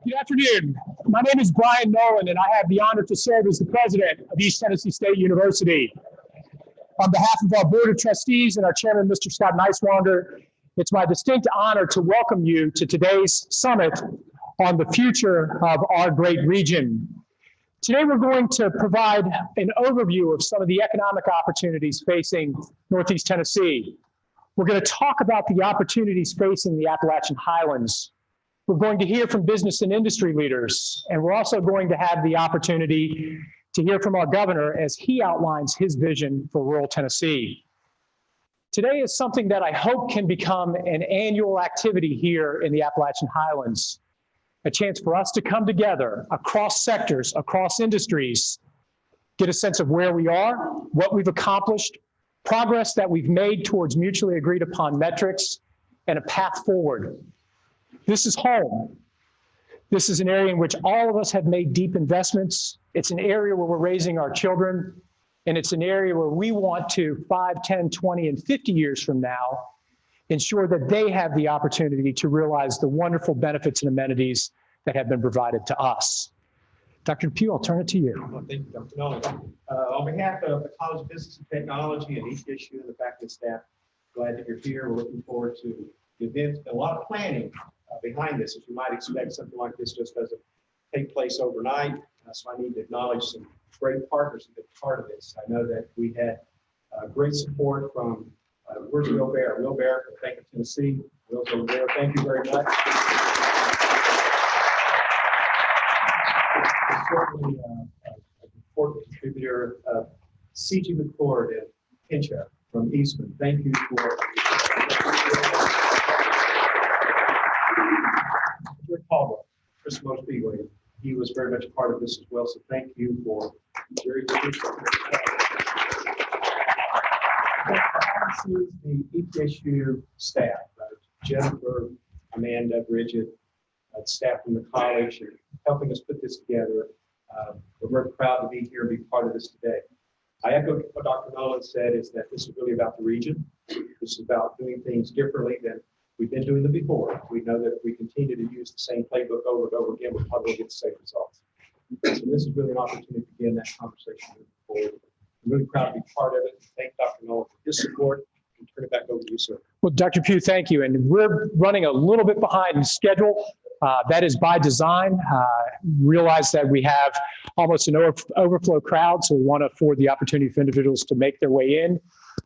Good afternoon. My name is Brian Nolan, and I have the honor to serve as the president of East Tennessee State University. On behalf of our Board of Trustees and our chairman, Mr. Scott Nicewander, it's my distinct honor to welcome you to today's summit on the future of our great region. Today, we're going to provide an overview of some of the economic opportunities facing Northeast Tennessee. We're going to talk about the opportunities facing the Appalachian Highlands. We're going to hear from business and industry leaders, and we're also going to have the opportunity to hear from our governor as he outlines his vision for rural Tennessee. Today is something that I hope can become an annual activity here in the Appalachian Highlands, a chance for us to come together across sectors, across industries, get a sense of where we are, what we've accomplished, progress that we've made towards mutually agreed upon metrics, and a path forward. This is home. This is an area in which all of us have made deep investments. It's an area where we're raising our children, and it's an area where we want to 5, 10, 20, and 50 years from now, ensure that they have the opportunity to realize the wonderful benefits and amenities that have been provided to us. Dr. Pugh, I'll turn it to you. Well, thank you, Dr. Nolan. On behalf of the College of Business and Technology and East Issue and the faculty and staff, glad that you're here. We're looking forward to the event. A lot of planning behind this, as you might expect. Something like this just doesn't take place overnight. So I need to acknowledge some great partners who've been part of this. I know that we had great support from, where's Will Bear? Will Bear from Bank of Tennessee. Will's over there. Thank you very much. Certainly an important contributor, C.G. McCord and Pincha from Eastman. Thank you for Rick Caldwell, Chris Mosby. He was very much a part of this as well. So thank you for very good. This is the East Issue staff, Jennifer, Amanda, Bridget, staff from the college, and helping us put this together. We're very proud to be here and be part of this today. I echo what Dr. Nolan said, is that this is really about the region. This is about doing things differently than we've been doing them before. We know that if we continue to use the same playbook over and over again, we'll probably get the same results. So this is really an opportunity to begin that conversation moving forward. I'm really proud to be part of it. Thank Dr. Nolan for his support. And turn it back over to you, sir. Well, Dr. Pugh, thank you. And we're running a little bit behind schedule. That is by design. Realize that we have almost an overflow crowd, so we want to afford the opportunity for individuals to make their way in.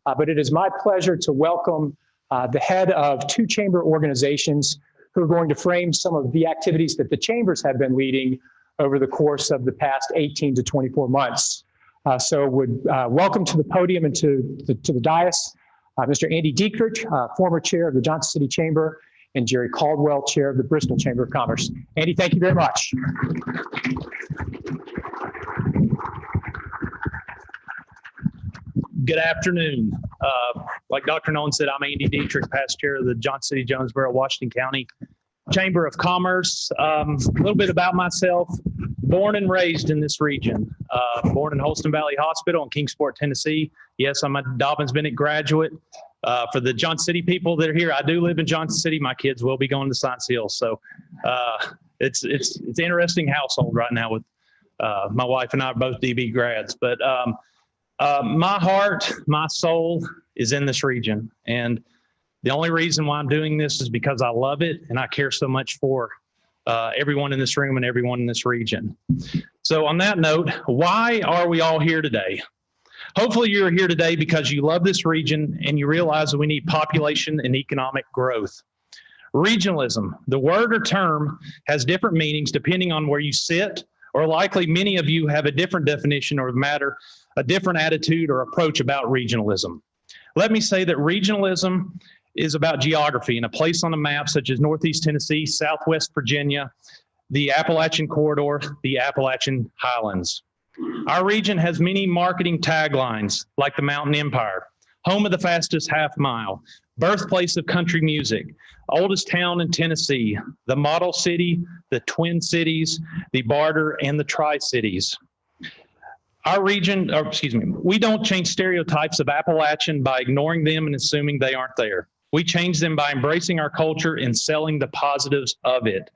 But it is my pleasure to welcome the head of 2 chamber organizations who are going to frame some of the activities that the chambers have been leading over the course of the past 18 to 24 months. So would welcome to the podium and to the dais, Mr. Andy Dietrich, former chair of the Johnson City Chamber, and Jerry Caldwell, chair of the Bristol Chamber of Commerce. Andy, thank you very much. Good afternoon. Like Dr. Nolan said, I'm Andy Dietrich, past chair of the Johnson City, Jonesboro, Washington County Chamber of Commerce. A little bit about myself. Born and raised in this region. Born in Holston Valley Hospital in Kingsport, Tennessee. Yes, I'm a Dobbins-Bennett graduate. For the Johnson City people that are here, I do live in Johnson City. My kids will be going to Science Hill. So it's an interesting household right now with my wife and I are both DB grads. But my heart, my soul is in this region. And the only reason why I'm doing this is because I love it and I care so much for everyone in this room and everyone in this region. So on that note, why are we all here today? Hopefully you're here today because you love this region and you realize that we need population and economic growth. Regionalism, the word or term, has different meanings depending on where you sit, or likely many of you have a different definition or matter, a different attitude or approach about regionalism. Let me say that regionalism is about geography and a place on the map such as Northeast Tennessee, Southwest Virginia, the Appalachian Corridor, the Appalachian Highlands. Our region has many marketing taglines like the Mountain Empire, home of the fastest half mile, birthplace of country music, oldest town in Tennessee, the model city, the Twin Cities, the Barter, and the Tri-Cities. Our region, we don't change stereotypes of Appalachian by ignoring them and assuming they aren't there. We change them by embracing our culture and selling the positives of it.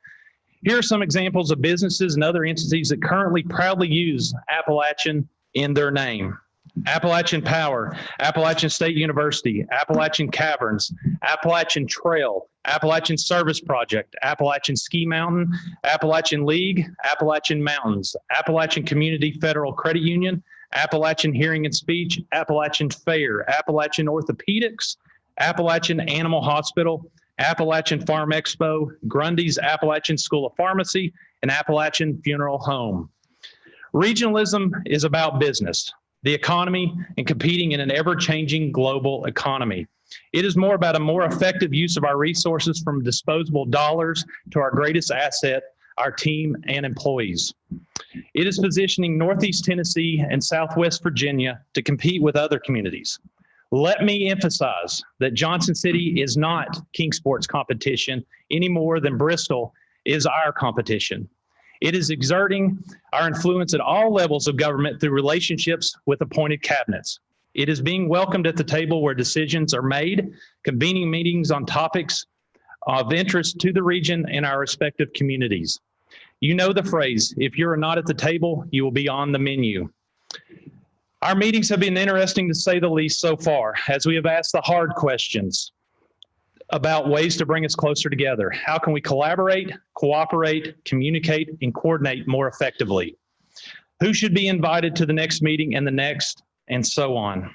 Here are some examples of businesses and other entities that currently proudly use Appalachian in their name. Appalachian Power, Appalachian State University, Appalachian Caverns, Appalachian Trail, Appalachian Service Project, Appalachian Ski Mountain, Appalachian League, Appalachian Mountains, Appalachian Community Federal Credit Union, Appalachian Hearing and Speech, Appalachian Fair, Appalachian Orthopedics, Appalachian Animal Hospital, Appalachian Farm Expo, Grundy's Appalachian School of Pharmacy, and Appalachian Funeral Home. Regionalism is about business, the economy, and competing in an ever-changing global economy. It is more about a more effective use of our resources, from disposable dollars to our greatest asset, our team and employees. It is positioning Northeast Tennessee and Southwest Virginia to compete with other communities. Let me emphasize that Johnson City is not Kingsport's competition any more than Bristol is our competition. It is exerting our influence at all levels of government through relationships with appointed cabinets. It is being welcomed at the table where decisions are made, convening meetings on topics of interest to the region and our respective communities. You know the phrase, if you're not at the table, you will be on the menu. Our meetings have been interesting, to say the least, so far, as we have asked the hard questions about ways to bring us closer together. How can we collaborate, cooperate, communicate, and coordinate more effectively? Who should be invited to the next meeting and the next, and so on.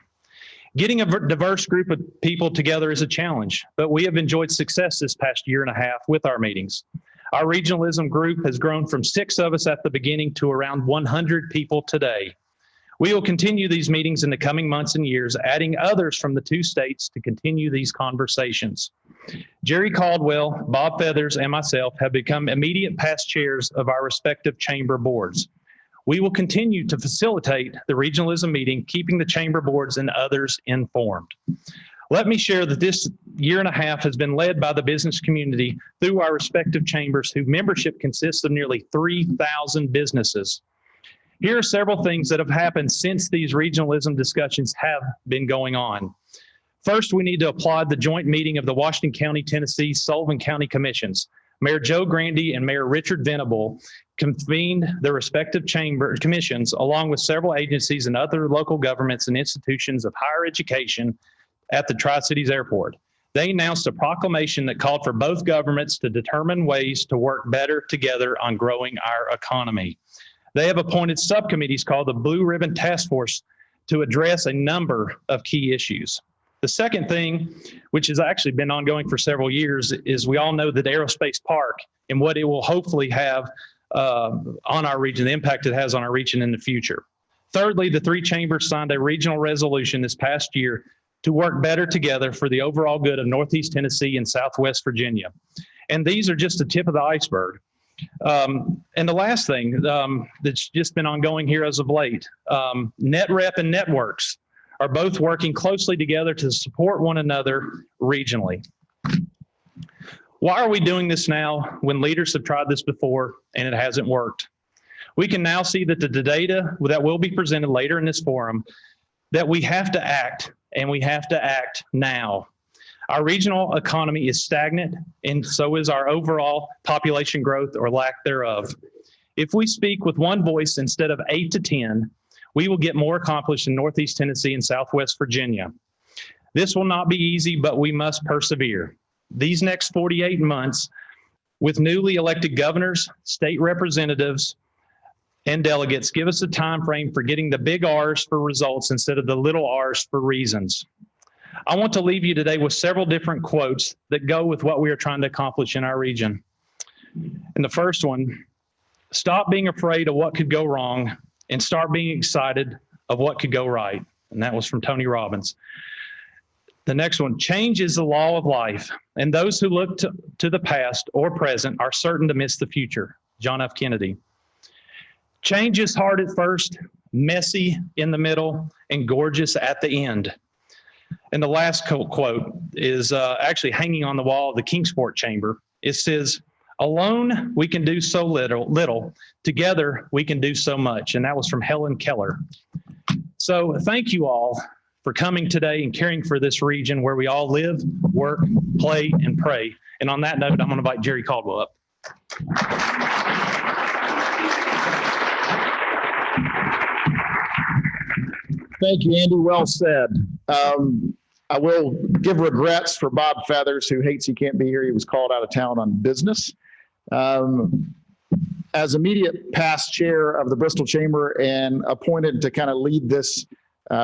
Getting a diverse group of people together is a challenge, but we have enjoyed success this past year and a half with our meetings. Our regionalism group has grown from 6 of us at the beginning to around 100 people today. We will continue these meetings in the coming months and years, adding others from the 2 states to continue these conversations. Jerry Caldwell, Bob Feathers, and myself have become immediate past chairs of our respective chamber boards. We will continue to facilitate the regionalism meeting, keeping the chamber boards and others informed. Let me share that this year and a half has been led by the business community through our respective chambers, whose membership consists of nearly 3,000 businesses. Here are several things that have happened since these regionalism discussions have been going on. First, we need to applaud the joint meeting of the Washington County, Tennessee, Sullivan County Commissions. Mayor Joe Grandy and Mayor Richard Venable convened the respective commissions, along with several agencies and other local governments and institutions of higher education at the Tri-Cities Airport. They announced a proclamation that called for both governments to determine ways to work better together on growing our economy. They have appointed subcommittees called the Blue Ribbon Task Force to address a number of key issues. The second thing, which has actually been ongoing for several years, is we all know that Aerospace Park and what it will hopefully have on our region, the impact it has on our region in the future. Thirdly, the 3 chambers signed a regional resolution this past year to work better together for the overall good of Northeast Tennessee and Southwest Virginia. And these are just the tip of the iceberg. And the last thing that's just been ongoing here as of late, NetRep and Networks are both working closely together to support one another regionally. Why are we doing this now when leaders have tried this before and it hasn't worked? We can now see that the data that will be presented later in this forum, that we have to act, and we have to act now. Our regional economy is stagnant, and so is our overall population growth or lack thereof. If we speak with one voice instead of 8 to 10, we will get more accomplished in Northeast Tennessee and Southwest Virginia. This will not be easy, but we must persevere. These next 48 months, with newly elected governors, state representatives, and delegates, give us a time frame for getting the big R's for results instead of the little R's for reasons. I want to leave you today with several different quotes that go with what we are trying to accomplish in our region. And the first one, stop being afraid of what could go wrong and start being excited of what could go right. And that was from Tony Robbins. The next one, change is the law of life, and those who look to the past or present are certain to miss the future. John F. Kennedy. Change is hard at first, messy in the middle, and gorgeous at the end. And the last quote is actually hanging on the wall of the Kingsport Chamber. It says, alone we can do so little, together we can do so much. And that was from Helen Keller. So thank you all for coming today and caring for this region where we all live, work, play, and pray. And on that note, I'm going to invite Jerry Caldwell up. Thank you, Andy. Well said. I will give regrets for Bob Feathers, who hates he can't be here. He was called out of town on business. As immediate past chair of the Bristol Chamber and appointed to kind of lead this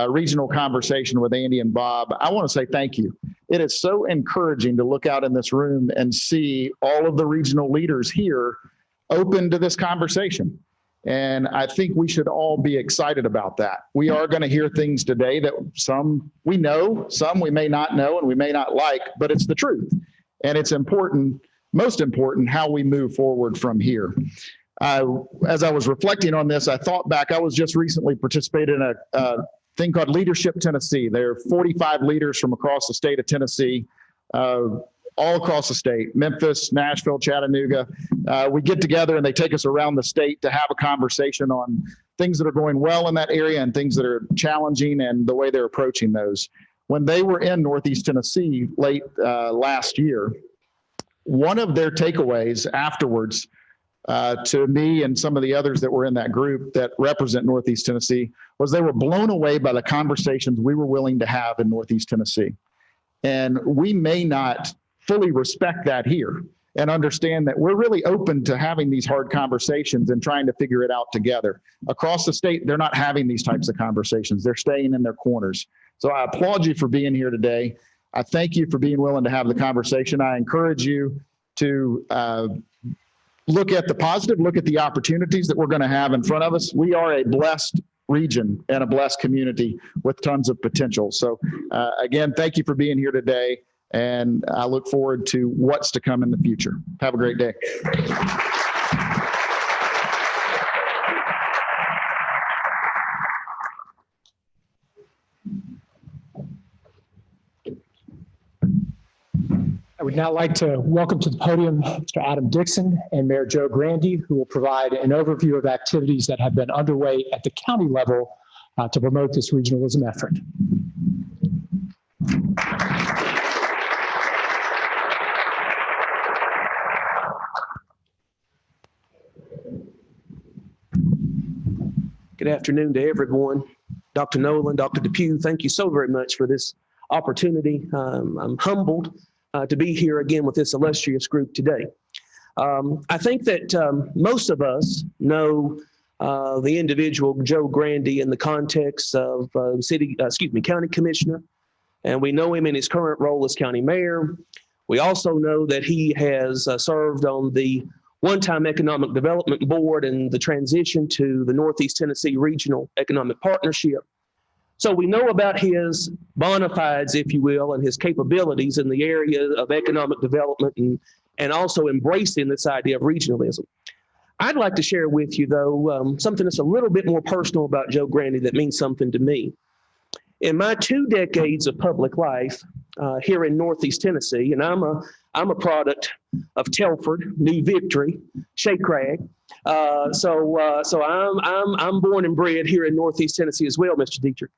regional conversation with Andy and Bob, I want to say thank you. It is so encouraging to look out in this room and see all of the regional leaders here open to this conversation. And I think we should all be excited about that. We are going to hear things today that some we know, some we may not know, and we may not like, but it's the truth. And it's important, most important, how we move forward from here. As I was reflecting on this, I thought back, I was just recently participated in a thing called Leadership Tennessee. There are 45 leaders from across the state of Tennessee, all across the state, Memphis, Nashville, Chattanooga. We get together and they take us around the state to have a conversation on things that are going well in that area and things that are challenging and the way they're approaching those. When they were in Northeast Tennessee late last year, one of their takeaways afterwards to me and some of the others that were in that group that represent Northeast Tennessee was they were blown away by the conversations we were willing to have in Northeast Tennessee. And we may not fully respect that here and understand that we're really open to having these hard conversations and trying to figure it out together. Across the state, they're not having these types of conversations. They're staying in their corners. So I applaud you for being here today. I thank you for being willing to have the conversation. I encourage you to look at the positive, look at the opportunities that we're going to have in front of us. We are a blessed region and a blessed community with tons of potential. So again, thank you for being here today. And I look forward to what's to come in the future. Have a great day. I would now like to welcome to the podium Mr. Adam Dixon and Mayor Joe Grandy, who will provide an overview of activities that have been underway at the county level to promote this regionalism effort. Good afternoon to everyone. Dr. Nolan, Dr. Depew, thank you so very much for this opportunity. I'm humbled to be here again with this illustrious group today. I think that most of us know the individual Joe Grandy in the context of county commissioner, and we know him in his current role as county mayor. We also know that he has served on the one-time Economic Development Board and the transition to the Northeast Tennessee Regional Economic Partnership. So we know about his bona fides, if you will, and his capabilities in the area of economic development and also embracing this idea of regionalism. I'd like to share with you, though, something that's a little bit more personal about Joe Grandy that means something to me. In my 2 decades of public life here in Northeast Tennessee, and I'm a product of Telford, New Victory, Shea Crag. So I'm born and bred here in Northeast Tennessee as well, Mr. Dietrich.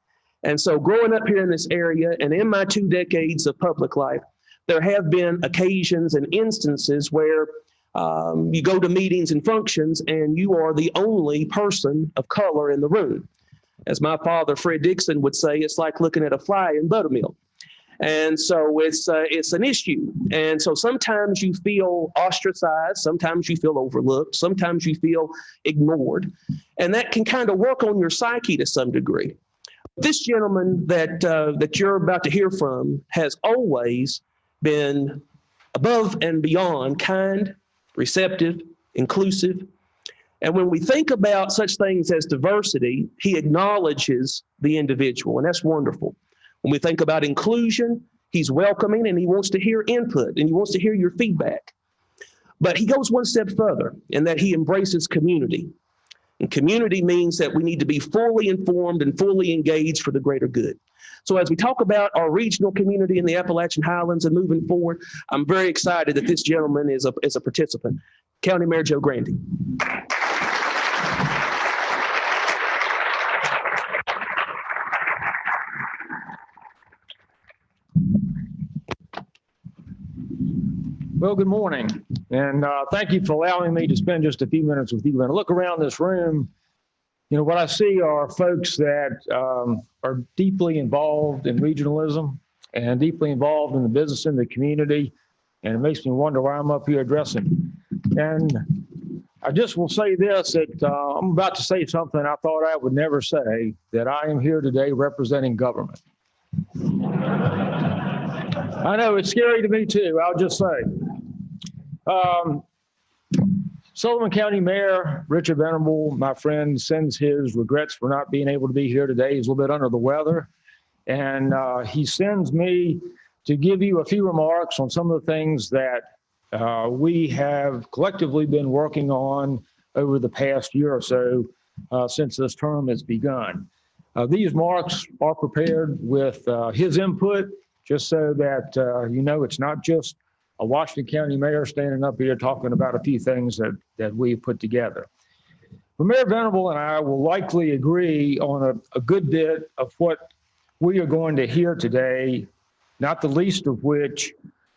And so growing up here in this area and in my 2 decades of public life, there have been occasions and instances where you go to meetings and functions and you are the only person of color in the room. As my father, Fred Dixon, would say, it's like looking at a fly in buttermilk. And so it's an issue. And so sometimes you feel ostracized, sometimes you feel overlooked, sometimes you feel ignored. And that can kind of work on your psyche to some degree. This gentleman that you're about to hear from has always been above and beyond kind, receptive, inclusive. And when we think about such things as diversity, he acknowledges the individual, and that's wonderful. When we think about inclusion, he's welcoming and he wants to hear input and he wants to hear your feedback. But he goes one step further in that he embraces community. And community means that we need to be fully informed and fully engaged for the greater good. So as we talk about our regional community in the Appalachian Highlands and moving forward, I'm very excited that this gentleman is a participant. County Mayor Joe Grandy. Well, good morning. And thank you for allowing me to spend just a few minutes with you. When I look around this room, you know, what I see are folks that are deeply involved in regionalism and deeply involved in the business and the community. And it makes me wonder why I'm up here addressing. And I just will say this, that I'm about to say something I thought I would never say, that I am here today representing government. I know it's scary to me too, I'll just say. Sullivan County Mayor Richard Venable, my friend, sends his regrets for not being able to be here today. He's a little bit under the weather. And he sends me to give you a few remarks on some of the things that we have collectively been working on over the past year or so since this term has begun. These remarks are prepared with his input, just so that you know it's not just a Washington County mayor standing up here talking about a few things that we've put together. But Mayor Venable and I will likely agree on a good bit of what we are going to hear today, not the least of which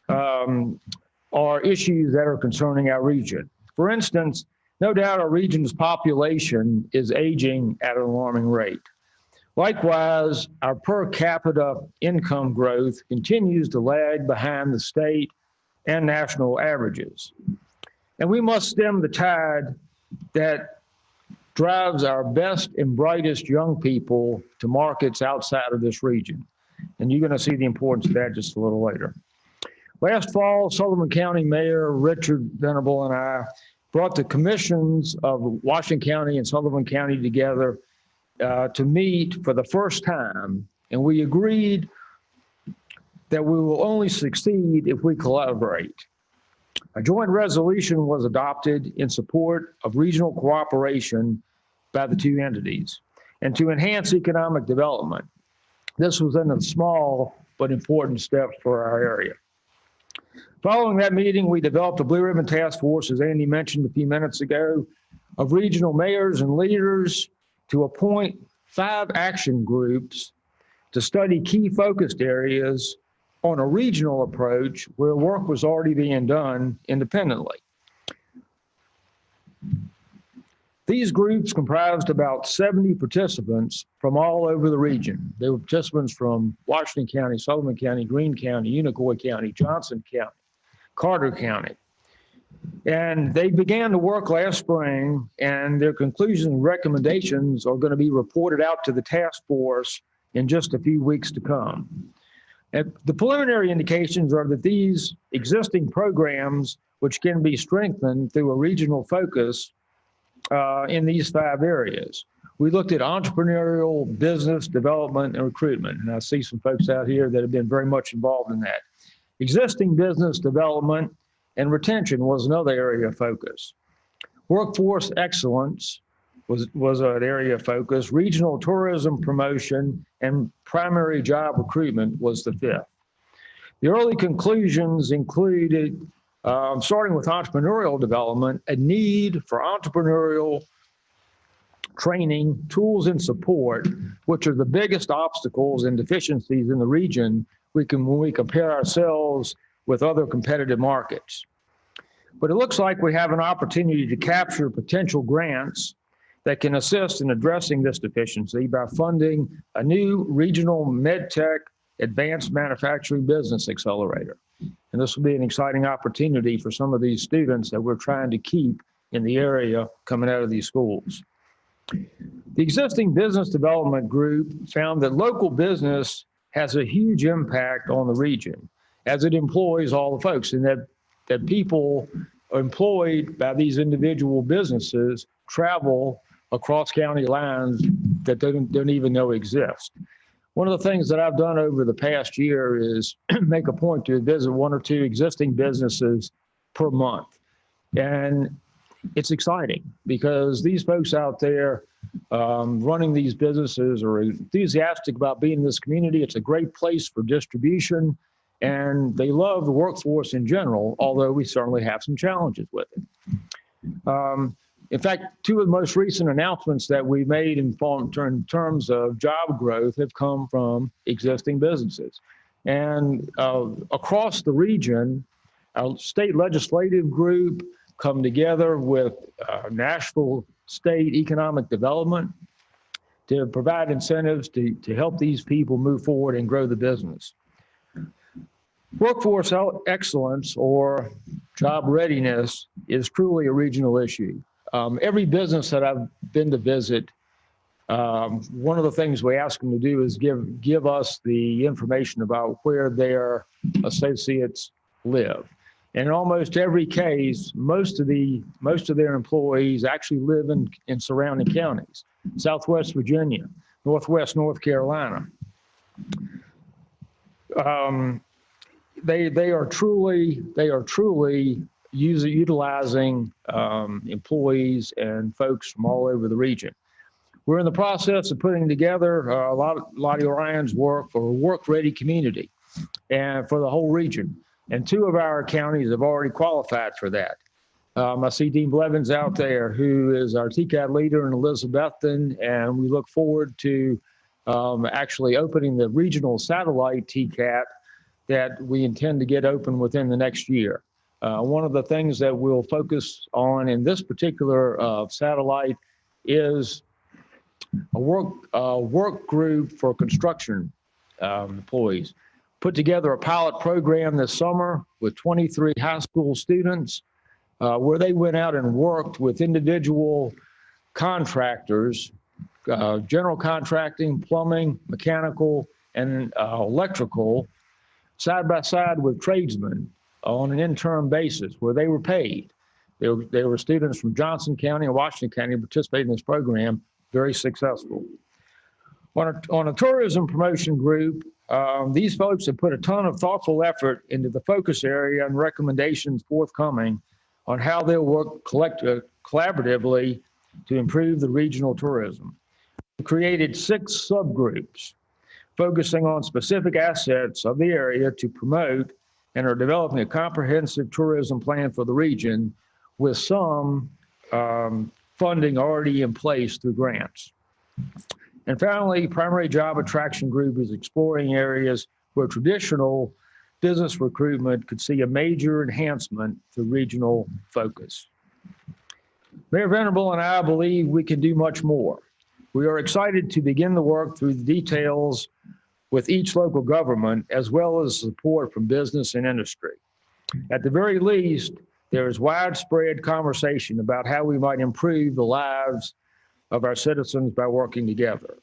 are issues that are concerning our region. For instance, no doubt our region's population is aging at an alarming rate. Likewise, our per capita income growth continues to lag behind the state and national averages. And we must stem the tide that drives our best and brightest young people to markets outside of this region. And you're going to see the importance of that just a little later. Last fall, Sullivan County Mayor Richard Venable and I brought the commissions of Washington County and Sullivan County together to meet for the first time. And we agreed that we will only succeed if we collaborate. A joint resolution was adopted in support of regional cooperation by the two entities and to enhance economic development. This was a small but important step for our area. Following that meeting, we developed a Blue Ribbon Task Force, as Andy mentioned a few minutes ago, of regional mayors and leaders to appoint 5 action groups to study key focused areas on a regional approach where work was already being done independently. These groups comprised about 70 participants from all over the region. They were participants from Washington County, Sullivan County, Greene County, Unicoi County, Johnson County, Carter County. And they began to work last spring, and their conclusions and recommendations are going to be reported out to the task force in just a few weeks to come. And the preliminary indications are that these existing programs, which can be strengthened through a regional focus in these 5 areas. We looked at entrepreneurial, business development, and recruitment. And I see some folks out here that have been very much involved in that. Existing business development and retention was another area of focus. Workforce excellence was an area of focus. Regional tourism promotion and primary job recruitment was the 5th. The early conclusions included, starting with entrepreneurial development, a need for entrepreneurial training, tools, and support, which are the biggest obstacles and deficiencies in the region when we compare ourselves with other competitive markets. But it looks like we have an opportunity to capture potential grants that can assist in addressing this deficiency by funding a new regional MedTech advanced manufacturing business accelerator. And this will be an exciting opportunity for some of these students that we're trying to keep in the area coming out of these schools. The existing business development group found that local business has a huge impact on the region as it employs all the folks, and that people employed by these individual businesses travel across county lines that they don't even know exist. One of the things that I've done over the past year is make a point to visit 1 or 2 existing businesses per month. And it's exciting because these folks out there running these businesses are enthusiastic about being in this community. It's a great place for distribution, and they love the workforce in general, although we certainly have some challenges with it. In fact, 2 of the most recent announcements that we made in terms of job growth have come from existing businesses. And across the region, our state legislative group come together with Nashville State Economic Development to provide incentives to help these people move forward and grow the business. Workforce excellence or job readiness is truly a regional issue. Every business that I've been to visit, one of the things we ask them to do is give us the information about where their associates live. And in almost every case, most of their employees actually live in surrounding counties, Southwest Virginia, Northwest North Carolina. They are truly utilizing employees and folks from all over the region. We're in the process of putting together a lot of Orion's work for a work-ready community and for the whole region. And 2 of our counties have already qualified for that. I see Dean Blevins out there, who is our TCAT leader in Elizabethton, and we look forward to actually opening the regional satellite TCAT that we intend to get open within the next year. One of the things that we'll focus on in this particular satellite is a work group for construction employees. Put together a pilot program this summer with 23 high school students where they went out and worked with individual contractors, general contracting, plumbing, mechanical, and electrical, side by side with tradesmen on an interim basis where they were paid. There were students from Johnson County and Washington County participating in this program, very successful. On a tourism promotion group, these folks have put a ton of thoughtful effort into the focus area and recommendations forthcoming on how they'll work collaboratively to improve the regional tourism. We created 6 subgroups focusing on specific assets of the area to promote and are developing a comprehensive tourism plan for the region with some funding already in place through grants. And finally, primary job attraction group is exploring areas where traditional business recruitment could see a major enhancement through regional focus. Mayor Venable and I believe we can do much more. We are excited to begin the work through the details with each local government, as well as support from business and industry. At the very least, there is widespread conversation about how we might improve the lives of our citizens by working together.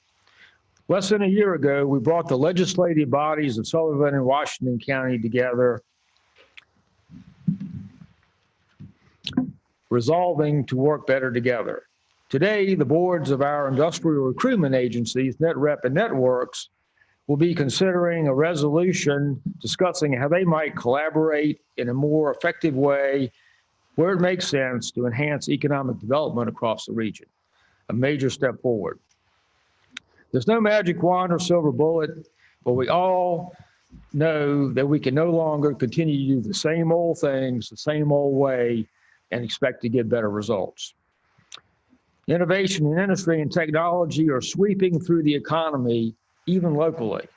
Less than a year ago, we brought the legislative bodies of Sullivan and Washington County together, resolving to work better together. Today, the boards of our industrial recruitment agencies, NetRep and Networks, will be considering a resolution discussing how they might collaborate in a more effective way where it makes sense to enhance economic development across the region, a major step forward. There's no magic wand or silver bullet, but we all know that we can no longer continue to do the same old things the same old way and expect to get better results. Innovation in industry and technology are sweeping through the economy, even locally.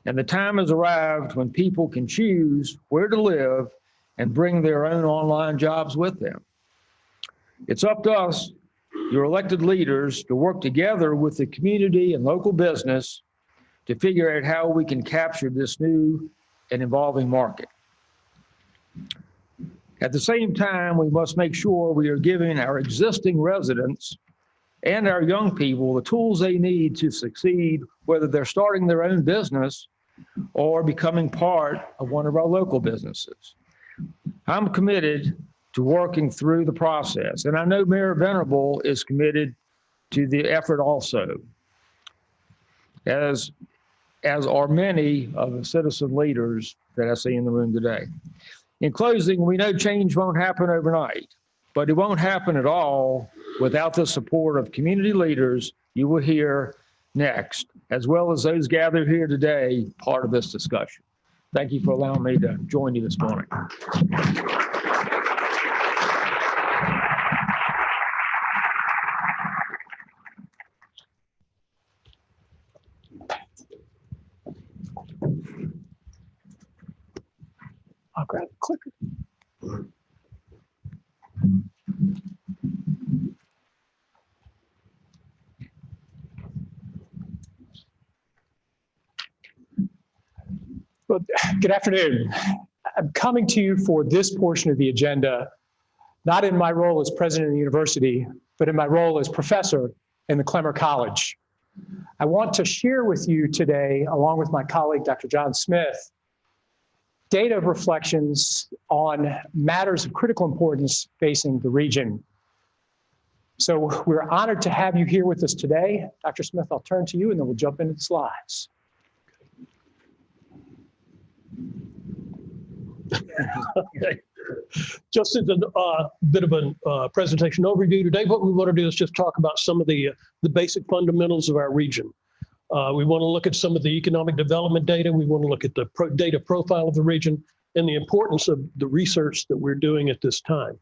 And the time has arrived when people can choose where to live and bring their own online jobs with them. It's up to us, your elected leaders, to work together with the community and local business to figure out how we can capture this new and evolving market. At the same time, we must make sure we are giving our existing residents and our young people the tools they need to succeed, whether they're starting their own business or becoming part of one of our local businesses. I'm committed to working through the process, and I know Mayor Venable is committed to the effort also, as are many of the citizen leaders that I see in the room today. In closing, we know change won't happen overnight, but it won't happen at all without the support of community leaders you will hear next, as well as those gathered here today, part of this discussion. Thank you for allowing me to join you this morning. Grab the clicker. Well, good afternoon. I'm coming to you for this portion of the agenda, not in my role as president of the university, but in my role as professor in the Clemmer College. I want to share with you today, along with my colleague, Dr. John Smith, data reflections on matters of critical importance facing the region. So we're honored to have you here with us today. Dr. Smith, I'll turn to you and then we'll jump into the slides. Okay. Just as a bit of a presentation overview today, what we want to do is just talk about some of the basic fundamentals of our region. We want to look at some of the economic development data. We want to look at the data profile of the region and the importance of the research that we're doing at this time.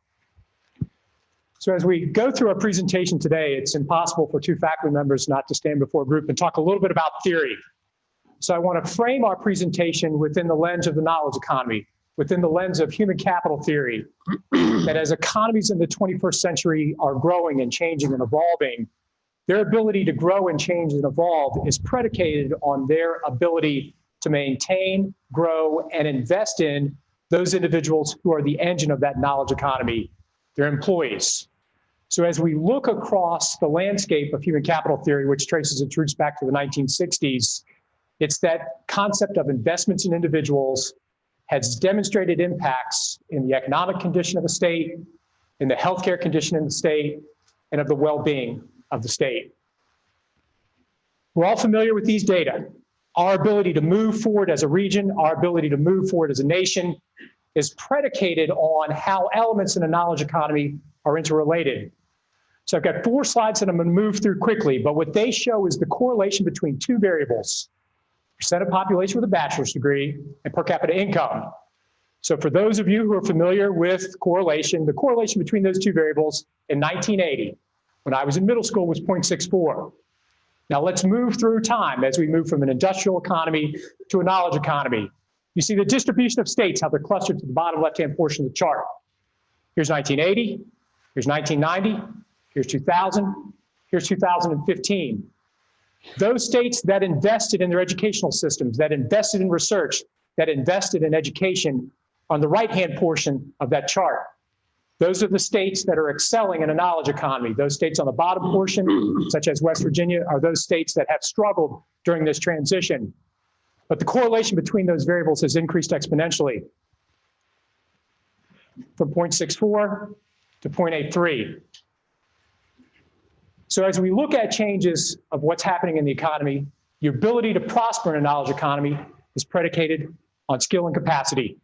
So as we go through our presentation today, it's impossible for two faculty members not to stand before a group and talk a little bit about theory. So I want to frame our presentation within the lens of the knowledge economy, within the lens of human capital theory, that as economies in the 21st century are growing and changing and evolving, their ability to grow and change and evolve is predicated on their ability to maintain, grow, and invest in those individuals who are the engine of that knowledge economy, their employees. So as we look across the landscape of human capital theory, which traces its roots back to the 1960s, it's that concept of investments in individuals has demonstrated impacts in the economic condition of the state, in the healthcare condition in the state, and of the well-being of the state. We're all familiar with these data. Our ability to move forward as a region, our ability to move forward as a nation is predicated on how elements in a knowledge economy are interrelated. So I've got 4 slides that I'm going to move through quickly, but what they show is the correlation between 2 variables: percent of population with a bachelor's degree and per capita income. So for those of you who are familiar with correlation, the correlation between those 2 variables in 1980, when I was in middle school, was 0.64. Now let's move through time as we move from an industrial economy to a knowledge economy. You see the distribution of states, how they're clustered to the bottom left-hand portion of the chart. Here's 1980, here's 1990, here's 2000, here's 2015. Those states that invested in their educational systems, that invested in research, that invested in education on the right-hand portion of that chart. Those are the states that are excelling in a knowledge economy. Those states on the bottom portion, such as West Virginia, are those states that have struggled during this transition. But the correlation between those variables has increased exponentially from 0.64 to 0.83. So as we look at changes of what's happening in the economy, your ability to prosper in a knowledge economy is predicated on skill and capacity.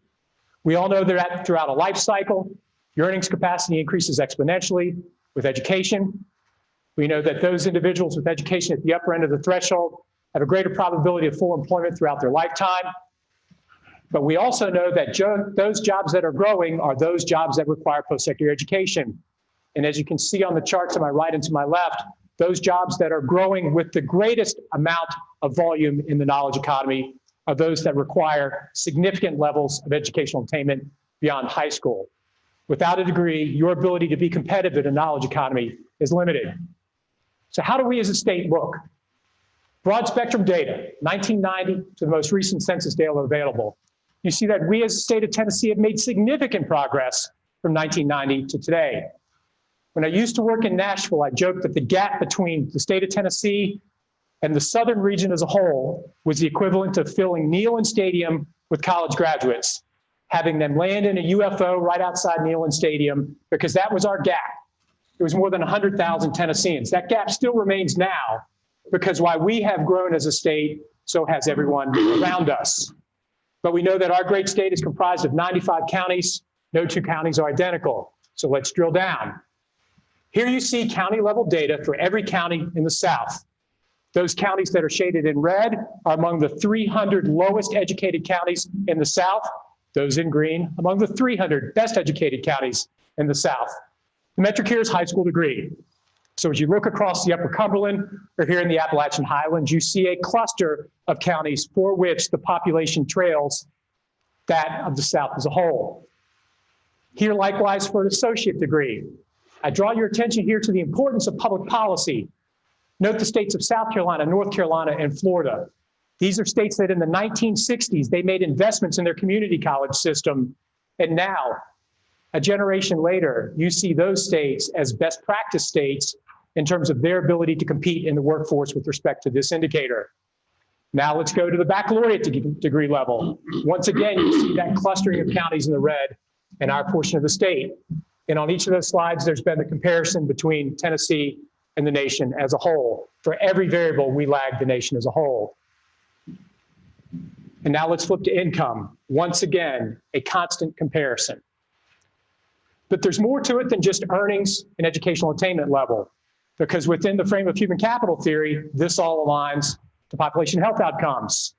We all know that throughout a life cycle, your earnings capacity increases exponentially with education. We know that those individuals with education at the upper end of the threshold have a greater probability of full employment throughout their lifetime. But we also know that those jobs that are growing are those jobs that require post-secondary education. And as you can see on the chart to my right and to my left, those jobs that are growing with the greatest amount of volume in the knowledge economy are those that require significant levels of educational attainment beyond high school. Without a degree, your ability to be competitive in a knowledge economy is limited. So how do we as a state look? Broad spectrum data, 1990 to the most recent census data available. You see that we as a state of Tennessee have made significant progress from 1990 to today. When I used to work in Nashville, I joked that the gap between the state of Tennessee and the southern region as a whole was the equivalent of filling Neyland Stadium with college graduates, having them land in a UFO right outside Neyland Stadium, because that was our gap. It was more than 100,000 Tennesseans. That gap still remains now, because while we have grown as a state, so has everyone around us. But we know that our great state is comprised of 95 counties. No 2 counties are identical. So let's drill down. Here you see county level data for every county in the South. Those counties that are shaded in red are among the 300 lowest educated counties in the South. Those in green, among the 300 best educated counties in the South. The metric here is high school degree. So as you look across the Upper Cumberland or here in the Appalachian Highlands, you see a cluster of counties for which the population trails that of the South as a whole. Here likewise for an associate degree. I draw your attention here to the importance of public policy. Note the states of South Carolina, North Carolina, and Florida. These are states that in the 1960s, they made investments in their community college system. And now, a generation later, you see those states as best practice states in terms of their ability to compete in the workforce with respect to this indicator. Now let's go to the baccalaureate degree level. Once again, you see that clustering of counties in the red in our portion of the state. And on each of those slides, there's been the comparison between Tennessee and the nation as a whole. For every variable, we lag the nation as a whole. And now let's flip to income. Once again, a constant comparison. But there's more to it than just earnings and educational attainment level, because within the frame of human capital theory, this all aligns to population health outcomes.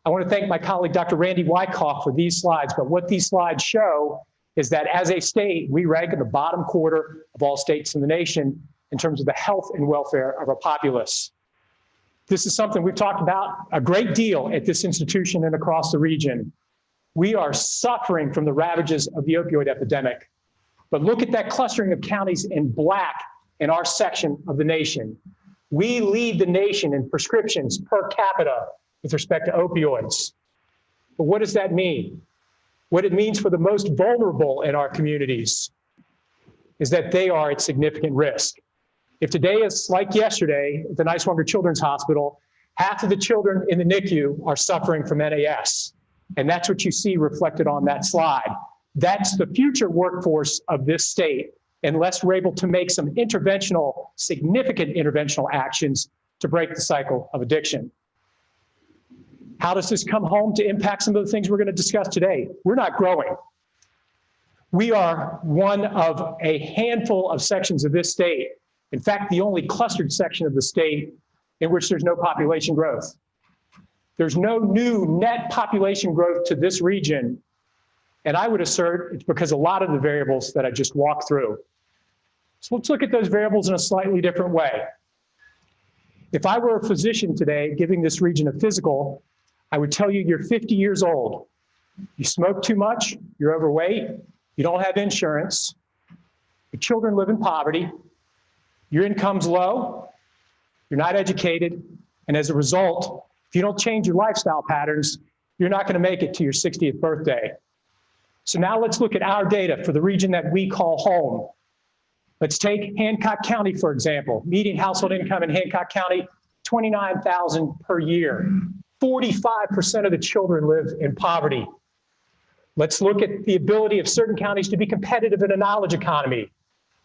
I want to thank my colleague, Dr. Randy Wyckoff, for these slides, but what these slides show is that as a state, we rank in the bottom quarter of all states in the nation in terms of the health and welfare of our populace. This is something we've talked about a great deal at this institution and across the region. We are suffering from the ravages of the opioid epidemic. But look at that clustering of counties in black in our section of the nation. We lead the nation in prescriptions per capita with respect to opioids. But what does that mean? What it means for the most vulnerable in our communities is that they are at significant risk. If today is like yesterday at the Niswonger Children's Hospital, half of the children in the NICU are suffering from NAS. And that's what you see reflected on that slide. That's the future workforce of this state, unless we're able to make some interventional, significant interventional actions to break the cycle of addiction. How does this come home to impact some of the things we're going to discuss today? We're not growing. We are one of a handful of sections of this state, in fact, the only clustered section of the state in which there's no population growth. There's no new net population growth to this region. And I would assert it's because a lot of the variables that I just walked through. So let's look at those variables in a slightly different way. If I were a physician today giving this region a physical, I would tell you you're 50 years old. You smoke too much, you're overweight, you don't have insurance, your children live in poverty, your income's low, you're not educated, and as a result, if you don't change your lifestyle patterns, you're not going to make it to your 60th birthday. So now let's look at our data for the region that we call home. Let's take Hancock County, for example. Median household income in Hancock County, $29,000 per year. 45% of the children live in poverty. Let's look at the ability of certain counties to be competitive in a knowledge economy.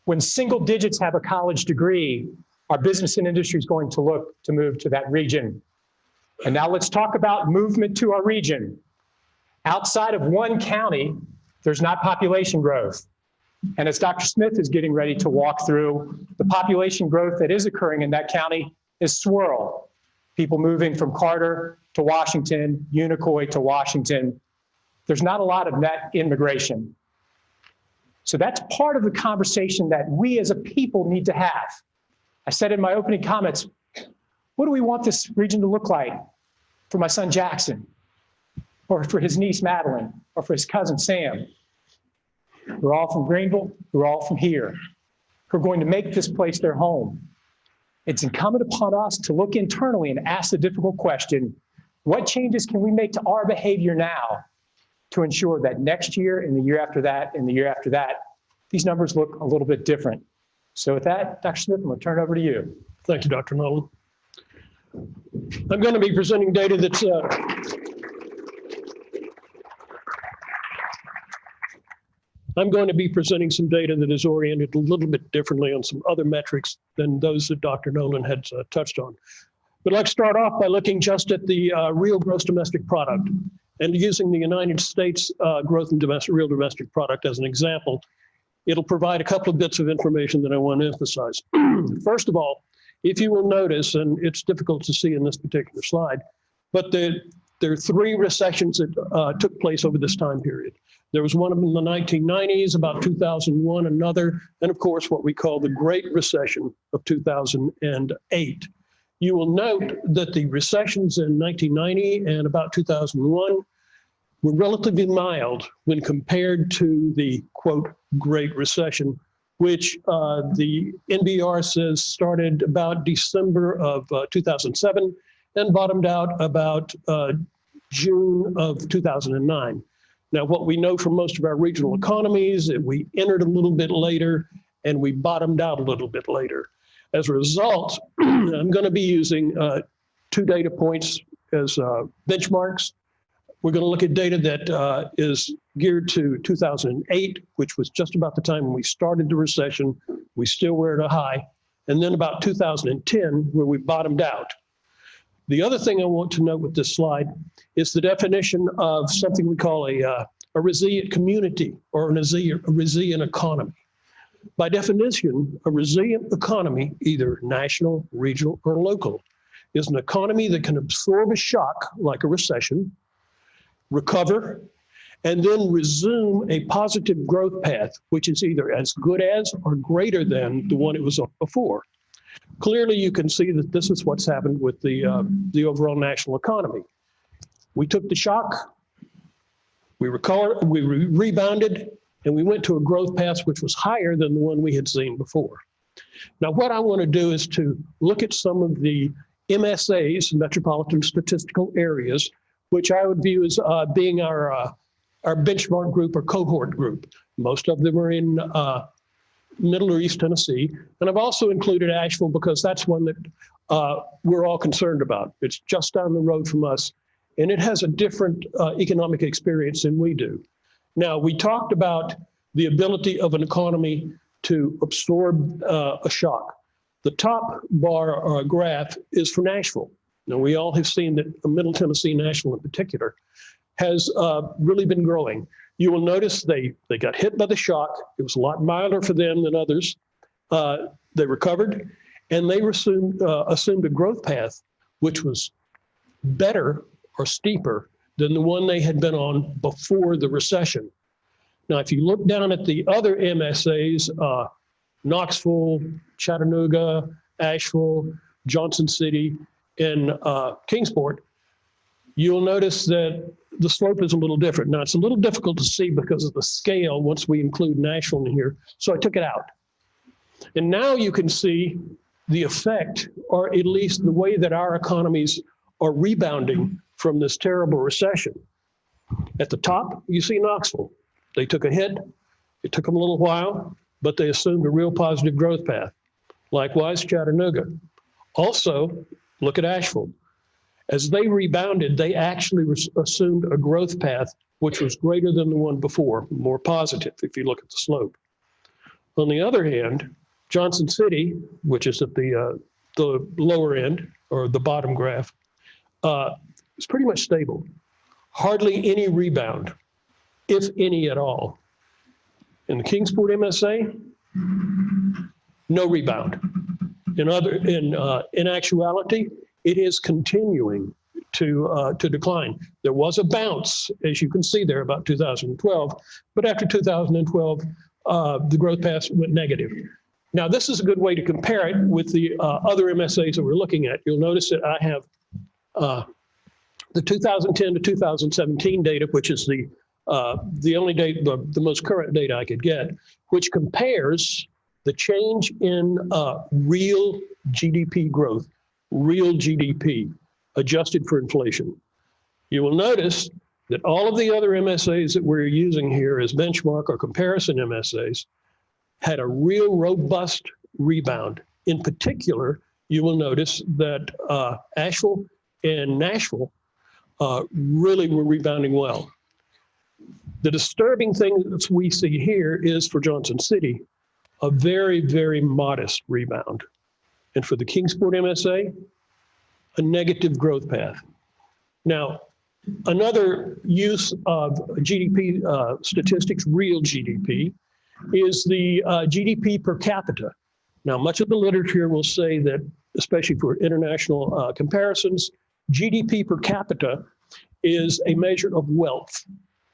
When single digits have a college degree, our business and industry is going to look to move to that region. And now let's talk about movement to our region. Outside of one county, there's not population growth. And as Dr. Smith is getting ready to walk through, the population growth that is occurring in that county is swirl. People moving from Carter to Washington, Unicoi to Washington. There's not a lot of net immigration. So that's part of the conversation that we as a people need to have. I said in my opening comments, what do we want this region to look like for my son Jackson, or for his niece Madeline, or for his cousin Sam? We're all from Greenville, we're all from here, who are going to make this place their home. It's incumbent upon us to look internally and ask the difficult question, what changes can we make to our behavior now to ensure that next year and the year after that and the year after that, these numbers look a little bit different. So with that, Dr. Smith, I'm going to turn it over to you. Thank you, Dr. Nolan. I'm going to be presenting data that's I'm going to be presenting some data that is oriented a little bit differently on some other metrics than those that Dr. Nolan had touched on. But I'd like to start off by looking just at the real gross domestic product and using the United States growth in real domestic product as an example. It'll provide a couple of bits of information that I want to emphasize. First of all, if you will notice, and it's difficult to see in this particular slide, but there are three recessions that took place over this time period. There was one in the 1990s, about 2001, another, and of course, what we call the Great Recession of 2008. You will note that the recessions in 1990 and about 2001 were relatively mild when compared to the quote Great Recession, which the NBR says started about December of 2007 and bottomed out about June of 2009. Now, what we know from most of our regional economies, that we entered a little bit later and we bottomed out a little bit later. As a result, I'm going to be using 2 data points as benchmarks. We're going to look at data that is geared to 2008, which was just about the time when we started the recession. We still were at a high. And then about 2010, where we bottomed out. The other thing I want to note with this slide is the definition of something we call a resilient community or a resilient economy. By definition, a resilient economy, either national, regional, or local, is an economy that can absorb a shock like a recession, recover, and then resume a positive growth path, which is either as good as or greater than the one it was on before. Clearly, you can see that this is what's happened with the overall national economy. We took the shock, we recovered, we rebounded, and we went to a growth path which was higher than the one we had seen before. Now, what I want to do is to look at some of the MSAs, Metropolitan Statistical Areas, which I would view as being our benchmark group or cohort group. Most of them are in Middle or East Tennessee. And I've also included Asheville because that's one that we're all concerned about. It's just down the road from us, and it has a different economic experience than we do. Now, we talked about the ability of an economy to absorb a shock. The top bar or graph is for Nashville. Now, we all have seen that Middle Tennessee, Nashville in particular, has really been growing. You will notice they got hit by the shock. It was a lot milder for them than others. They recovered, and they assumed a growth path, which was better or steeper than the one they had been on before the recession. Now, if you look down at the other MSAs, Knoxville, Chattanooga, Asheville, Johnson City, and Kingsport, you'll notice that the slope is a little different. Now, it's a little difficult to see because of the scale once we include Nashville in here, so I took it out. And now you can see the effect, or at least the way that our economies are rebounding from this terrible recession. At the top, you see Knoxville. They took a hit. It took them a little while, but they assumed a real positive growth path. Likewise, Chattanooga. Also, look at Asheville. As they rebounded, they actually assumed a growth path which was greater than the one before, more positive if you look at the slope. On the other hand, Johnson City, which is at the lower end or the bottom graph, is pretty much stable. Hardly any rebound, if any at all. In the Kingsport MSA, no rebound. In actuality, it is continuing to decline. There was a bounce, as you can see there, about 2012, but after 2012, the growth path went negative. Now, this is a good way to compare it with the other MSAs that we're looking at. You'll notice that I have the 2010 to 2017 data, which is the only data, the most current data I could get, which compares the change in real GDP growth, real GDP, adjusted for inflation. You will notice that all of the other MSAs that we're using here as benchmark or comparison MSAs had a real robust rebound. In particular, you will notice that Asheville and Nashville really were rebounding well. The disturbing thing that we see here is for Johnson City, a very, very modest rebound. And for the Kingsport MSA, a negative growth path. Now, another use of GDP statistics, real GDP, is the GDP per capita. Now, much of the literature will say that, especially for international comparisons, GDP per capita is a measure of wealth.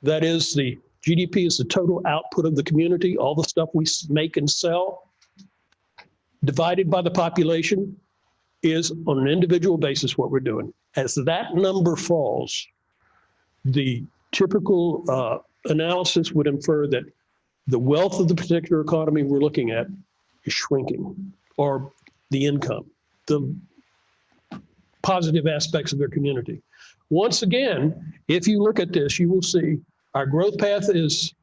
That is, the GDP is the total output of the community, all the stuff we make and sell, divided by the population, is on an individual basis what we're doing. As that number falls, the typical analysis would infer that the wealth of the particular economy we're looking at is shrinking, or the income, the positive aspects of their community. Once again, if you look at this, you will see our growth path is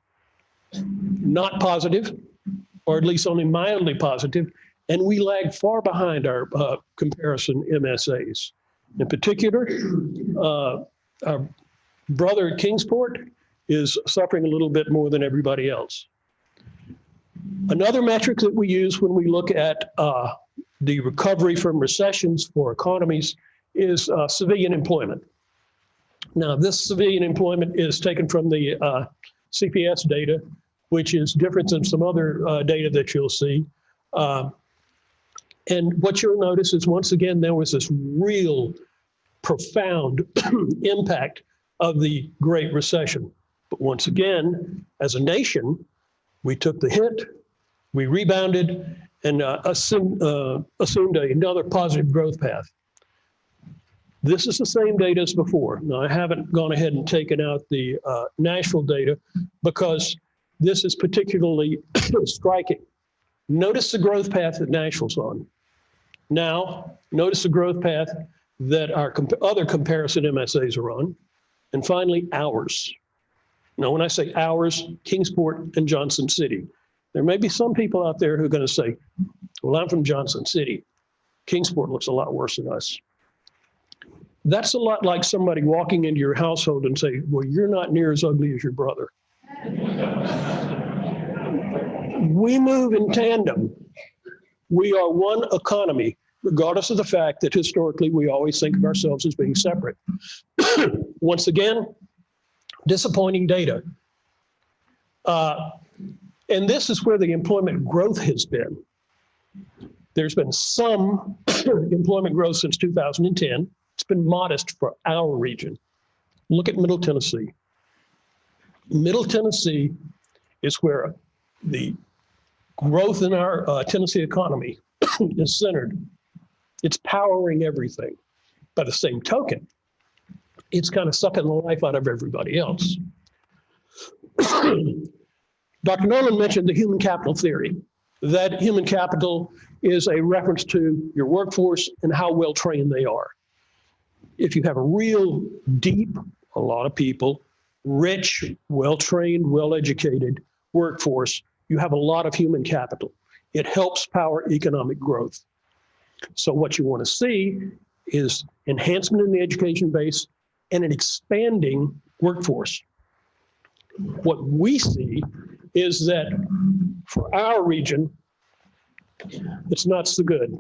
not positive, or at least only mildly positive, and we lag far behind our comparison MSAs. In particular, our brother at Kingsport is suffering a little bit more than everybody else. Another metric that we use when we look at the recovery from recessions for economies is civilian employment. Now, this civilian employment is taken from the CPS data, which is different than some other data that you'll see. And what you'll notice is, once again, there was this real profound impact of the Great Recession. But once again, as a nation, we took the hit, we rebounded, and assumed another positive growth path. This is the same data as before. Now, I haven't gone ahead and taken out the Nashville data because this is particularly striking. Notice the growth path that Nashville's on. Now, notice the growth path that our other comparison MSAs are on. And finally, ours. Now, when I say ours, Kingsport and Johnson City. There may be some people out there who are going to say, well, I'm from Johnson City. Kingsport looks a lot worse than us. That's a lot like somebody walking into your household and say, well, you're not near as ugly as your brother. We move in tandem. We are one economy, regardless of the fact that historically we always think of ourselves as being separate. Once again, disappointing data. And this is where the employment growth has been. There's been some employment growth since 2010. It's been modest for our region. Look at Middle Tennessee. Middle Tennessee is where the growth in our Tennessee economy is centered. It's powering everything. By the same token, it's kind of sucking the life out of everybody else. Dr. Nolan mentioned the human capital theory. That human capital is a reference to your workforce and how well trained they are. If you have a real deep, a lot of people, rich, well-trained, well-educated workforce, you have a lot of human capital. It helps power economic growth. So what you want to see is enhancement in the education base and an expanding workforce. What we see is that for our region, it's not so good.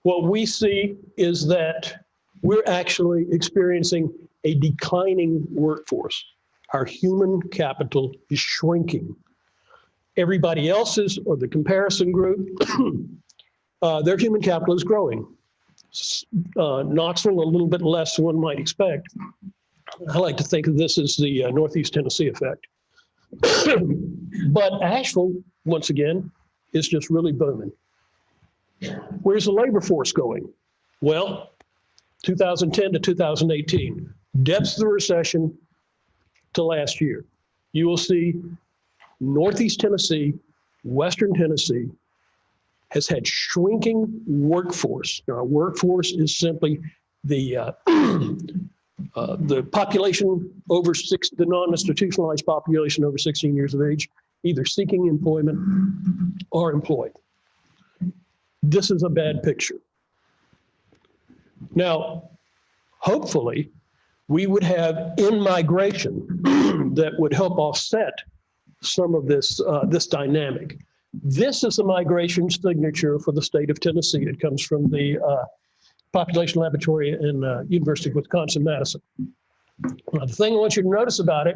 What we see is that we're actually experiencing a declining workforce. Our human capital is shrinking. Everybody else's, or the comparison group, their human capital is growing. Knoxville, a little bit less than one might expect. I like to think of this as the Northeast Tennessee effect. But Asheville, once again, is just really booming. Where's the labor force going? Well, 2010 to 2018, depths of the recession to last year. You will see Northeast Tennessee, Western Tennessee has had shrinking workforce. Now, our workforce is simply the population over the non-institutionalized population over 16 years of age, either seeking employment or employed. This is a bad picture. Now, hopefully, we would have in-migration that would help offset some of this, this dynamic. This is a migration signature for the state of Tennessee. It comes from the Population Laboratory in University of Wisconsin-Madison. Now, the thing I want you to notice about it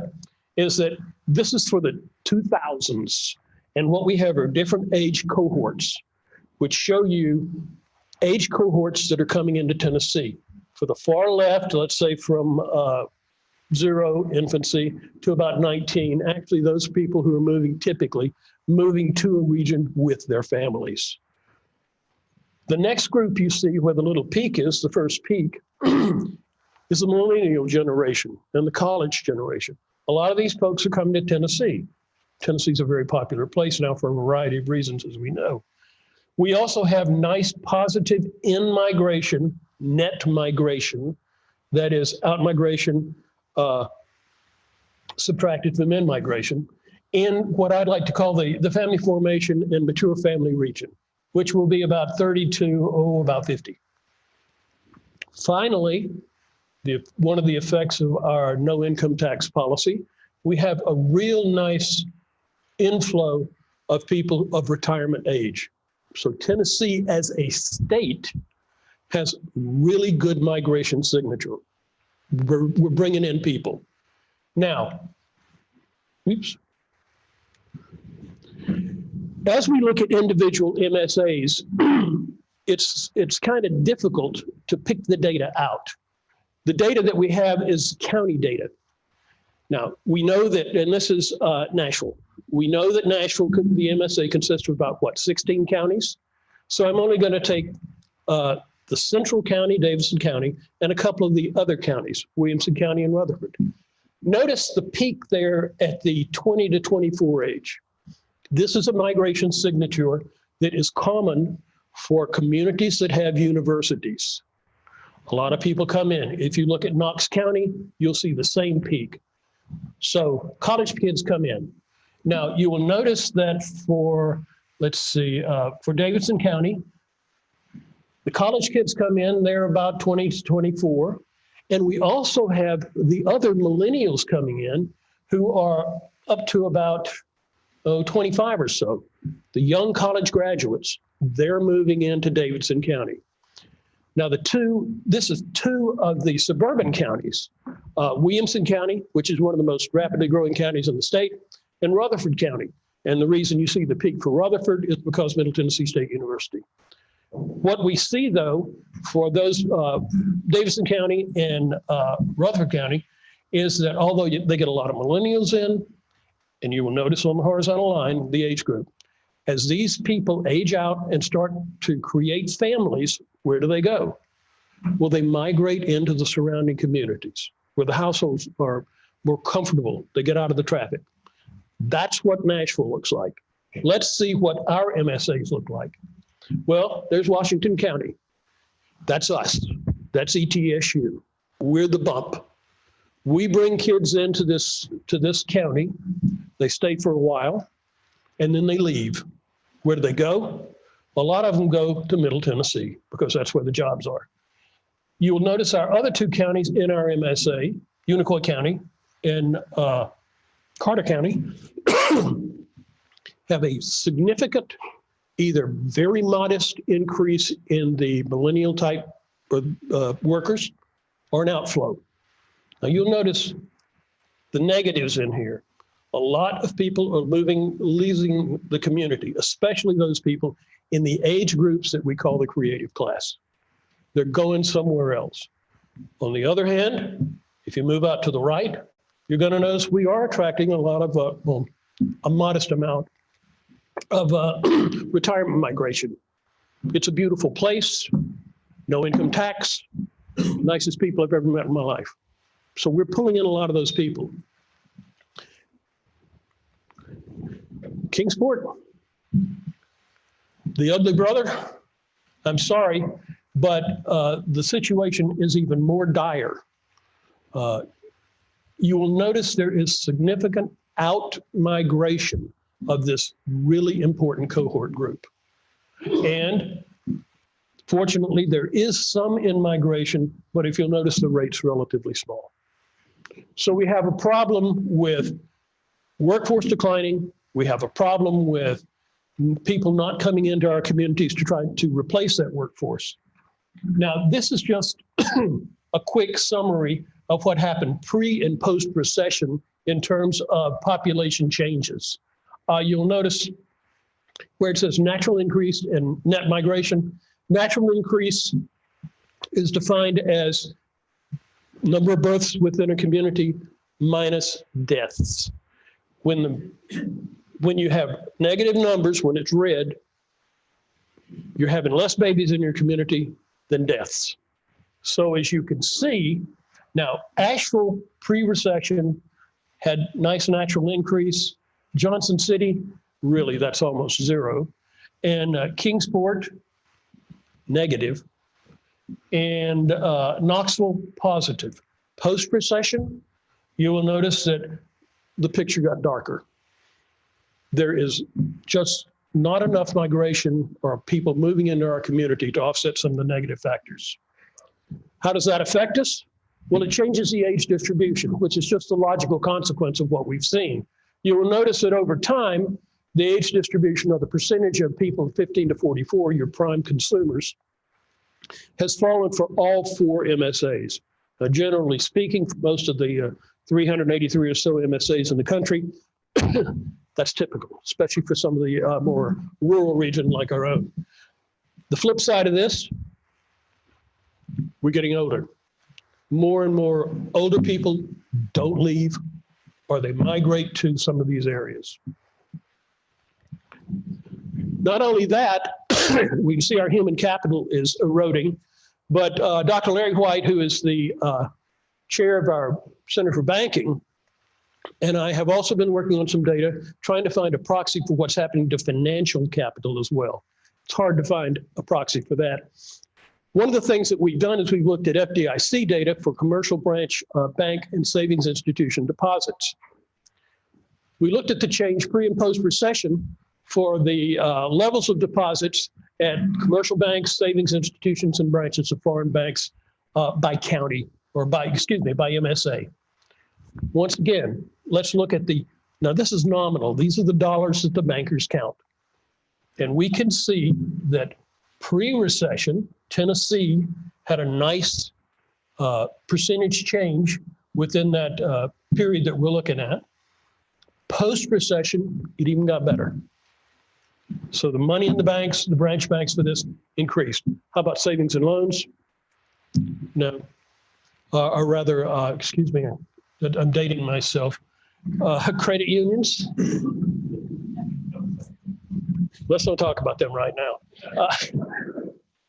is that this is for the 2000s. And what we have are different age cohorts, which show you age cohorts that are coming into Tennessee. For the far left, let's say from 0, infancy, to about 19, actually those people who are moving, typically moving to a region with their families. The next group you see where the little peak is, the first peak, is the millennial generation and the college generation. A lot of these folks are coming to Tennessee. Tennessee's a very popular place now for a variety of reasons, as we know. We also have nice positive in-migration, net migration, that is out-migration subtracted from in-migration, in what I'd like to call the family formation and mature family region, which will be about 30 to about 50. Finally, one of the effects of our no income tax policy, we have a real nice inflow of people of retirement age. So Tennessee as a state has really good migration signature. We're bringing in people. Now, oops. As we look at individual MSAs, it's kind of difficult to pick the data out. The data that we have is county data. Now, we know that, and this is Nashville. We know that Nashville, the MSA consists of about, 16 counties? So I'm only going to take the central county, Davidson County, and a couple of the other counties, Williamson County and Rutherford. Notice the peak there at the 20 to 24 age. This is a migration signature that is common for communities that have universities. A lot of people come in. If you look at Knox County, you'll see the same peak. So college kids come in. Now, you will notice that for, for Davidson County, the college kids come in, they're about 20 to 24. And we also have the other millennials coming in who are up to about 25 or so. The young college graduates, they're moving into Davidson County. Now, this is two of the suburban counties, Williamson County, which is one of the most rapidly growing counties in the state, and Rutherford County. And the reason you see the peak for Rutherford is because Middle Tennessee State University. What we see, though, for those Davidson County and Rutherford County is that although they get a lot of millennials in, and you will notice on the horizontal line, the age group, as these people age out and start to create families, where do they go? Well, they migrate into the surrounding communities where the households are more comfortable. They get out of the traffic. That's what Nashville looks like. Let's see what our MSAs look like. Well, there's Washington County. That's us. That's ETSU. We're the bump. We bring kids into this county. They stay for a while, and then they leave. Where do they go? A lot of them go to Middle Tennessee because that's where the jobs are. You'll notice our other two counties in our MSA, Unicoi County and Carter County, have a significant, either very modest increase in the millennial type workers or an outflow. Now you'll notice the negatives in here. A lot of people are leaving the community, especially those people in the age groups that we call the creative class. They're going somewhere else. On the other hand, if you move out to the right, you're going to notice we are attracting a lot of, a modest amount of retirement migration. It's a beautiful place, no income tax, nicest people I've ever met in my life. So we're pulling in a lot of those people. Kingsport, the ugly brother, I'm sorry, but the situation is even more dire. You will notice there is significant out-migration of this really important cohort group. And fortunately, there is some in-migration, but if you'll notice, the rate's relatively small. So we have a problem with workforce declining. We have a problem with people not coming into our communities to try to replace that workforce. Now, this is just a quick summary of what happened pre and post recession in terms of population changes. You'll notice where it says natural increase and net migration. Natural increase is defined as number of births within a community minus deaths. When you have negative numbers, when it's red, you're having less babies in your community than deaths. So as you can see, Now, Asheville, pre-recession, had nice natural increase. Johnson City, really, that's almost zero. And Kingsport, negative. And Knoxville, positive. Post-recession, you will notice that the picture got darker. There is just not enough migration or people moving into our community to offset some of the negative factors. How does that affect us? Well, it changes the age distribution, which is just a logical consequence of what we've seen. You will notice that over time, the age distribution of the percentage of people 15 to 44, your prime consumers, has fallen for all 4 MSAs. Generally speaking, for most of the 383 or so MSAs in the country, that's typical, especially for some of the more rural region like our own. The flip side of this, we're getting older. More and more older people don't leave or they migrate to some of these areas. Not only that, we can see our human capital is eroding, but Dr. Larry White, who is the chair of our Center for Banking, and I have also been working on some data, trying to find a proxy for what's happening to financial capital as well. It's hard to find a proxy for that. One of the things that we've done is we've looked at FDIC data for commercial branch bank and savings institution deposits. We looked at the change pre and post recession for the levels of deposits at commercial banks, savings institutions, and branches of foreign banks by county or by MSA. Once again, let's look at now this is nominal. These are the dollars that the bankers count. And we can see that pre-recession, Tennessee had a nice percentage change within that period that we're looking at. Post-recession, it even got better. So the money in the banks, the branch banks for this increased. How about savings and loans? No, or rather, excuse me, I'm dating myself. Credit unions. Let's not talk about them right now.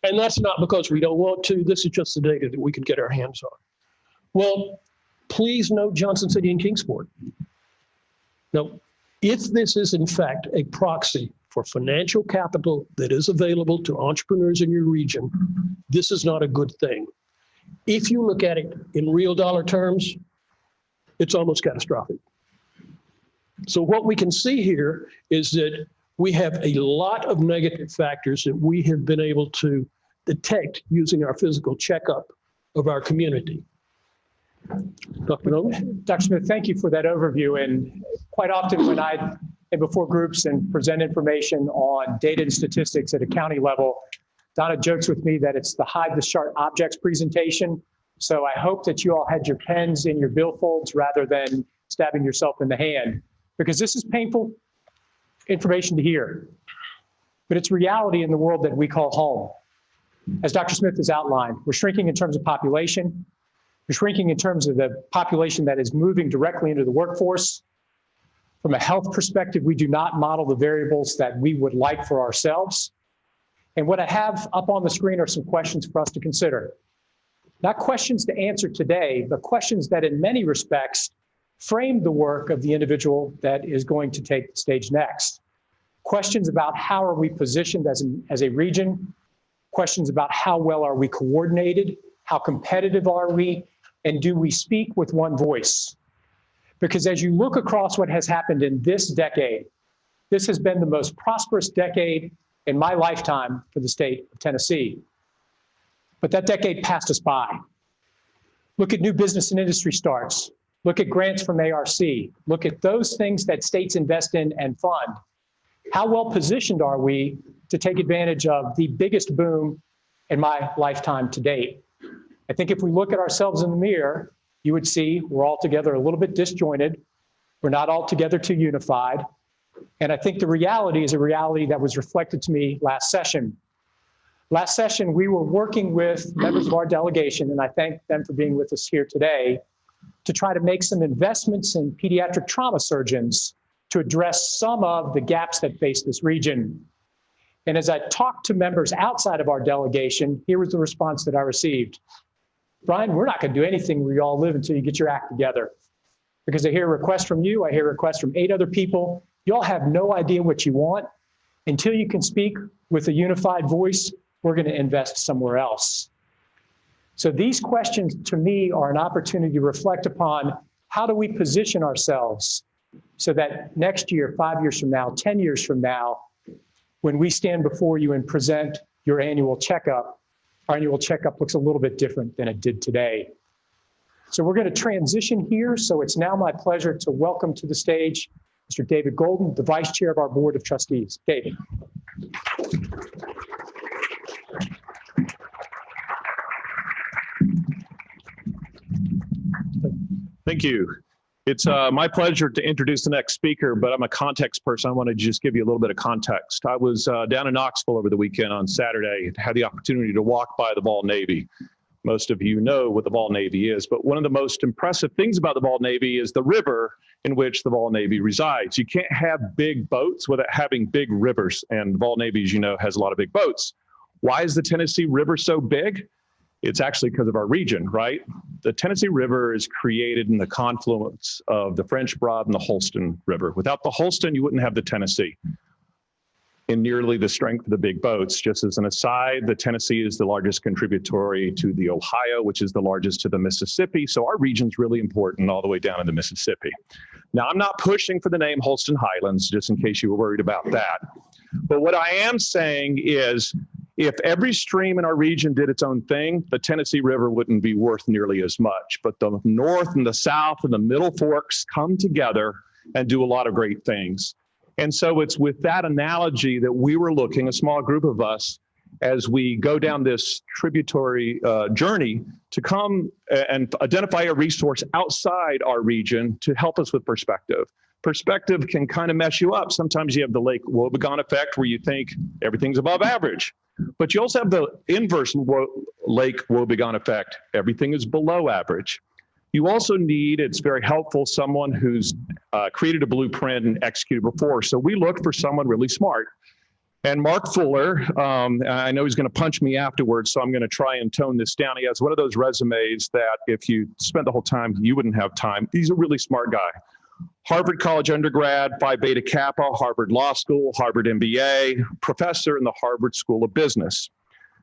And that's not because we don't want to. This is just the data that we can get our hands on. Well, please note Johnson City and Kingsport. Now, if this is in fact a proxy for financial capital that is available to entrepreneurs in your region, this is not a good thing. If you look at it in real dollar terms, it's almost catastrophic. So what we can see here is that we have a lot of negative factors that we have been able to detect using our physical checkup of our community. Dr. Nolan? Dr. Smith, thank you for that overview. And quite often when I am before groups and present information on data and statistics at a county level, Donna jokes with me that it's the hide the sharp objects presentation. So I hope that you all had your pens in your billfolds rather than stabbing yourself in the hand, because this is painful information to hear, but it's reality in the world that we call home. As Dr. Smith has outlined, we're shrinking in terms of population. We're shrinking in terms of the population that is moving directly into the workforce. From a health perspective, we do not model the variables that we would like for ourselves. And what I have up on the screen are some questions for us to consider. Not questions to answer today, but questions that in many respects frame the work of the individual that is going to take the stage next. Questions about how are we positioned as a region, questions about how well are we coordinated, how competitive are we, and do we speak with one voice? Because as you look across what has happened in this decade, this has been the most prosperous decade in my lifetime for the state of Tennessee. But that decade passed us by. Look at new business and industry starts. Look at grants from ARC. Look at those things that states invest in and fund. How well positioned are we to take advantage of the biggest boom in my lifetime to date? I think if we look at ourselves in the mirror, you would see we're all together a little bit disjointed. We're not all together too unified. And I think the reality is a reality that was reflected to me last session. Last session, we were working with members of our delegation, and I thank them for being with us here today, to try to make some investments in pediatric trauma surgeons to address some of the gaps that face this region. And as I talked to members outside of our delegation, here was the response that I received. Brian, we're not going to do anything where you all live until you get your act together. Because I hear a request from you, I hear a request from 8 other people. You all have no idea what you want. Until you can speak with a unified voice, we're going to invest somewhere else. So these questions to me are an opportunity to reflect upon how do we position ourselves so that next year, 5 years from now, 10 years from now, when we stand before you and present your annual checkup, our annual checkup looks a little bit different than it did today. So we're going to transition here. So it's now my pleasure to welcome to the stage Mr. David Golden, the Vice Chair of our Board of Trustees. David. Thank you. It's my pleasure to introduce the next speaker, but I'm a context person. I want to just give you a little bit of context. I was down in Knoxville over the weekend on Saturday, had the opportunity to walk by the Ball Navy. Most of you know what the Ball Navy is, but one of the most impressive things about the Ball Navy is the river in which the Ball Navy resides. You can't have big boats without having big rivers, and the Ball Navy, as you know, has a lot of big boats. Why is the Tennessee River so big? It's actually because of our region, right? The Tennessee River is created in the confluence of the French Broad and the Holston River. Without the Holston, you wouldn't have the Tennessee in nearly the strength of the big boats. Just as an aside, the Tennessee is the largest contributory to the Ohio, which is the largest to the Mississippi. So our region's really important all the way down in the Mississippi. Now, I'm not pushing for the name Holston Highlands, just in case you were worried about that. But what I am saying is, if every stream in our region did its own thing, the Tennessee River wouldn't be worth nearly as much. But the North and the South and the Middle Forks come together and do a lot of great things. And so it's with that analogy that we were looking, a small group of us, as we go down this tributary journey, to come and identify a resource outside our region to help us with perspective. Perspective can kind of mess you up. Sometimes you have the Lake Wobegon effect where you think everything's above average. But you also have the inverse Lake Wobegon effect. Everything is below average. You also need, it's very helpful, someone who's created a blueprint and executed before. So we looked for someone really smart. And Mark Fuller, I know he's going to punch me afterwards, so I'm going to try and tone this down. He has one of those resumes that if you spent the whole time, you wouldn't have time. He's a really smart guy. Harvard College undergrad, Phi Beta Kappa, Harvard Law School, Harvard MBA, professor in the Harvard School of Business.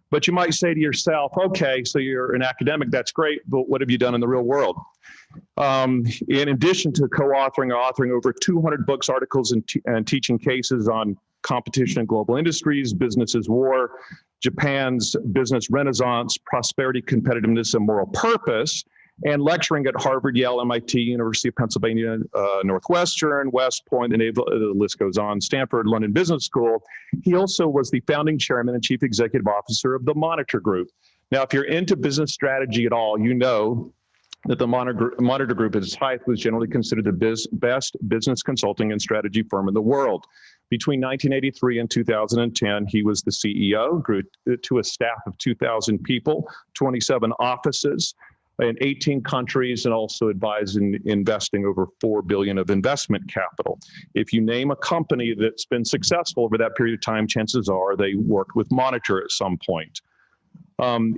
But you might say to yourself, okay, so you're an academic, that's great, but what have you done in the real world? In addition to co-authoring or authoring over 200 books, articles, and teaching cases on competition in global industries, business is war, Japan's business renaissance, prosperity, competitiveness, and moral purpose, and lecturing at Harvard, Yale, MIT, University of Pennsylvania, Northwestern, West Point, and the list goes on, Stanford, London Business School. He also was the founding chairman and chief executive officer of the Monitor Group. Now, if you're into business strategy at all, you know that the Monitor Group at its height was generally considered the best business consulting and strategy firm in the world. Between 1983 and 2010, he was the CEO, grew to a staff of 2,000 people, 27 offices, in 18 countries, and also advising investing over $4 billion of investment capital. If you name a company that's been successful over that period of time, chances are they worked with Monitor at some point.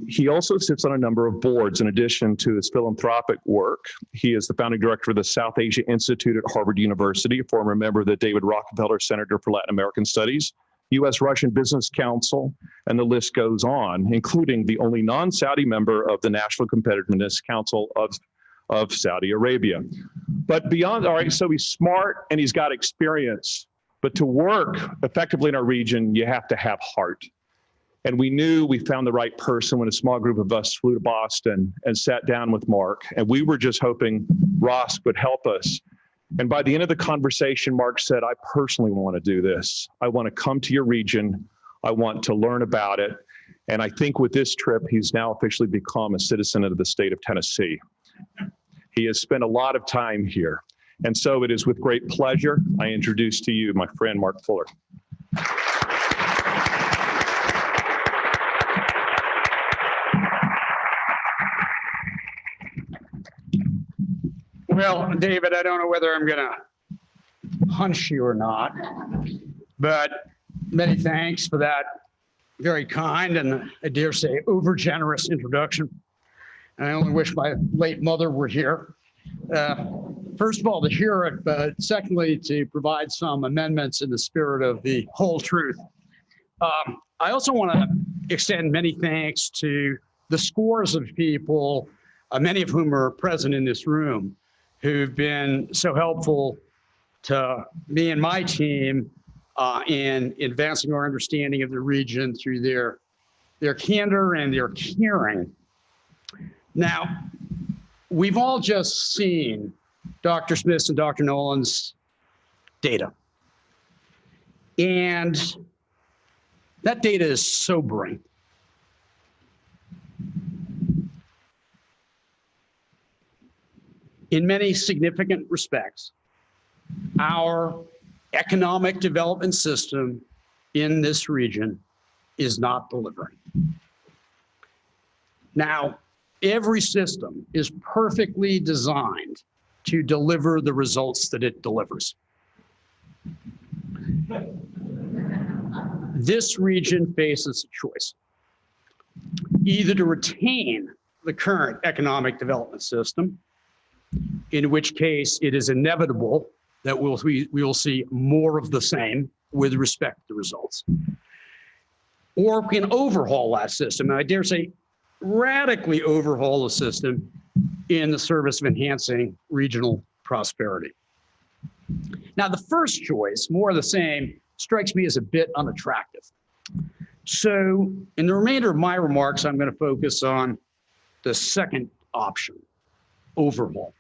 He also sits on a number of boards in addition to his philanthropic work. He is the founding director of the South Asia Institute at Harvard University, a former member of the David Rockefeller Center for Latin American Studies, U.S.-Russian Business Council, and the list goes on, including the only non-Saudi member of the National Competitiveness Council of Saudi Arabia. But beyond, all right, so he's smart and he's got experience, but to work effectively in our region, you have to have heart. And we knew we found the right person when a small group of us flew to Boston and sat down with Mark, and we were just hoping Ross would help us. And by the end of the conversation, Mark said, I personally want to do this. I want to come to your region. I want to learn about it. And I think with this trip, he's now officially become a citizen of the state of Tennessee. He has spent a lot of time here. And so it is with great pleasure I introduce to you my friend, Mark Fuller. Well, David, I don't know whether I'm going to punch you or not, but many thanks for that very kind and, I dare say, over-generous introduction. I only wish my late mother were here. First of all, to hear it, but secondly, to provide some amendments in the spirit of the whole truth. I also want to extend many thanks to the scores of people, many of whom are present in this room, who've been so helpful to me and my team in advancing our understanding of the region through their candor and their caring. Now, we've all just seen Dr. Smith's and Dr. Nolan's data. And that data is sobering. In many significant respects, our economic development system in this region is not delivering. Now, every system is perfectly designed to deliver the results that it delivers. This region faces a choice, either to retain the current economic development system, in which case it is inevitable that we will see more of the same with respect to the results, or we can overhaul that system, and I dare say radically overhaul the system in the service of enhancing regional prosperity. Now, the first choice, more of the same, strikes me as a bit unattractive. So in the remainder of my remarks, I'm going to focus on the second option, overhaul.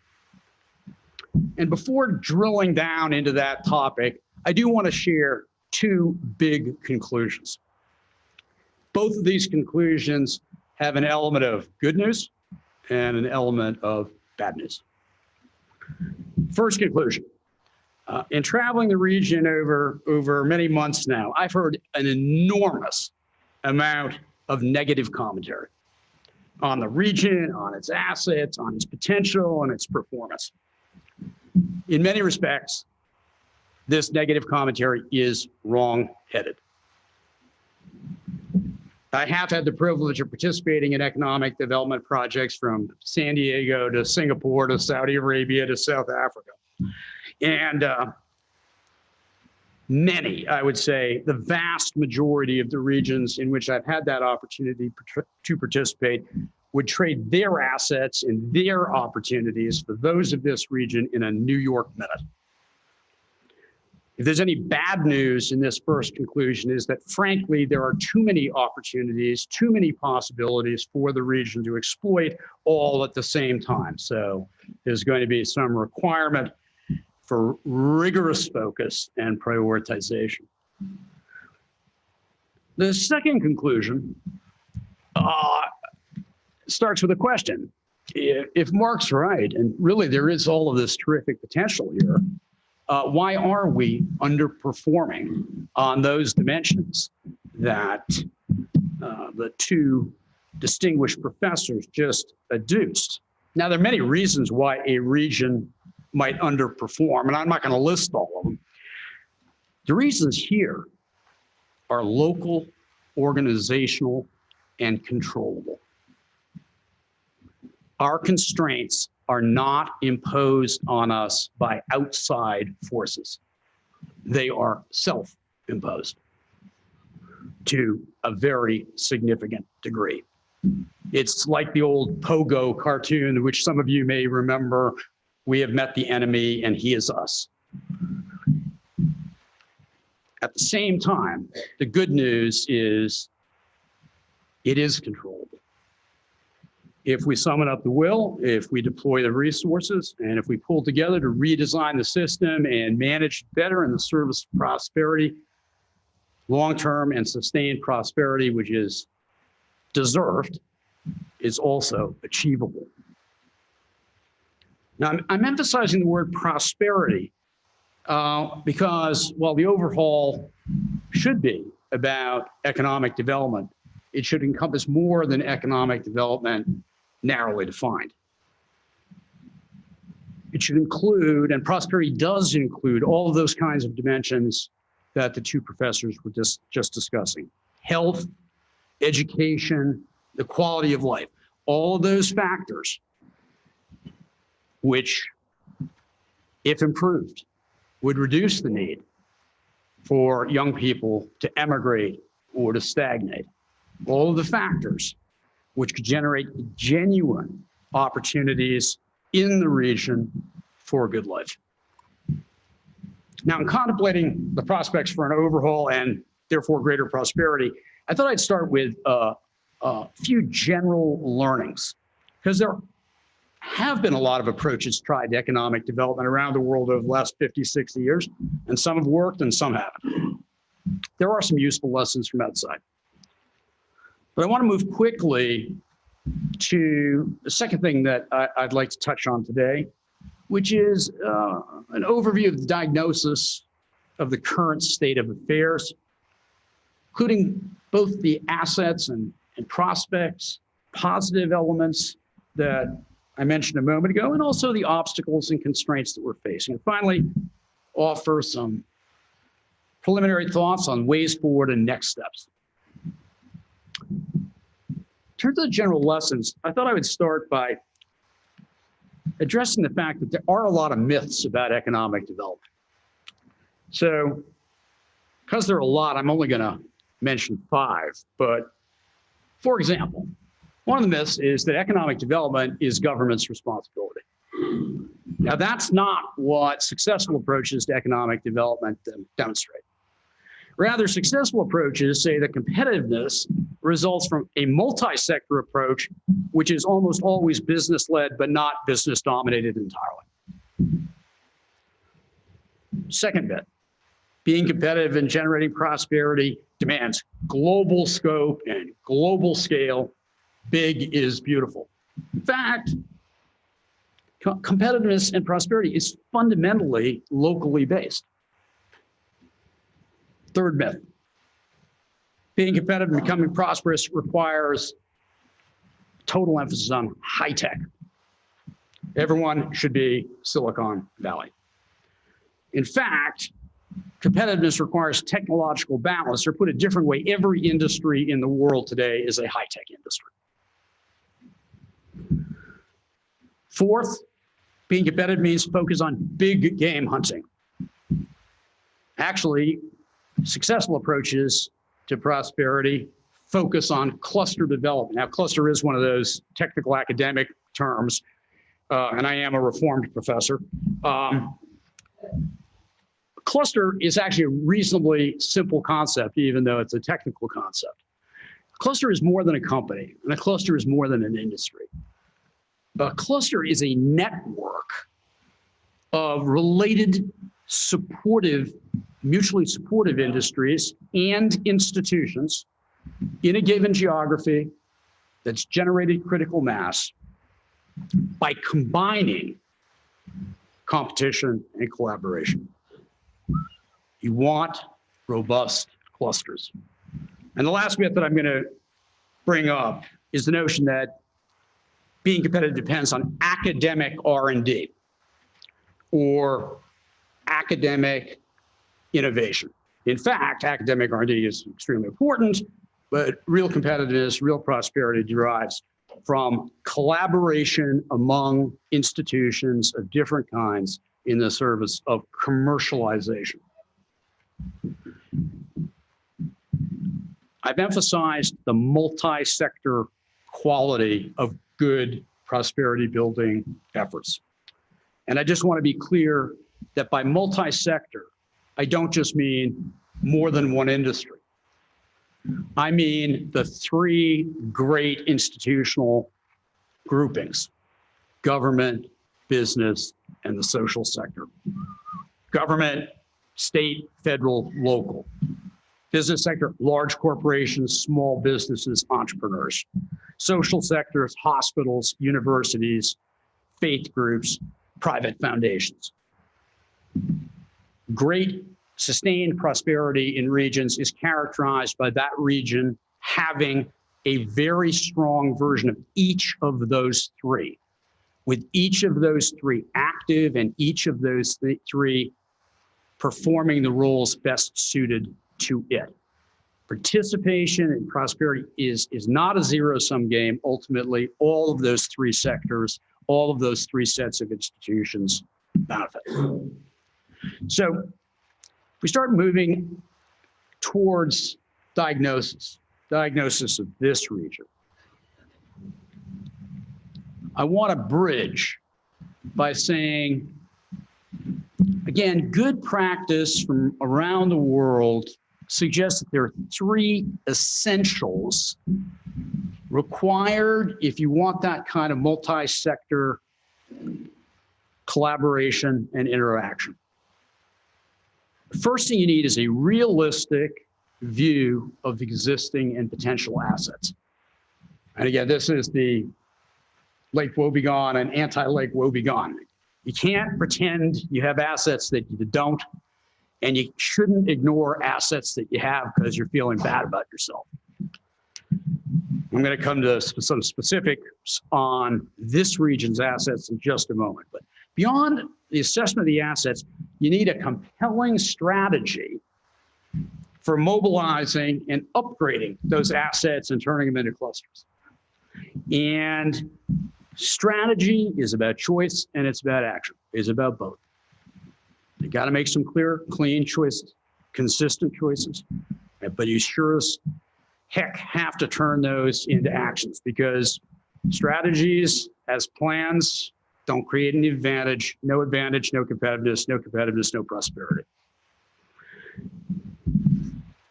And before drilling down into that topic, I do want to share two big conclusions. Both of these conclusions have an element of good news and an element of bad news. First conclusion, in traveling the region over many months now, I've heard an enormous amount of negative commentary on the region, on its assets, on its potential, and its performance. In many respects, this negative commentary is wrong-headed. I have had the privilege of participating in economic development projects from San Diego to Singapore to Saudi Arabia to South Africa. And many, I would say, the vast majority of the regions in which I've had that opportunity to participate would trade their assets and their opportunities for those of this region in a New York minute. If there's any bad news in this first conclusion, is that frankly, there are too many opportunities, too many possibilities for the region to exploit all at the same time. So there's going to be some requirement for rigorous focus and prioritization. The second conclusion starts with a question. If Mark's right, and really there is all of this terrific potential here, why are we underperforming on those dimensions that the two distinguished professors just adduced? Now, there are many reasons why a region might underperform, and I'm not going to list all of them. The reasons here are local, organizational, and controllable. Our constraints are not imposed on us by outside forces. They are self-imposed to a very significant degree. It's like the old Pogo cartoon, which some of you may remember. We have met the enemy and he is us. At the same time, the good news is it is controllable. If we summon up the will, if we deploy the resources, and if we pull together to redesign the system and manage better in the service of prosperity, long-term and sustained prosperity, which is deserved, is also achievable. Now, I'm emphasizing the word prosperity because while the overhaul should be about economic development, it should encompass more than economic development narrowly defined. It should include, and prosperity does include, all of those kinds of dimensions that the two professors were just discussing. Health, education, the quality of life. all of those factors, which, if improved, would reduce the need for young people to emigrate or to stagnate. All of the factors which could generate genuine opportunities in the region for a good life. Now, in contemplating the prospects for an overhaul and therefore greater prosperity, I thought I'd start with a few general learnings, because there have been a lot of approaches tried to economic development around the world over the last 50, 60 years, and some have worked and some haven't. There are some useful lessons from outside. But I want to move quickly to the second thing that I'd like to touch on today, which is an overview of the diagnosis of the current state of affairs, including both the assets and prospects, positive elements that I mentioned a moment ago, and also the obstacles and constraints that we're facing. And finally, offer some preliminary thoughts on ways forward and next steps. In terms of the general lessons, I thought I would start by addressing the fact that there are a lot of myths about economic development. So, because there are a lot, I'm only going to mention 5. But, for example, one of the myths is that economic development is government's responsibility. Now, that's not what successful approaches to economic development demonstrate. Rather, successful approaches say that competitiveness results from a multi-sector approach, which is almost always business-led, but not business-dominated entirely. Second myth, being competitive and generating prosperity demands global scope and global scale. Big is beautiful. In fact, competitiveness and prosperity is fundamentally locally based. Third myth, being competitive and becoming prosperous requires total emphasis on high tech. Everyone should be Silicon Valley. In fact, competitiveness requires technological balance, or put a different way, every industry in the world today is a high-tech industry. Fourth, being competitive means focus on big game hunting. Actually, successful approaches to prosperity focus on cluster development. Now, cluster is one of those technical academic terms, and I am a reformed professor. Cluster is actually a reasonably simple concept, even though it's a technical concept. Cluster is more than a company, and a cluster is more than an industry. A cluster is a network of related, supportive, mutually supportive industries and institutions in a given geography that's generated critical mass by combining competition and collaboration. You want robust clusters. And the last bit that I'm going to bring up is the notion that being competitive depends on academic R&D or academic innovation. In fact, academic R&D is extremely important, but real competitiveness, real prosperity derives from collaboration among institutions of different kinds in the service of commercialization. I've emphasized the multi-sector quality of good prosperity building efforts. And I just want to be clear that by multi-sector, I don't just mean more than one industry. I mean the 3 great institutional groupings: government, business, and the social sector. Government, state, federal, local. Business sector, large corporations, small businesses, entrepreneurs. Social sectors, hospitals, universities, faith groups, private foundations. Great sustained prosperity in regions is characterized by that region having a very strong version of each of those 3, with each of those 3 active and each of those 3 performing the roles best suited to it. Participation and prosperity is not a zero-sum game. Ultimately, all of those three sectors, all of those three sets of institutions benefit. So we start moving towards diagnosis of this region. I want to bridge by saying, again, good practice from around the world suggests that there are three essentials required if you want that kind of multi-sector collaboration and interaction. The first thing you need is a realistic view of existing and potential assets. And again, this is the Lake Wobegon and anti-Lake Wobegon. You can't pretend you have assets that you don't, and you shouldn't ignore assets that you have because you're feeling bad about yourself. I'm going to come to some specifics on this region's assets in just a moment. But beyond the assessment of the assets, you need a compelling strategy for mobilizing and upgrading those assets and turning them into clusters. And strategy is about choice and it's about action. It's about both. You got to make some clear, clean choices, consistent choices, but you sure as heck have to turn those into actions, because strategies as plans don't create any advantage, no competitiveness, no prosperity.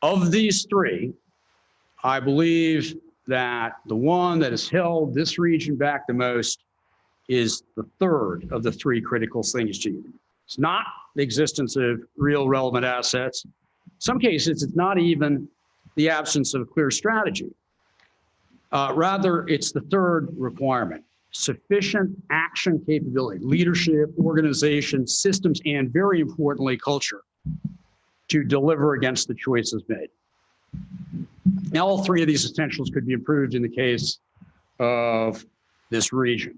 Of these three, I believe that the one that has held this region back the most is the third of the three critical things to you. It's not the existence of real relevant assets. In some cases, it's not even the absence of a clear strategy. Rather, it's the third requirement: sufficient action capability, leadership, organization, systems, and very importantly, culture to deliver against the choices made. Now, all three of these essentials could be improved in the case of this region.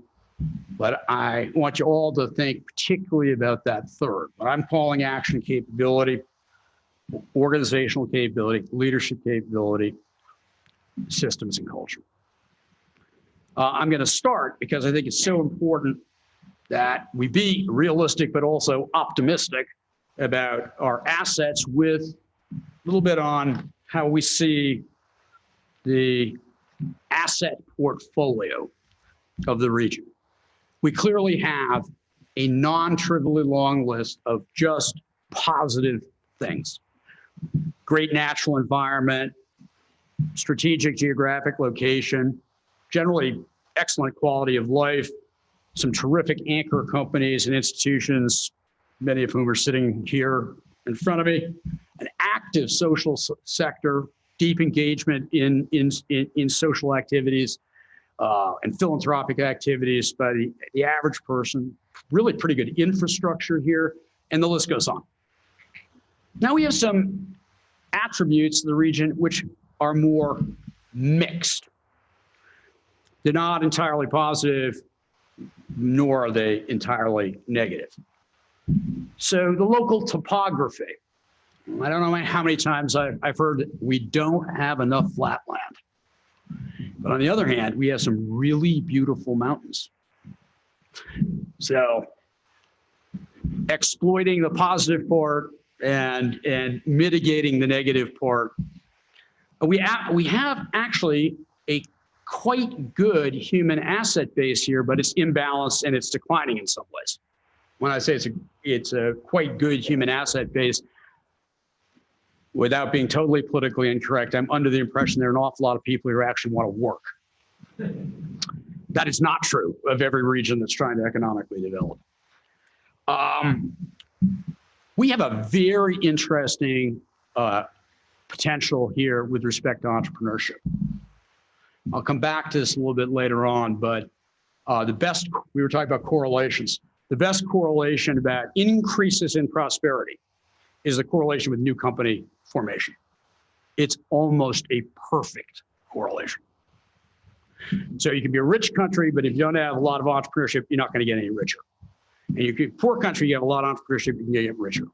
But I want you all to think particularly about that third, what I'm calling action capability, organizational capability, leadership capability, systems, and culture. I'm going to start because I think it's so important that we be realistic, but also optimistic about our assets, with a little bit on how we see the asset portfolio of the region. We clearly have a non-trivially long list of just positive things. Great natural environment, strategic geographic location, generally excellent quality of life, some terrific anchor companies and institutions, many of whom are sitting here in front of me, an active social sector, deep engagement in social activities, and philanthropic activities by the average person, really pretty good infrastructure here, and the list goes on. Now we have some attributes of the region which are more mixed. They're not entirely positive, nor are they entirely negative. So the local topography. I don't know how many times I've heard that we don't have enough flat land. But on the other hand, we have some really beautiful mountains. So exploiting the positive part and mitigating the negative part, we have actually a quite good human asset base here, but it's imbalanced and it's declining in some ways. When I say it's a quite good human asset base, without being totally politically incorrect, I'm under the impression there are an awful lot of people who actually want to work. That is not true of every region that's trying to economically develop. We have a very interesting potential here with respect to entrepreneurship. I'll come back to this a little bit later on, but we were talking about correlations. The best correlation about increases in prosperity is the correlation with new company formation. It's almost a perfect correlation. So you can be a rich country, but if you don't have a lot of entrepreneurship, you're not going to get any richer. And you can be a poor country, you have a lot of entrepreneurship, you can get richer.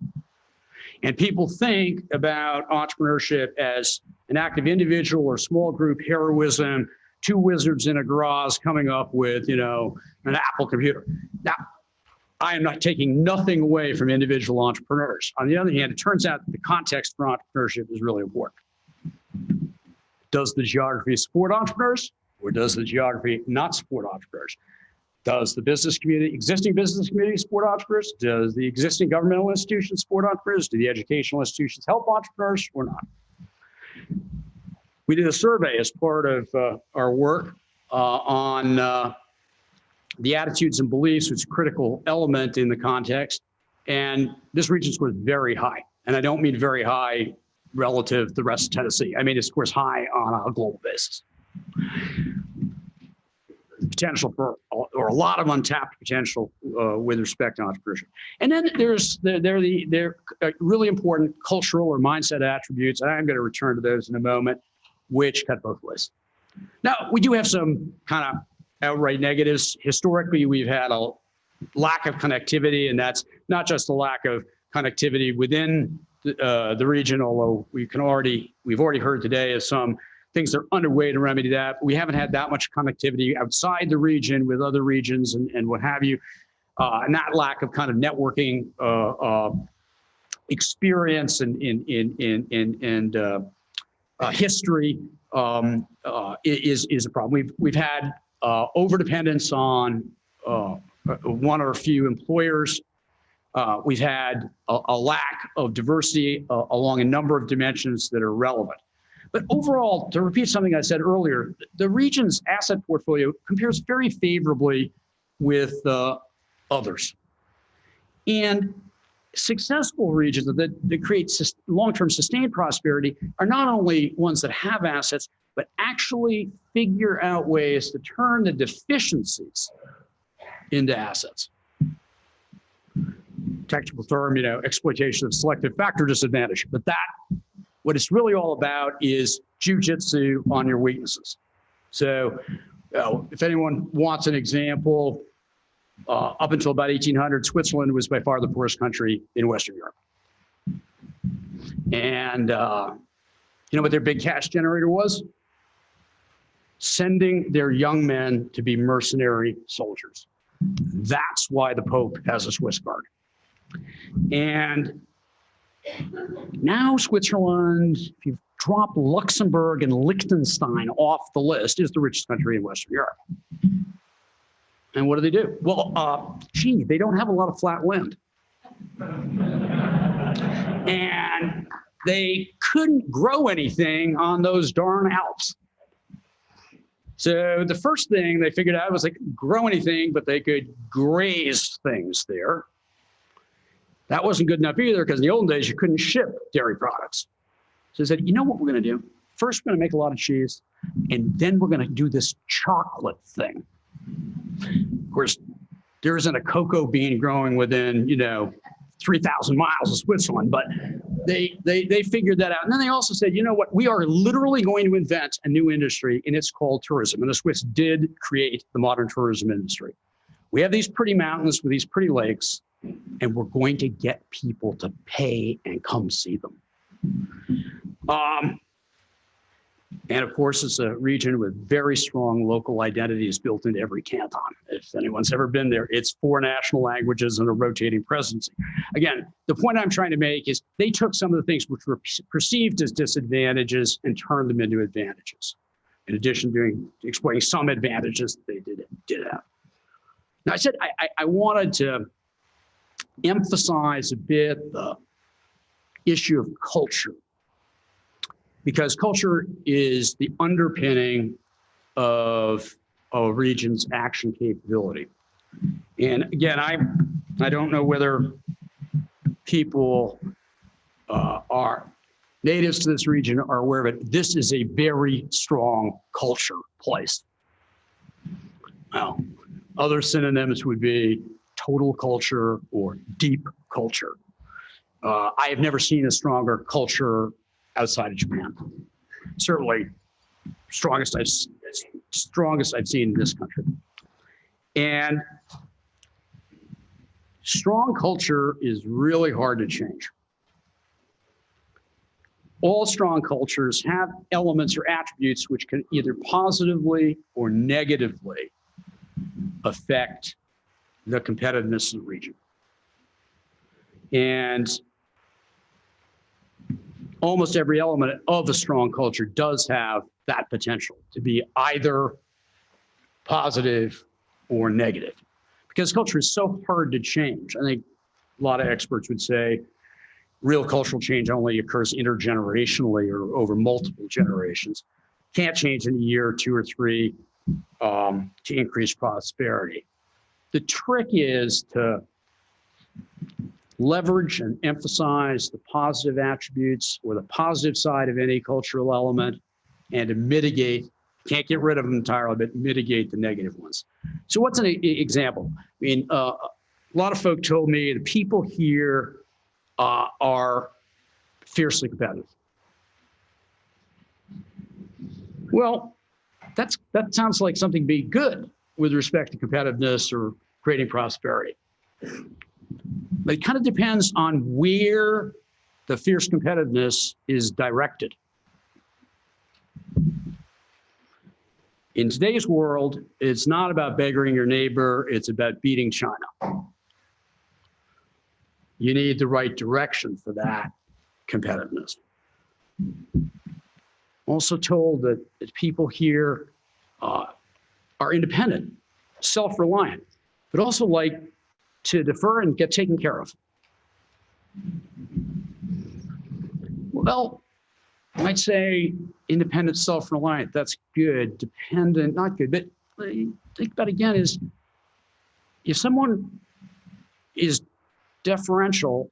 And people think about entrepreneurship as an active individual or small group heroism, two wizards in a garage coming up with, you know, an Apple computer. Now, I am not taking nothing away from individual entrepreneurs. On the other hand, it turns out that the context for entrepreneurship is really important. Does the geography support entrepreneurs, or does the geography not support entrepreneurs? Does the business community, existing business community support entrepreneurs? Does the existing governmental institutions support entrepreneurs? Do the educational institutions help entrepreneurs or not? We did a survey as part of our work on the attitudes and beliefs, which is a critical element in the context. And this region scores very high. And I don't mean very high relative to the rest of Tennessee. I mean, it scores high on a global basis. Potential for, or a lot of untapped potential with respect to entrepreneurship. And then there's they're really important cultural or mindset attributes. And I'm going to return to those in a moment, which cut both ways. Now, we do have some kind of outright negatives. Historically, we've had a lack of connectivity, and that's not just a lack of connectivity within the region, although we've already heard today of some things that are underway to remedy that. We haven't had that much connectivity outside the region with other regions and what have you. And that lack of kind of networking experience and history is a problem. We've had overdependence on one or a few employers. We've had a lack of diversity along a number of dimensions that are relevant. But overall, to repeat something I said earlier, the region's asset portfolio compares very favorably with others. And successful regions that create long-term sustained prosperity are not only ones that have assets, but actually figure out ways to turn the deficiencies into assets. Technical term, exploitation of selective factor disadvantage. But what it's really all about is jujitsu on your weaknesses. So if anyone wants an example, up until about 1800, Switzerland was by far the poorest country in Western Europe. And you know what their big cash generator was? Sending their young men to be mercenary soldiers. That's why the Pope has a Swiss Guard. And now Switzerland, if you drop Luxembourg and Liechtenstein off the list, is the richest country in Western Europe. And what do? Well, they don't have a lot of flat land. And they couldn't grow anything on those darn Alps. So the first thing they figured out was they couldn't grow anything, but they could graze things there. That wasn't good enough either, because in the olden days, you couldn't ship dairy products. So they said, you know what we're going to do? First, we're going to make a lot of cheese, and then we're going to do this chocolate thing. Of course, there isn't a cocoa bean growing within, 3,000 miles of Switzerland, but they figured that out. And then they also said, you know what? We are literally going to invent a new industry, and it's called tourism. And the Swiss did create the modern tourism industry. We have these pretty mountains with these pretty lakes, and we're going to get people to pay and come see them. And of course, it's a region with very strong local identities built into every canton. If anyone's ever been there, it's 4 national languages and a rotating presidency. Again, the point I'm trying to make is they took some of the things which were perceived as disadvantages and turned them into advantages. In addition to exploiting some advantages that they did have. Now, I said I wanted to emphasize a bit the issue of culture, because culture is the underpinning of a region's action capability. And again, I don't know whether people are natives to this region are aware of it. This is a very strong culture place. Now, other synonyms would be total culture or deep culture. I have never seen a stronger culture outside of Japan. Certainly strongest I've seen in this country. And strong culture is really hard to change. all strong cultures have elements or attributes which can either positively or negatively affect the competitiveness of the region. And almost every element of a strong culture does have that potential to be either positive or negative, because culture is so hard to change. I think a lot of experts would say real cultural change only occurs intergenerationally or over multiple generations. Can't change in a year, 2 or 3 to increase prosperity. The trick is to leverage and emphasize the positive attributes or the positive side of any cultural element, and to mitigate, can't get rid of them entirely, but mitigate the negative ones. So what's an example? I mean, a lot of folk told me the people here are fiercely competitive. Well, that sounds like something to be good with respect to competitiveness or creating prosperity. But it kind of depends on where the fierce competitiveness is directed. In today's world, it's not about beggaring your neighbor, it's about beating China. You need the right direction for that competitiveness. Also told that people here are independent, self-reliant, but also like to defer and get taken care of. Well, I might say independent, self-reliant, that's good. Dependent, not good. But think about again is, if someone is deferential,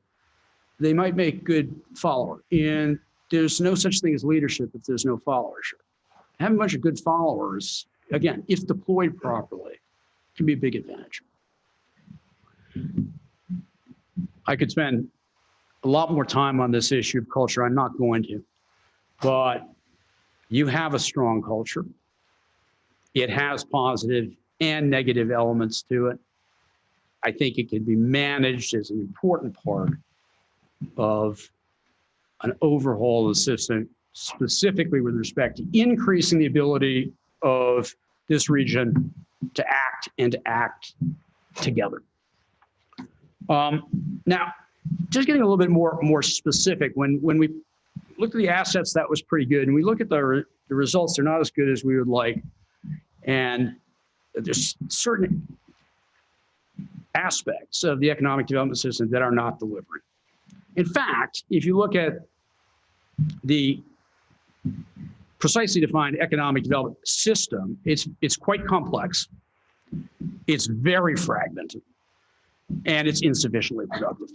they might make good follower. And there's no such thing as leadership if there's no followership. Having a bunch of good followers, again, if deployed properly, can be a big advantage. I could spend a lot more time on this issue of culture. I'm not going to. But you have a strong culture. It has positive and negative elements to it. I think it can be managed as an important part of an overhaul of the system, specifically with respect to increasing the ability of this region to act and to act together. Now, just getting a little bit more specific, when we look at the assets, that was pretty good. And we look at the results, they're not as good as we would like. And there's certain aspects of the economic development system that are not delivering. In fact, if you look at the precisely defined economic development system, it's quite complex. It's very fragmented, and it's insufficiently productive.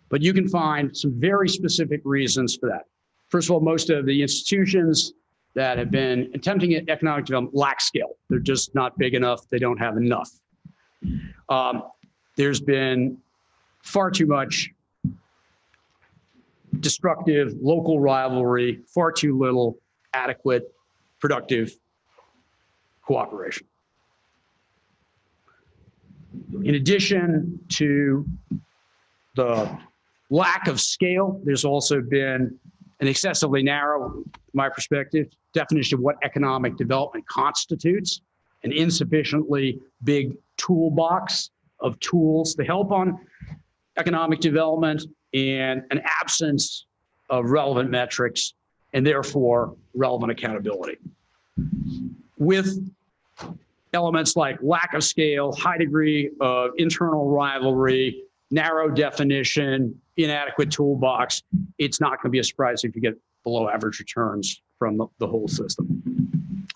But you can find some very specific reasons for that. First of all, most of the institutions that have been attempting at economic development lack scale. They're just not big enough. They don't have enough. There's been far too much destructive local rivalry, far too little adequate, productive cooperation. In addition to the lack of scale, there's also been an excessively narrow, from my perspective, definition of what economic development constitutes, an insufficiently big toolbox of tools to help on economic development, and an absence of relevant metrics and therefore relevant accountability. With elements like lack of scale, high degree of internal rivalry, narrow definition, inadequate toolbox, it's not going to be a surprise if you get below average returns from the whole system.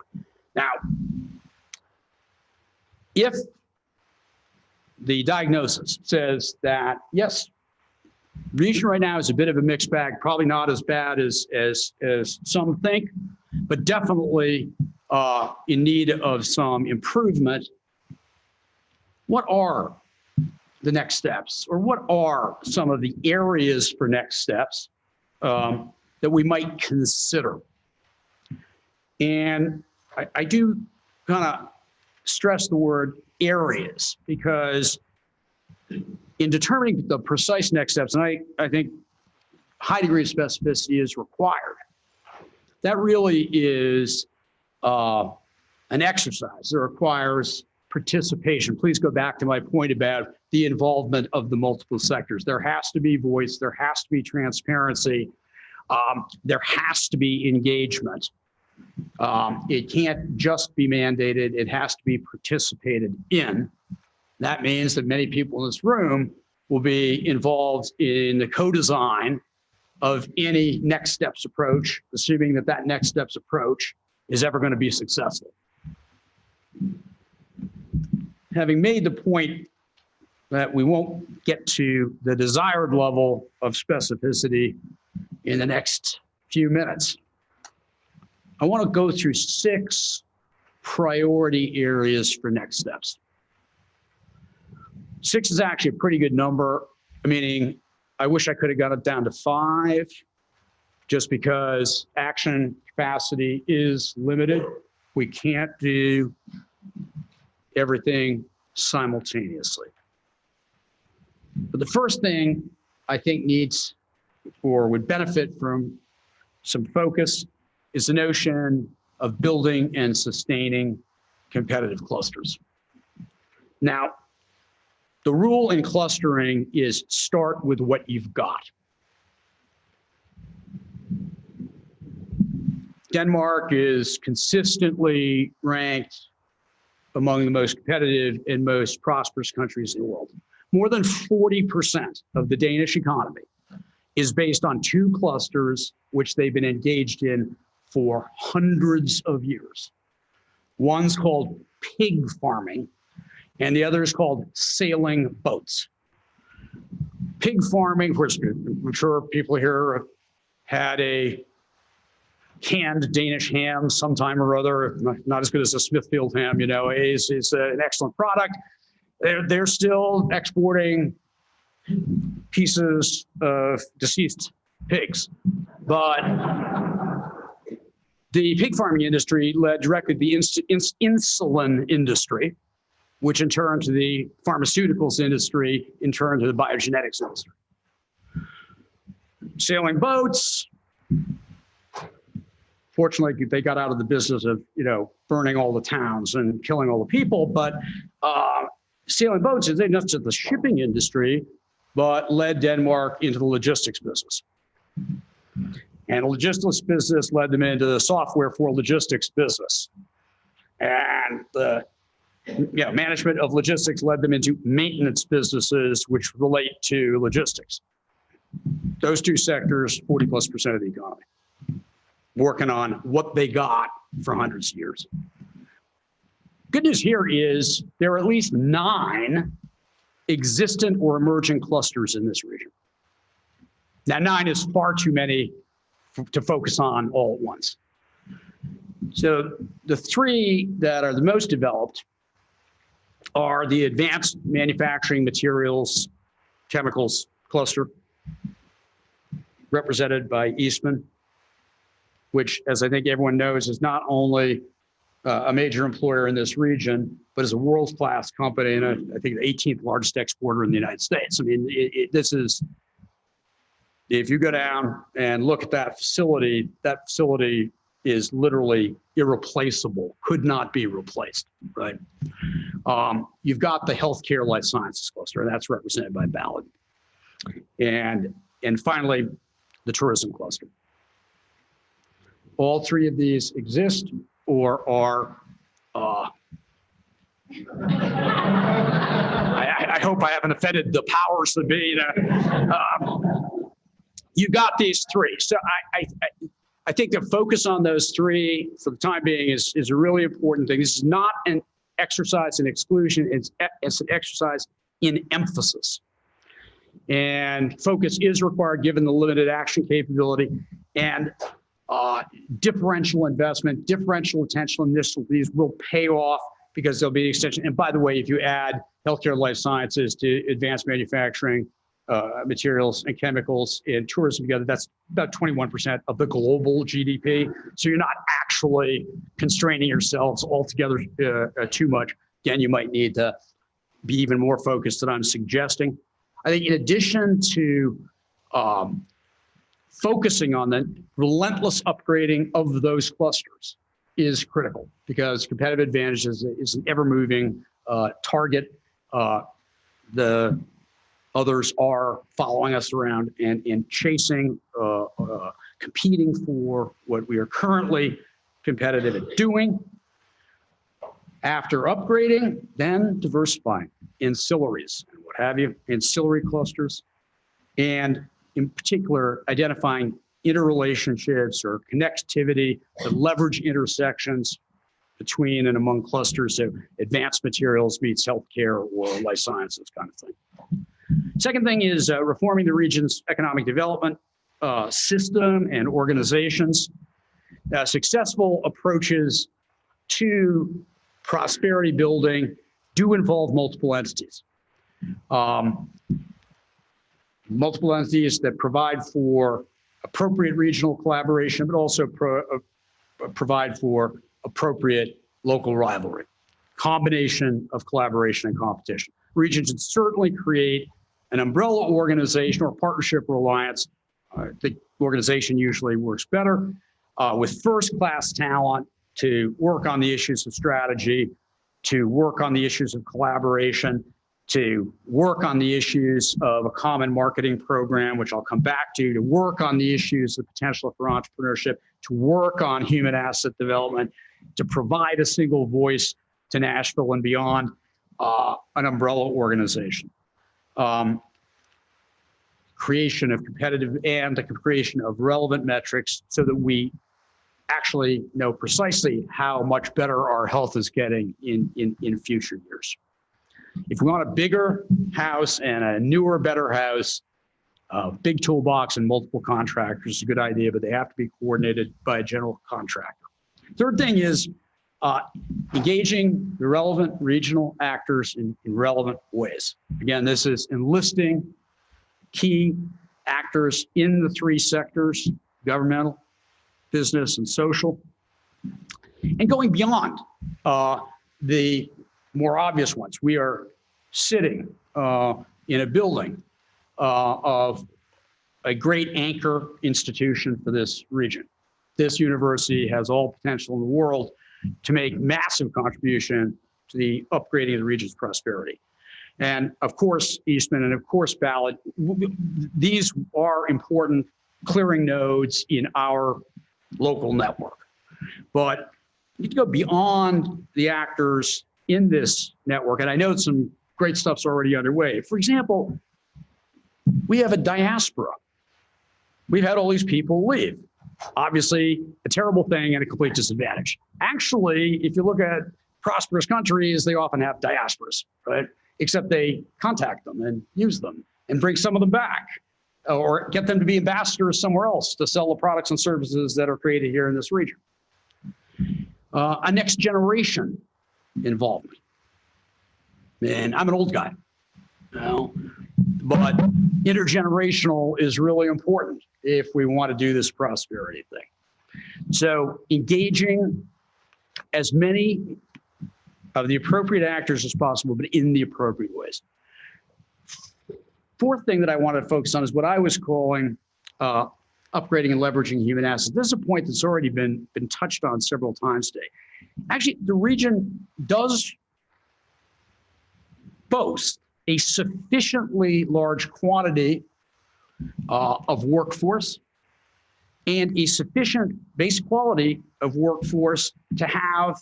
Now, if the diagnosis says that, yes, region right now is a bit of a mixed bag, probably not as bad as some think, but definitely in need of some improvement, what are the next steps, or what are some of the areas for next steps that we might consider? And I do kind of stress the word areas, because in determining the precise next steps, and I think high degree of specificity is required. That really is an exercise that requires participation. Please go back to my point about the involvement of the multiple sectors. There has to be voice, there has to be transparency, there has to be engagement. It can't just be mandated, it has to be participated in. That means that many people in this room will be involved in the co-design of any next steps approach, assuming that that next steps approach is ever going to be successful. Having made the point that we won't get to the desired level of specificity in the next few minutes, I want to go through 6 priority areas for next steps. 6 is actually a pretty good number, meaning I wish I could have got it down to 5, just because action capacity is limited. We can't do everything simultaneously. But the first thing I think needs or would benefit from some focus is the notion of building and sustaining competitive clusters. Now, the rule in clustering is start with what you've got. Denmark is consistently ranked among the most competitive and most prosperous countries in the world. More than 40% of the Danish economy is based on 2 clusters which they've been engaged in for hundreds of years. One's called pig farming, and the other is called sailing boats. Pig farming, of course, I'm sure people here have had a canned Danish ham sometime or other, not as good as a Smithfield ham, you know, it's an excellent product. They're still exporting pieces of deceased pigs, but the pig farming industry led directly to the insulin industry, which in turn to the pharmaceuticals industry, in turn to the biogenetics industry. Sailing boats, fortunately, they got out of the business of, you know, burning all the towns and killing all the people, but sailing boats is not just the shipping industry, but led Denmark into the logistics business. And the logistics business led them into the software for logistics business. And the management of logistics led them into maintenance businesses, which relate to logistics. Those 2 sectors, 40+% of the economy, working on what they got for hundreds of years. Good news here is there are at least 9 existent or emerging clusters in this region. Now, 9 is far too many to focus on all at once. So the 3 that are the most developed are the advanced manufacturing materials, chemicals cluster, represented by Eastman, which, as I think everyone knows, is not only a major employer in this region, but is a world-class company and I think the 18th largest exporter in the United States. I mean, this is, if you go down and look at that facility is literally irreplaceable, could not be replaced, right? You've got the healthcare life sciences cluster, and that's represented by Ballard. And finally, the tourism cluster. All 3 of these exist or are, I hope I haven't offended the powers that be. You got these 3. So I think the focus on those 3 for the time being is a really important thing. This is not an exercise in exclusion, it's an exercise in emphasis. And focus is required given the limited action capability, and differential investment, differential attention initiatives will pay off because there'll be extension. And by the way, if you add healthcare life sciences to advanced manufacturing, materials and chemicals and tourism together, that's about 21% of the global GDP. So you're not actually constraining yourselves altogether too much. Again, you might need to be even more focused than I'm suggesting. I think in addition to focusing on the relentless upgrading of those clusters is critical because competitive advantage is an ever-moving target. The others are following us around and chasing, competing for what we are currently competitive at doing. After upgrading, then diversifying ancillaries and what have you, ancillary clusters, and in particular, identifying interrelationships or connectivity that leverage intersections between and among clusters. So advanced materials meets healthcare or life sciences kind of thing. Second thing is reforming the region's economic development system and organizations. Successful approaches to prosperity building do involve multiple entities. Multiple entities that provide for appropriate regional collaboration, but also provide for appropriate local rivalry. Combination of collaboration and competition. Regions should certainly create an umbrella organization or partnership or alliance. The organization usually works better with first-class talent to work on the issues of strategy, to work on the issues of collaboration, to work on the issues of a common marketing program, which I'll come back to work on the issues of potential for entrepreneurship, to work on human asset development, to provide a single voice to Nashville and beyond, an umbrella organization. Creation of competitive and the creation of relevant metrics so that we actually know precisely how much better our health is getting in future years. If we want a bigger house and a newer, better house, a big toolbox and multiple contractors is a good idea, but they have to be coordinated by a general contractor. Third thing is engaging the relevant regional actors in relevant ways. Again, this is enlisting key actors in the three sectors, governmental, business, and social, and going beyond the more obvious ones. We are sitting in a building of a great anchor institution for this region. This university has all potential in the world to make massive contribution to the upgrading of the region's prosperity. And of course, Eastman and of course, Ballard, these are important clearing nodes in our local network. But you need to go beyond the actors in this network. And I know some great stuff's already underway. For example, we have a diaspora. We've had all these people leave. Obviously, a terrible thing and a complete disadvantage. Actually, if you look at prosperous countries, they often have diasporas, right? Except they contact them and use them and bring some of them back or get them to be ambassadors somewhere else to sell the products and services that are created here in this region. A next generation involvement. And I'm an old guy, you know, but intergenerational is really important if we want to do this prosperity thing. So engaging as many of the appropriate actors as possible, but in the appropriate ways. Fourth thing that I want to focus on is what I was calling upgrading and leveraging human assets. This is a point that's already been touched on several times today. Actually, the region does boast a sufficiently large quantity of workforce and a sufficient base quality of workforce to have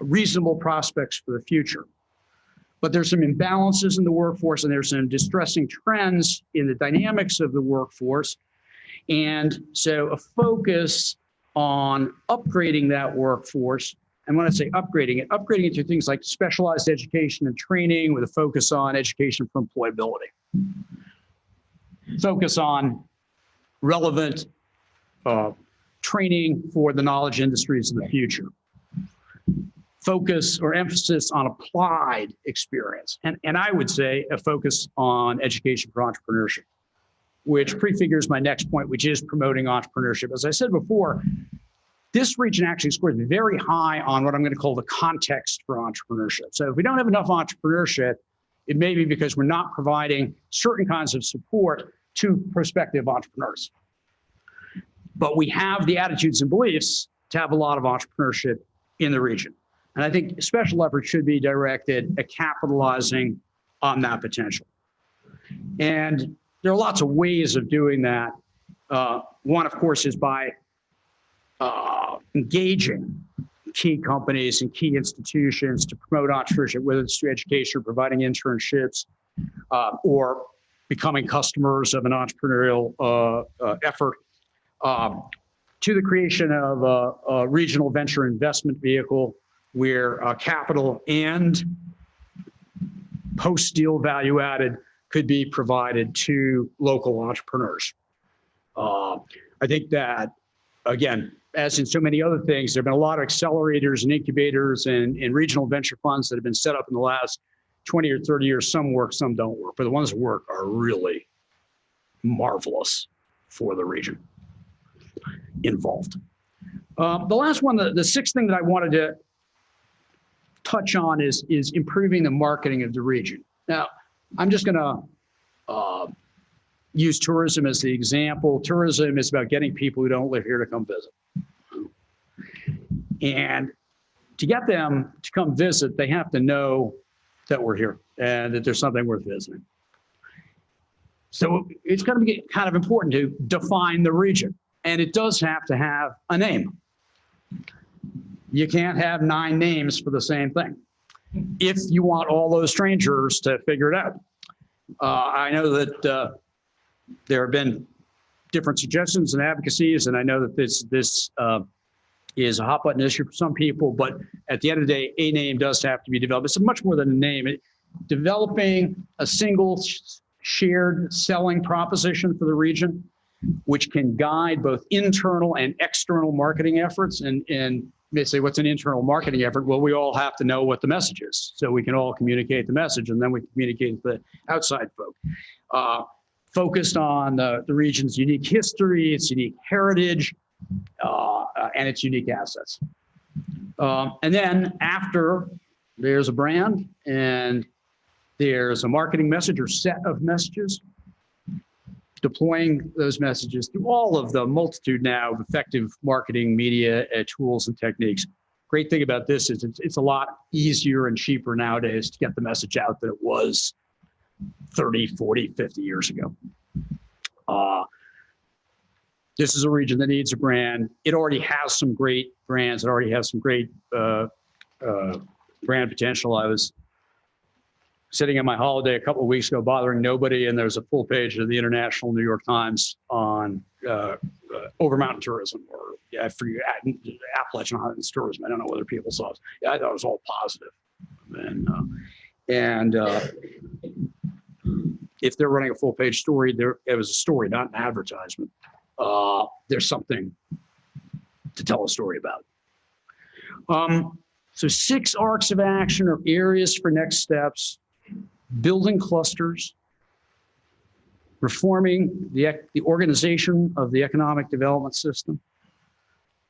reasonable prospects for the future. But there's some imbalances in the workforce and there's some distressing trends in the dynamics of the workforce. And so a focus on upgrading that workforce, and when I say upgrading it through things like specialized education and training with a focus on education for employability. Focus on relevant training for the knowledge industries of the future. Focus or emphasis on applied experience. And I would say a focus on education for entrepreneurship, which prefigures my next point, which is promoting entrepreneurship. As I said before, this region actually scores very high on what I'm going to call the context for entrepreneurship. So if we don't have enough entrepreneurship, it may be because we're not providing certain kinds of support to prospective entrepreneurs. but we have the attitudes and beliefs to have a lot of entrepreneurship in the region. And I think special efforts should be directed at capitalizing on that potential. And there are lots of ways of doing that. One, of course, is by engaging key companies and key institutions to promote entrepreneurship, whether it's through education or providing internships, or becoming customers of an entrepreneurial effort, to the creation of a regional venture investment vehicle where capital and post-deal value added could be provided to local entrepreneurs. I think that, again, as in so many other things, there have been a lot of accelerators and incubators and regional venture funds that have been set up in the last 20 or 30 years. Some work, some don't work, but the ones that work are really marvelous for the region involved. The last one, the sixth thing that I wanted to touch on is improving the marketing of the region. Now, I'm just going to use tourism as the example. Tourism is about getting people who don't live here to come visit. And to get them to come visit, they have to know that we're here and that there's something worth visiting. So it's going to be kind of important to define the region. And it does have to have a name. You can't have 9 names for the same thing if you want all those strangers to figure it out. I know that there have been different suggestions and advocacies, and I know that this is a hot button issue for some people, but at the end of the day, a name does have to be developed. It's much more than a name. Developing a single shared selling proposition for the region, which can guide both internal and external marketing efforts. And they say, what's an internal marketing effort? Well, we all have to know what the message is, so we can all communicate the message, and then we communicate to the outside folk. Focused on the region's unique history, its unique heritage, and its unique assets. And then after, there's a brand and there's a marketing message or set of messages, deploying those messages through all of the multitude now of effective marketing media tools and techniques. Great thing about this is it's a lot easier and cheaper nowadays to get the message out than it was 30, 40, 50 years ago. This is a region that needs a brand. It already has some great brands. It already has some great brand potential. I was sitting on my holiday a couple of weeks ago, bothering nobody, and there's a full page of the International New York Times on over mountain tourism, or I forget, Appalachian Highlands tourism. I don't know whether people saw it. I thought it was all positive. And if they're running a full page story, it was a story, not an advertisement. There's something to tell a story about. So 6 arcs of action or areas for next steps: building clusters, reforming the organization of the economic development system,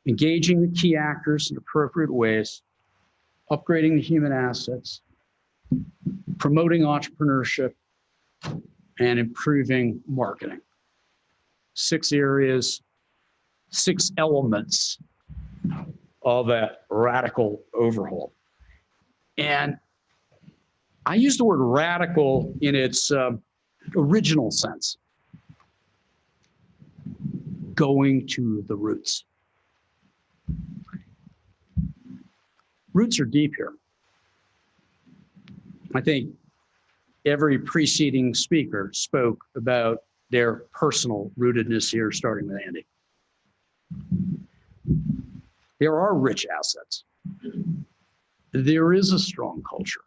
engaging the key actors in appropriate ways, upgrading the human assets, promoting entrepreneurship, and improving marketing. 6 areas, 6 elements of that radical overhaul. And I use the word radical in its original sense. Going to the roots. Roots are deep here. I think every preceding speaker spoke about their personal rootedness here, starting with Andy. There are rich assets. There is a strong culture.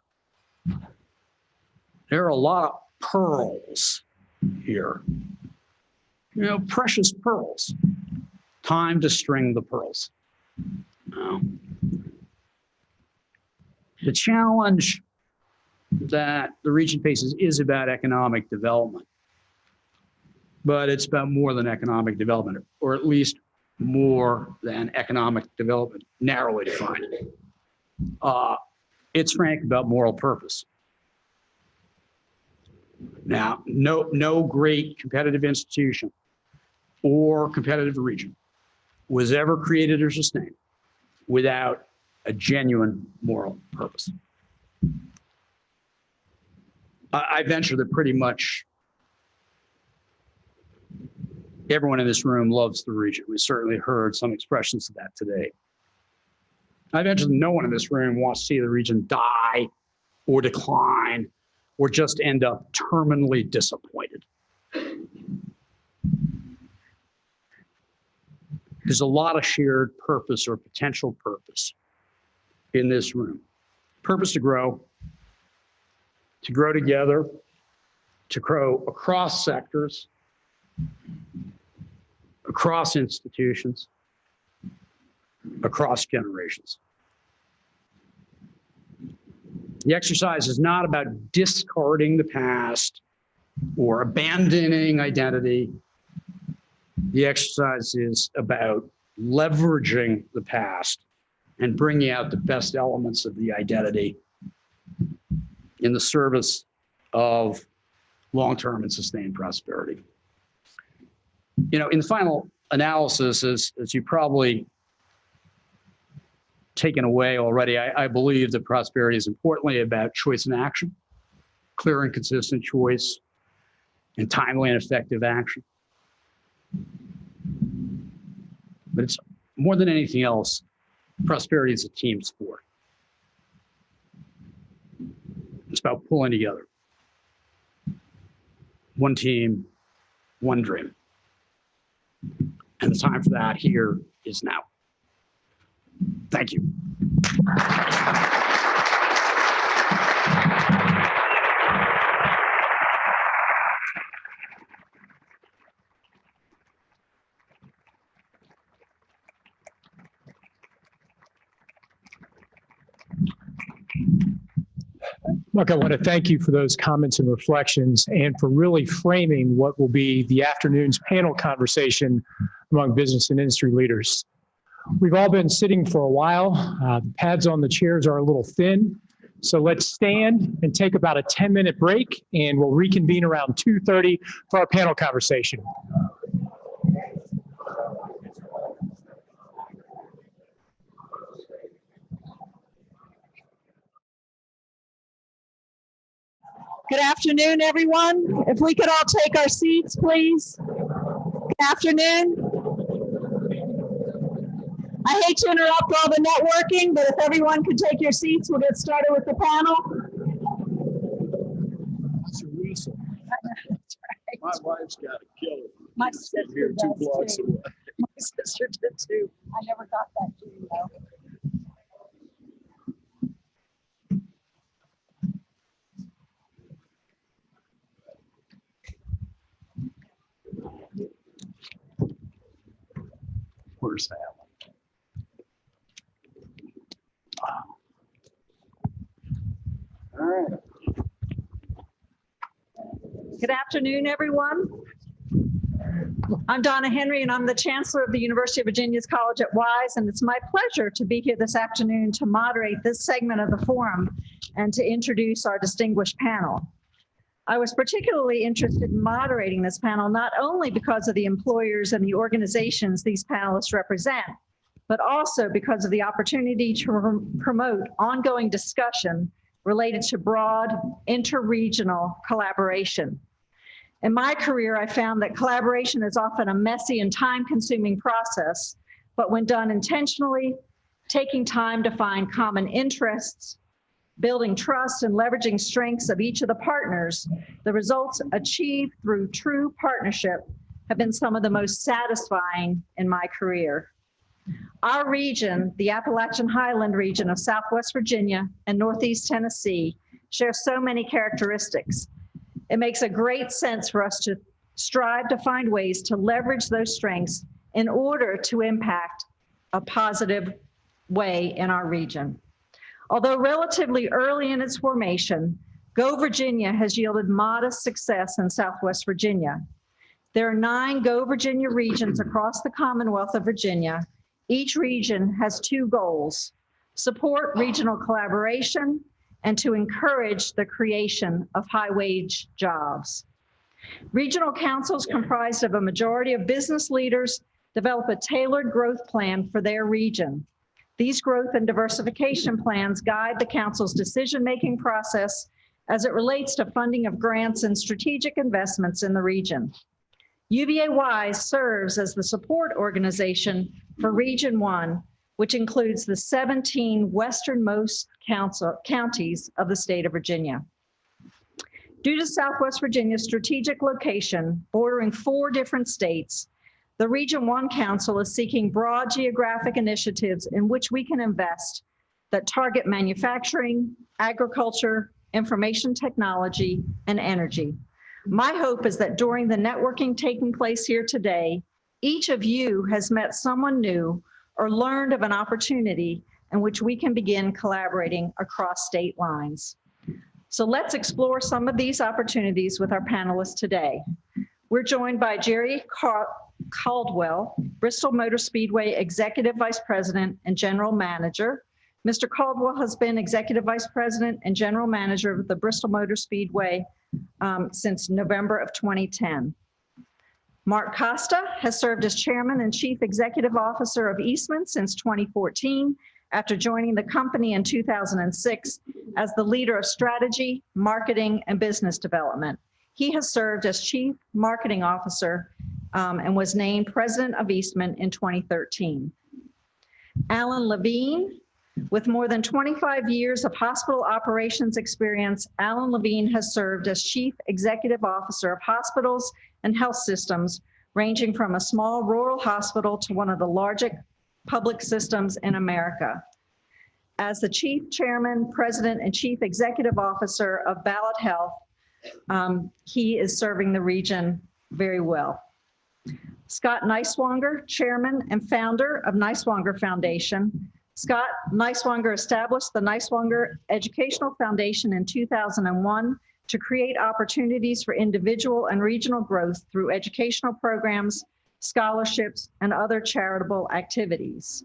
There are a lot of pearls here. You know, precious pearls. Time to string the pearls. The challenge that the region faces is about economic development. But it's about more than economic development, or at least more than economic development, narrowly defined. It's frankly about moral purpose. Now, no great competitive institution or competitive region was ever created or sustained without a genuine moral purpose. I venture that pretty much everyone in this room loves the region. We certainly heard some expressions of that today. I venture that no one in this room wants to see the region die or decline or just end up terminally disappointed. There's a lot of shared purpose or potential purpose in this room. Purpose to grow together, to grow across sectors, across institutions, across generations. The exercise is not about discarding the past or abandoning identity. The exercise is about leveraging the past and bringing out the best elements of the identity in the service of long-term and sustained prosperity. You know, in the final analysis, as you probably taken away already, I believe that prosperity is importantly about choice and action, clear and consistent choice, and timely and effective action. But it's more than anything else, prosperity is a team sport. It's about pulling together. One team, one dream. And the time for that here is now. Thank you. Look, I want to thank you for those comments and reflections and for really framing what will be the afternoon's panel conversation among business and industry leaders. We've all been sitting for a while. The pads on the chairs are a little thin. So let's stand and take about a 10-minute break, and we'll reconvene around 2:30 for our panel conversation. Good afternoon, everyone. If we could all take our seats, please. Good afternoon. I hate to interrupt all the networking, but if everyone could take your seats, we'll get started with the panel. My wife's got a killer. My sister Here 2 blocks does too. away. My sister did too. I never got that gene though. Where's that? All right. Good afternoon, everyone. I'm Donna Henry, and I'm the Chancellor of the University of Virginia's College at Wise, and it's my pleasure to be here this afternoon to moderate this segment of the forum and to introduce our distinguished panel. I was particularly interested in moderating this panel, not only because of the employers and the organizations these panelists represent, but also because of the opportunity to promote ongoing discussion related to broad interregional collaboration. In my career, I found that collaboration is often a messy and time-consuming process, but when done intentionally, taking time to find common interests, building trust and leveraging strengths of each of the partners, the results achieved through true partnership have been some of the most satisfying in my career. Our region, the Appalachian Highland region of Southwest Virginia and Northeast Tennessee, shares so many characteristics. It makes a great sense for us to strive to find ways to leverage those strengths in order to impact a positive way in our region. Although relatively early in its formation, Go Virginia has yielded modest success in Southwest Virginia. There are 9 Go Virginia regions across the Commonwealth of Virginia. Each region has 2 goals: support regional collaboration and to encourage the creation of high-wage jobs. Regional councils comprised of a majority of business leaders, develop a tailored growth plan for their region. These growth and diversification plans guide the council's decision-making process as it relates to funding of grants and strategic investments in the region. UVA-Wise serves as the support organization for Region 1, which includes the 17 westernmost counties of the state of Virginia. Due to Southwest Virginia's strategic location bordering 4 different states, the Region 1 Council is seeking broad geographic initiatives in which we can invest that target manufacturing, agriculture, information technology, and energy. My hope is that during the networking taking place here today, each of you has met someone new or learned of an opportunity in which we can begin collaborating across state lines. So let's explore some of these opportunities with our panelists today. We're joined by Jerry Caldwell, Bristol Motor Speedway Executive Vice President and General Manager. Mr. Caldwell has been Executive Vice President and General Manager of the Bristol Motor Speedway since November of 2010. Mark Costa has served as Chairman and Chief Executive Officer of Eastman since 2014, after joining the company in 2006 as the leader of strategy, marketing, and business development. He has served as Chief Marketing Officer and was named President of Eastman in 2013. Alan Levine, with more than 25 years of hospital operations experience, Alan Levine has served as Chief Executive Officer of hospitals and health systems, ranging from a small rural hospital to one of the largest public systems in America. As the Chief Chairman, President, and Chief Executive Officer of Ballot Health, he is serving the region very well. Scott Neiswanger, Chairman and founder of Neiswanger Foundation. Scott Neiswanger established the Neiswanger Educational Foundation in 2001 to create opportunities for individual and regional growth through educational programs, scholarships, and other charitable activities.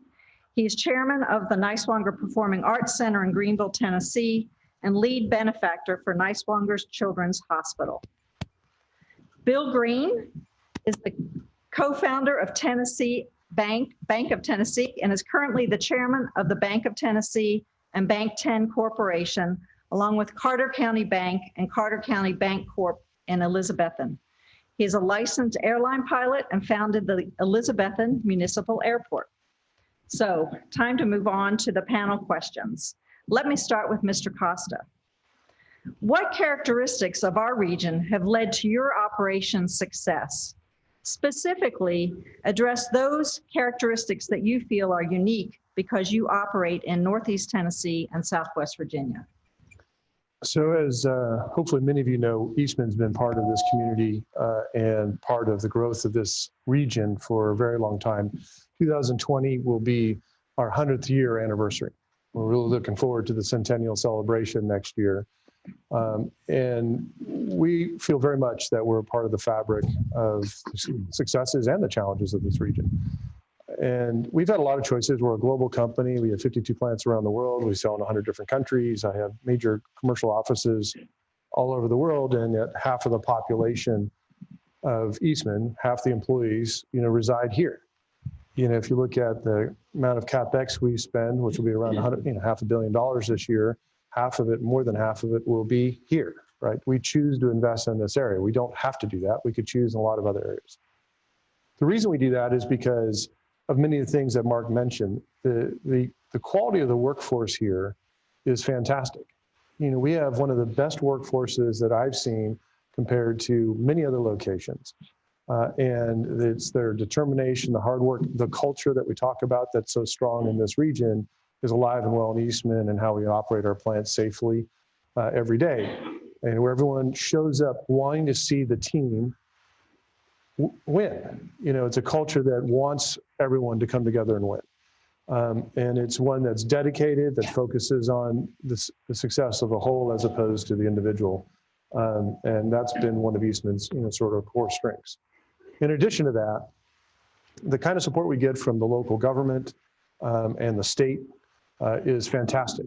He is chairman of the Neiswanger Performing Arts Center in Greenville, Tennessee, and lead benefactor for Neiswanger's Children's Hospital. Bill Green is the co-founder of Tennessee Bank of Tennessee, and is currently the chairman of the Bank of Tennessee and Bank 10 Corporation, along with Carter County Bank and Carter County Bank Corp in Elizabethton. He is a licensed airline pilot and founded the Elizabethton Municipal Airport. So, time to move on to the panel questions. Let me start with Mr. Costa. What characteristics of our region have led to your operation's success? Specifically, address those characteristics that you feel are unique because you operate in Northeast Tennessee and Southwest Virginia. So as hopefully many of you know, Eastman's been part of this community and part of the growth of this region for a very long time. 2020 will be our 100th year anniversary. We're really looking forward to the centennial celebration next year. And we feel very much that we're a part of the fabric of successes and the challenges of this region. And we've had a lot of choices. We're a global company. We have 52 plants around the world. We sell in 100 different countries. I have major commercial offices all over the world, and yet half of the population of Eastman, half the employees, reside here. If you look at the amount of CapEx we spend, which will be around $500 million this year, half of it, more than half of it, will be here, right? We choose to invest in this area. We don't have to do that. We could choose in a lot of other areas. The reason we do that is because of many of the things that Mark mentioned. The quality of the workforce here is fantastic. We have one of the best workforces that I've seen compared to many other locations. And it's their determination, the hard work, the culture that we talk about that's so strong in this region is alive and well in Eastman, and how we operate our plants safely every day. And where everyone shows up wanting to see the team win. It's a culture that wants everyone to come together and win. And it's one that's dedicated, that focuses on the success of the whole as opposed to the individual. And that's been one of Eastman's sort of core strengths. In addition to that, the kind of support we get from the local government and the state is fantastic.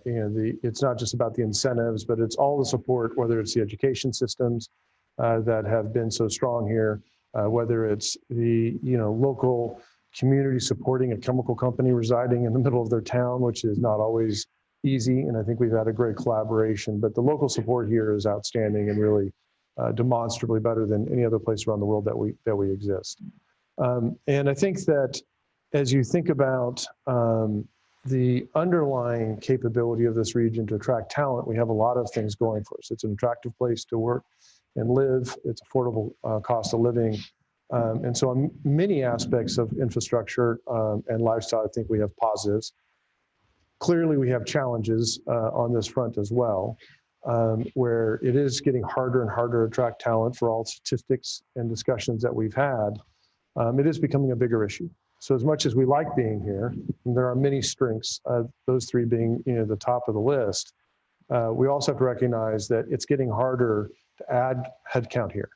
It's not just about the incentives, but it's all the support, whether it's the education systems that have been so strong here, whether it's the, local community supporting a chemical company residing in the middle of their town, which is not always easy. And I think we've had a great collaboration, but the local support here is outstanding and really demonstrably better than any other place around the world that we exist. And I think that as you think about the underlying capability of this region to attract talent, we have a lot of things going for us. It's an attractive place to work and live. It's affordable cost of living. And so on many aspects of infrastructure and lifestyle, I think we have positives. Clearly, we have challenges on this front as well, where it is getting harder and harder to attract talent for all statistics and discussions that we've had. It is becoming a bigger issue. So as much as we like being here, and there are many strengths, those three being the top of the list, we also have to recognize that it's getting harder to add headcount here.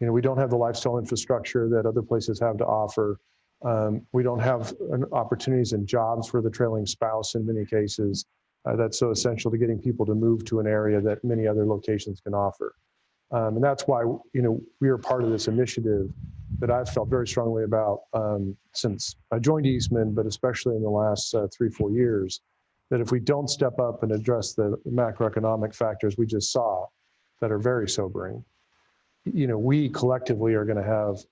We don't have the lifestyle infrastructure that other places have to offer. We don't have opportunities and jobs for the trailing spouse in many cases. That's so essential to getting people to move to an area that many other locations can offer. And that's why, we are part of this initiative that I've felt very strongly about since I joined Eastman, but especially in the last 3-4 years, that if we don't step up and address the macroeconomic factors we just saw that are very sobering, we collectively are going to have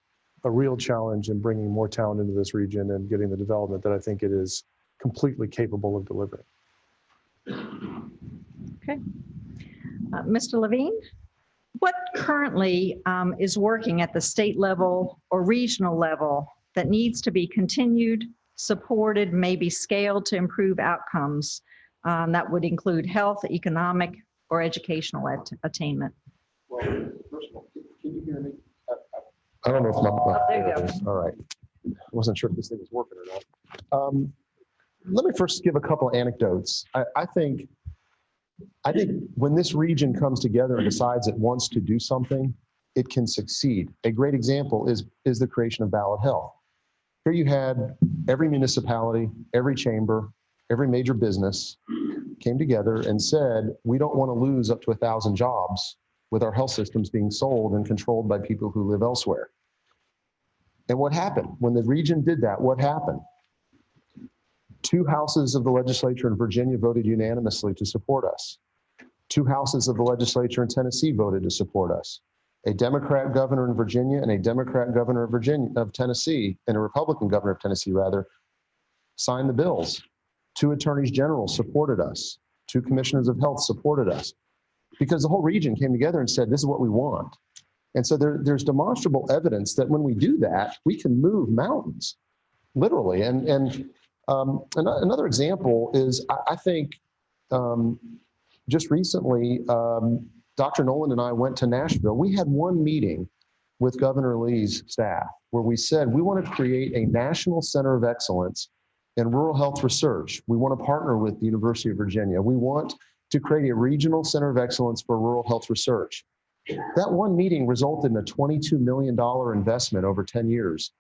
a real challenge in bringing more talent into this region and getting the development that I think it is completely capable of delivering. Okay. Mr. Levine, what currently is working at the state level or regional level that needs to be continued, supported, maybe scaled to improve outcomes that would include health, economic, or educational attainment? Well, first of all, can you hear me? I don't know if my. There you go. All right. I wasn't sure if this thing was working or not. Let me first give a couple anecdotes. I think when this region comes together and decides it wants to do something, it can succeed. A great example is the creation of Ballot Health. Here you had every municipality, every chamber, every major business came together and said, we don't want to lose up to 1,000 jobs with our health systems being sold and controlled by people who live elsewhere. And what happened? When the region did that, what happened? 2 houses of the legislature in Virginia voted unanimously to support us. 2 houses of the legislature in Tennessee voted to support us. A Democrat governor in Virginia and a Democrat governor of Tennessee, and a Republican governor of Tennessee rather, signed the bills. 2 attorneys general supported us. 2 commissioners of health supported us. Because the whole region came together and said, this is what we want. And so there's demonstrable evidence that when we do that, we can move mountains, literally. And another example is, I think just recently, Dr. Nolan and I went to Nashville. We had one meeting with Governor Lee's staff where we said, we want to create a national center of excellence in rural health research. We want to partner with the University of Virginia. We want to create a regional center of excellence for rural health research. That one meeting resulted in a $22 million investment over 10 years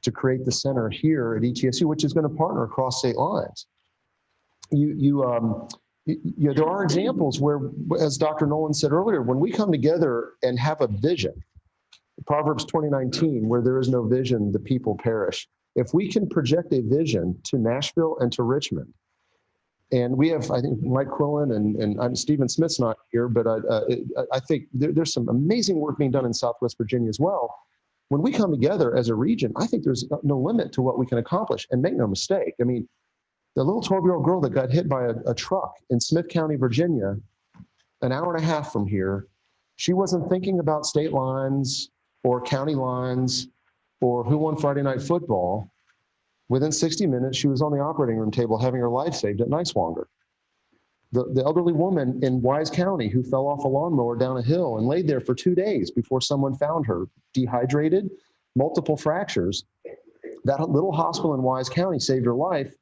to create the center here at ETSU, which is going to partner across state lines. There are examples where, as Dr. Nolan said earlier, when we come together and have a vision, Proverbs 20:19, where there is no vision, the people perish. If we can project a vision to Nashville and to Richmond, and we have, I think, Mike Quillen and Stephen Smith's not here, but I think there's some amazing work being done in Southwest Virginia as well. When we come together as a region, I think there's no limit to what we can accomplish. And make no mistake, I mean, the little 12-year-old girl that got hit by a truck in Smith County, Virginia, an hour and a half from here, she wasn't thinking about state lines or county lines or who won Friday Night Football. Within 60 minutes, she was on the operating room table having her life saved at Niswanger. The elderly woman in Wise County who fell off a lawnmower down a hill and laid there for 2 days before someone found her, dehydrated, multiple fractures. That little hospital in Wise County saved her life,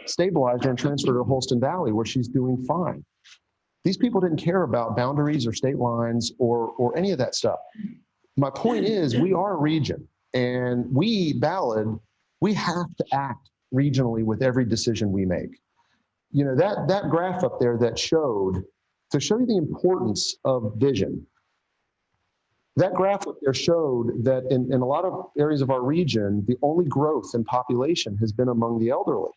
stabilized her, and transferred her to Holston Valley, where she's doing fine. These people didn't care about boundaries or state lines or any of that stuff. My point is, we are a region, and Ballard, we have to act regionally with every decision we make. You know, that graph up there that showed, to show you the importance of vision, That graph up there showed that in a lot of areas of our region, the only growth in population has been among the elderly,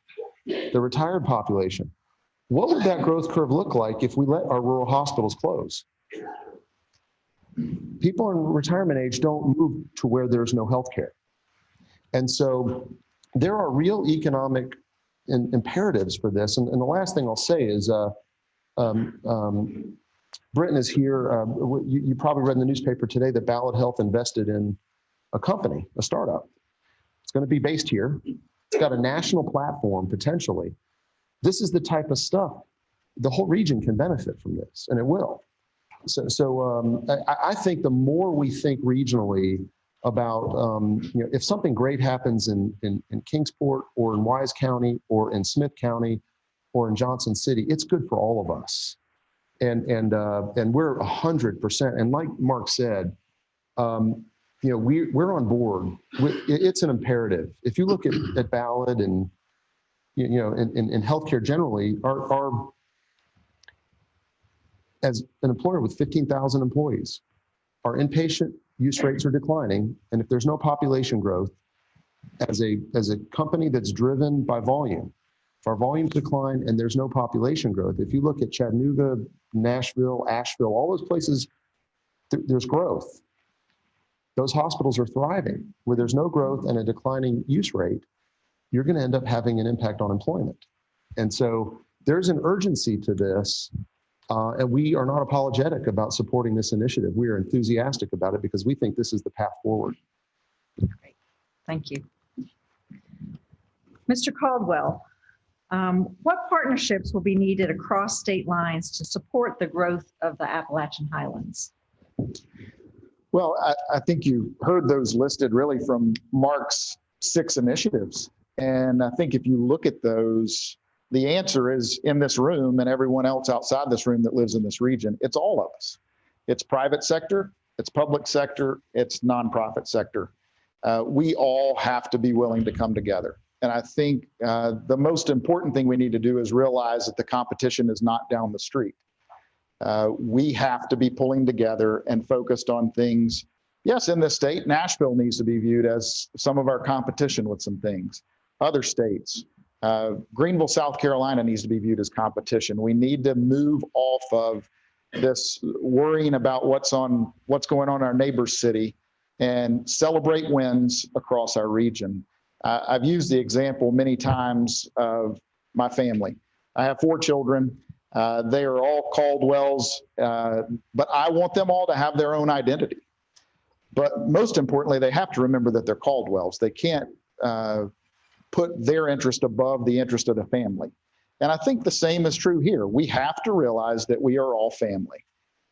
the retired population. What would that growth curve look like if we let our rural hospitals close? People in retirement age don't move to where there's no health care. And so there are real economic imperatives for this. And the last thing I'll say is, Britton is here. You probably read in the newspaper today that Ballad Health invested in a company, a startup. It's going to be based here. It's got a national platform potentially. This is the type of stuff the whole region can benefit from this, and it will. So I think the more we think regionally about, if something great happens in Kingsport or in Wise County or in Smith County or in Johnson City, it's good for all of us. And we're 100%. And like Mark said, we're on board. It's an imperative. If you look at Ballad and in healthcare generally, our as an employer with 15,000 employees, our inpatient use rates are declining. And if there's no population growth, as a company that's driven by volume, if our volumes decline and there's no population growth, if you look at Chattanooga, Nashville, Asheville, all those places, there's growth. Those hospitals are thriving. Where there's no growth and a declining use rate, you're going to end up having an impact on employment. And so there's an urgency to this, and we are not apologetic about supporting this initiative. We are enthusiastic about it because we think this is the path forward. Great. Thank you. Mr. Caldwell, what partnerships will be needed across state lines to support the growth of the Appalachian Highlands? Well, I think you heard those listed really from Mark's 6 initiatives. And I think if you look at those, the answer is in this room and everyone else outside this room that lives in this region. It's all of us. It's private sector, it's public sector, it's nonprofit sector. We all have to be willing to come together. And I think the most important thing we need to do is realize that the competition is not down the street. We have to be pulling together and focused on things. Yes, in this state, Nashville needs to be viewed as some of our competition with some things. Other states, Greenville, South Carolina needs to be viewed as competition. We need to move off of this worrying about what's going on in our neighbor's city and celebrate wins across our region. I've used the example many times of my family. I have 4 children. They are all Caldwells, but I want them all to have their own identity. But most importantly, they have to remember that they're Caldwells. They can't put their interest above the interest of the family. And I think the same is true here. We have to realize that we are all family.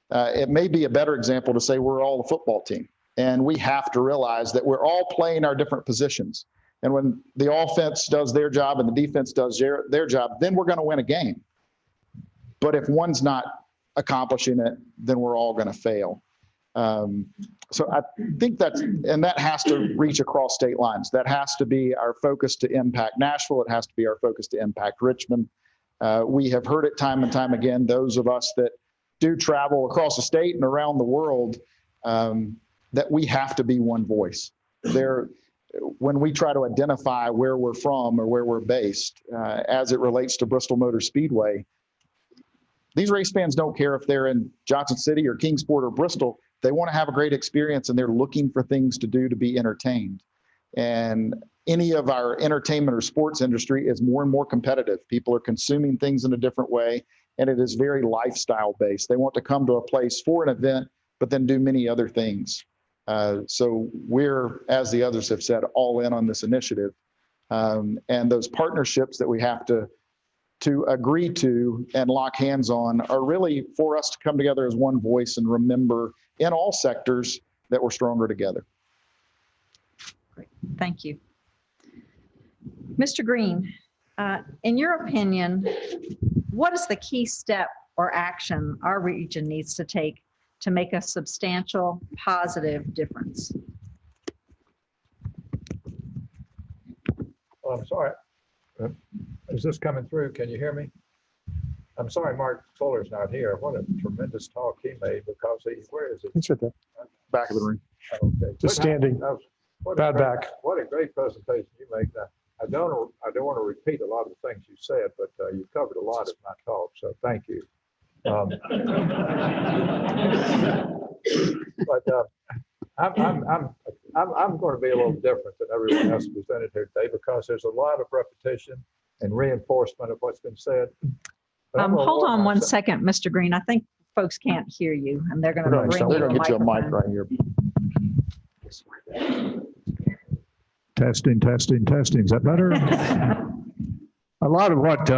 It may be a better example to say we're all a football team. And we have to realize that we're all playing our different positions. And when the offense does their job and the defense does their job, then we're going to win a game. But if one's not accomplishing it, then we're all going to fail. So I think that has to reach across state lines. That has to be our focus to impact Nashville. It has to be our focus to impact Richmond. We have heard it time and time again, those of us that do travel across the state and around the world, that we have to be one voice. When we try to identify where we're from or where we're based, as it relates to Bristol Motor Speedway, these race fans don't care if they're in Johnson City or Kingsport or Bristol. They want to have a great experience and they're looking for things to do to be entertained. And any of our entertainment or sports industry is more and more competitive. People are consuming things in a different way, and it is very lifestyle based. They want to come to a place for an event, but then do many other things. So we're, as the others have said, all in on this initiative. And those partnerships that we have to agree to and lock hands on are really for us to come together as one voice and remember in all sectors that we're stronger together. Great. Thank you. Mr. Green, in your opinion, what is the key step or action our region needs to take to make a substantial positive difference? Well, I'm sorry. Is this coming through? Can you hear me? I'm sorry Mark Fuller's not here. What a tremendous talk he made because where is it? It's right there. back of the room. Okay. Just standing, bad back. What a great presentation you made. I don't want to repeat a lot of the things you said, but you covered a lot of my talk, so thank you. But I'm going to be a little different than everyone else presented here today because there's a lot of repetition and reinforcement of what's been said. But I'm gonna Hold lower on one myself- second, Mr. Green. I think folks can't hear you and they're going to bring They're you a gonna get you a mic microphone. right here. Testing. Is that better? A lot of what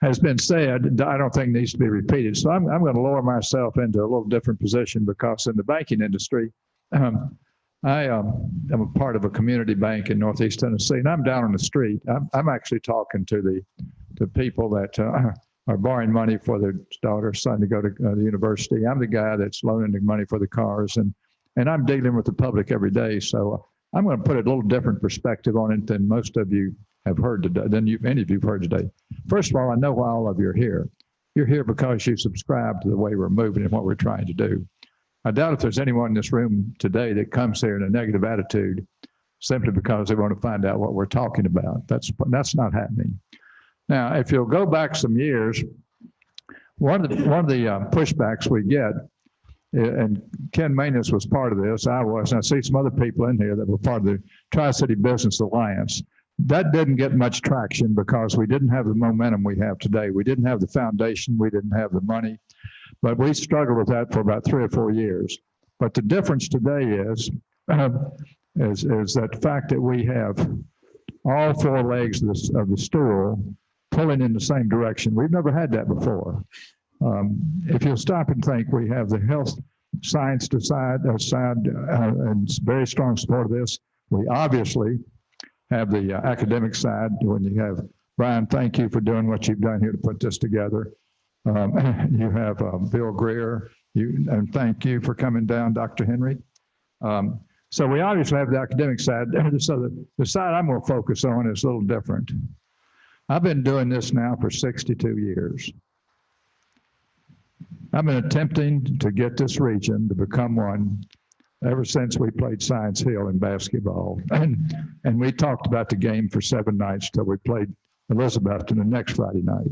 has been said, I don't think needs to be repeated. So I'm going to lower myself into a little different position because in the banking industry, I am a part of a community bank in Northeast Tennessee, and I'm down on the street. I'm actually talking to people that are borrowing money for their daughter, son to go to the university. I'm the guy that's loaning the money for the cars, and I'm dealing with the public every day. So I'm going to put a little different perspective on it than most of you have heard today, any of you have heard today. First of all, I know why all of you are here. You're here because you subscribe to the way we're moving and what we're trying to do. I doubt if there's anyone in this room today that comes here in a negative attitude simply because they want to find out what we're talking about. That's not happening. Now, if you'll go back some years, one of the pushbacks we get, and Ken Manus was part of this, I was, and I see some other people in here that were part of the Tri-City Business Alliance. That didn't get much traction because we didn't have the momentum we have today. We didn't have the foundation, we didn't have the money, but we struggled with that for about 3 or 4 years. But the difference today is that fact that we have all 4 legs of the stool pulling in the same direction. We've never had that before. If you'll stop and think, we have the health science side and very strong support of this. We obviously have the academic side. When you have, Brian, thank you for doing what you've done here to put this together. You have Bill Greer, and thank you for coming down, Dr. Henry. So we obviously have the academic side. So the side I'm going to focus on is a little different. I've been doing this now for 62 years. I've been attempting to get this region to become one ever since we played Science Hill in basketball. And we talked about the game for 7 nights till we played Elizabethton the next Friday night.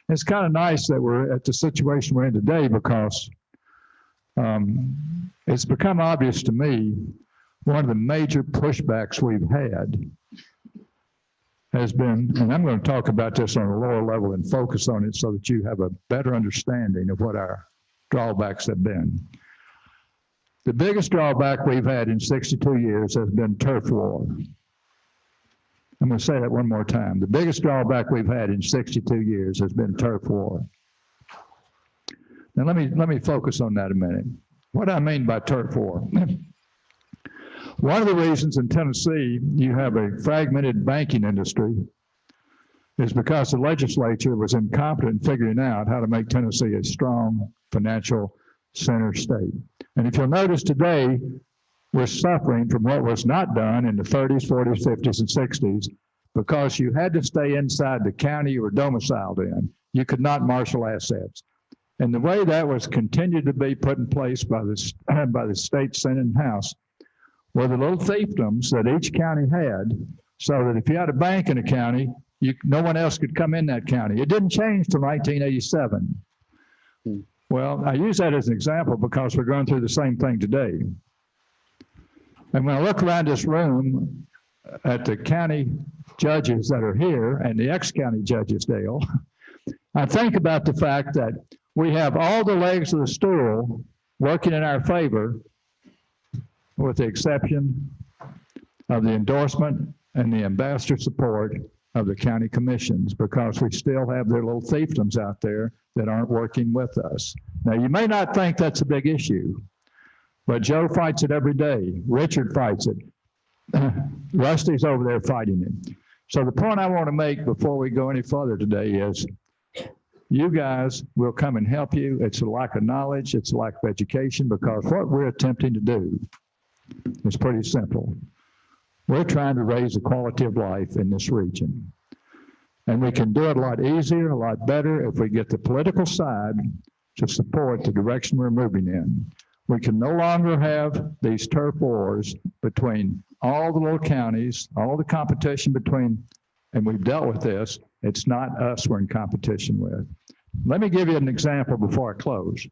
It's kind of nice that we're at the situation we're in today because it's become obvious to me one of the major pushbacks we've had has been, and I'm going to talk about this on a lower level and focus on it so that you have a better understanding of what our drawbacks have been. The biggest drawback we've had in 62 years has been turf war. I'm going to say that one more time. The biggest drawback we've had in 62 years has been turf war. Now let me focus on that a minute. What I mean by turf war. One of the reasons in Tennessee you have a fragmented banking industry is because the legislature was incompetent in figuring out how to make Tennessee a strong financial center state. And if you'll notice today, we're suffering from what was not done in the 30s, 40s, 50s, and 60s because you had to stay inside the county you were domiciled in. You could not marshal assets. And the way that was continued to be put in place by the state, Senate, and House were the little fiefdoms that each county had, so that if you had a bank in a county, no one else could come in that county. It didn't change till 1987. Well, I use that as an example because we're going through the same thing today. And when I look around this room at the county judges that are here and the ex-county judges, Dale, I think about the fact that we have all the legs of the stool working in our favor, with the exception of the endorsement and the ambassador support of the county commissions, because we still have their little fiefdoms out there that aren't working with us. Now, you may not think that's a big issue, but Joe fights it every day. Richard fights it. Rusty's over there fighting it. So the point I want to make before we go any further today is you guys will come and help you. It's a lack of knowledge. It's a lack of education, because what we're attempting to do is pretty simple. We're trying to raise the quality of life in this region. And we can do it a lot easier, a lot better if we get the political side to support the direction we're moving in. We can no longer have these turf wars between all the little counties, all the competition between, and we've dealt with this. It's not us we're in competition with. Let me give you an example before I close.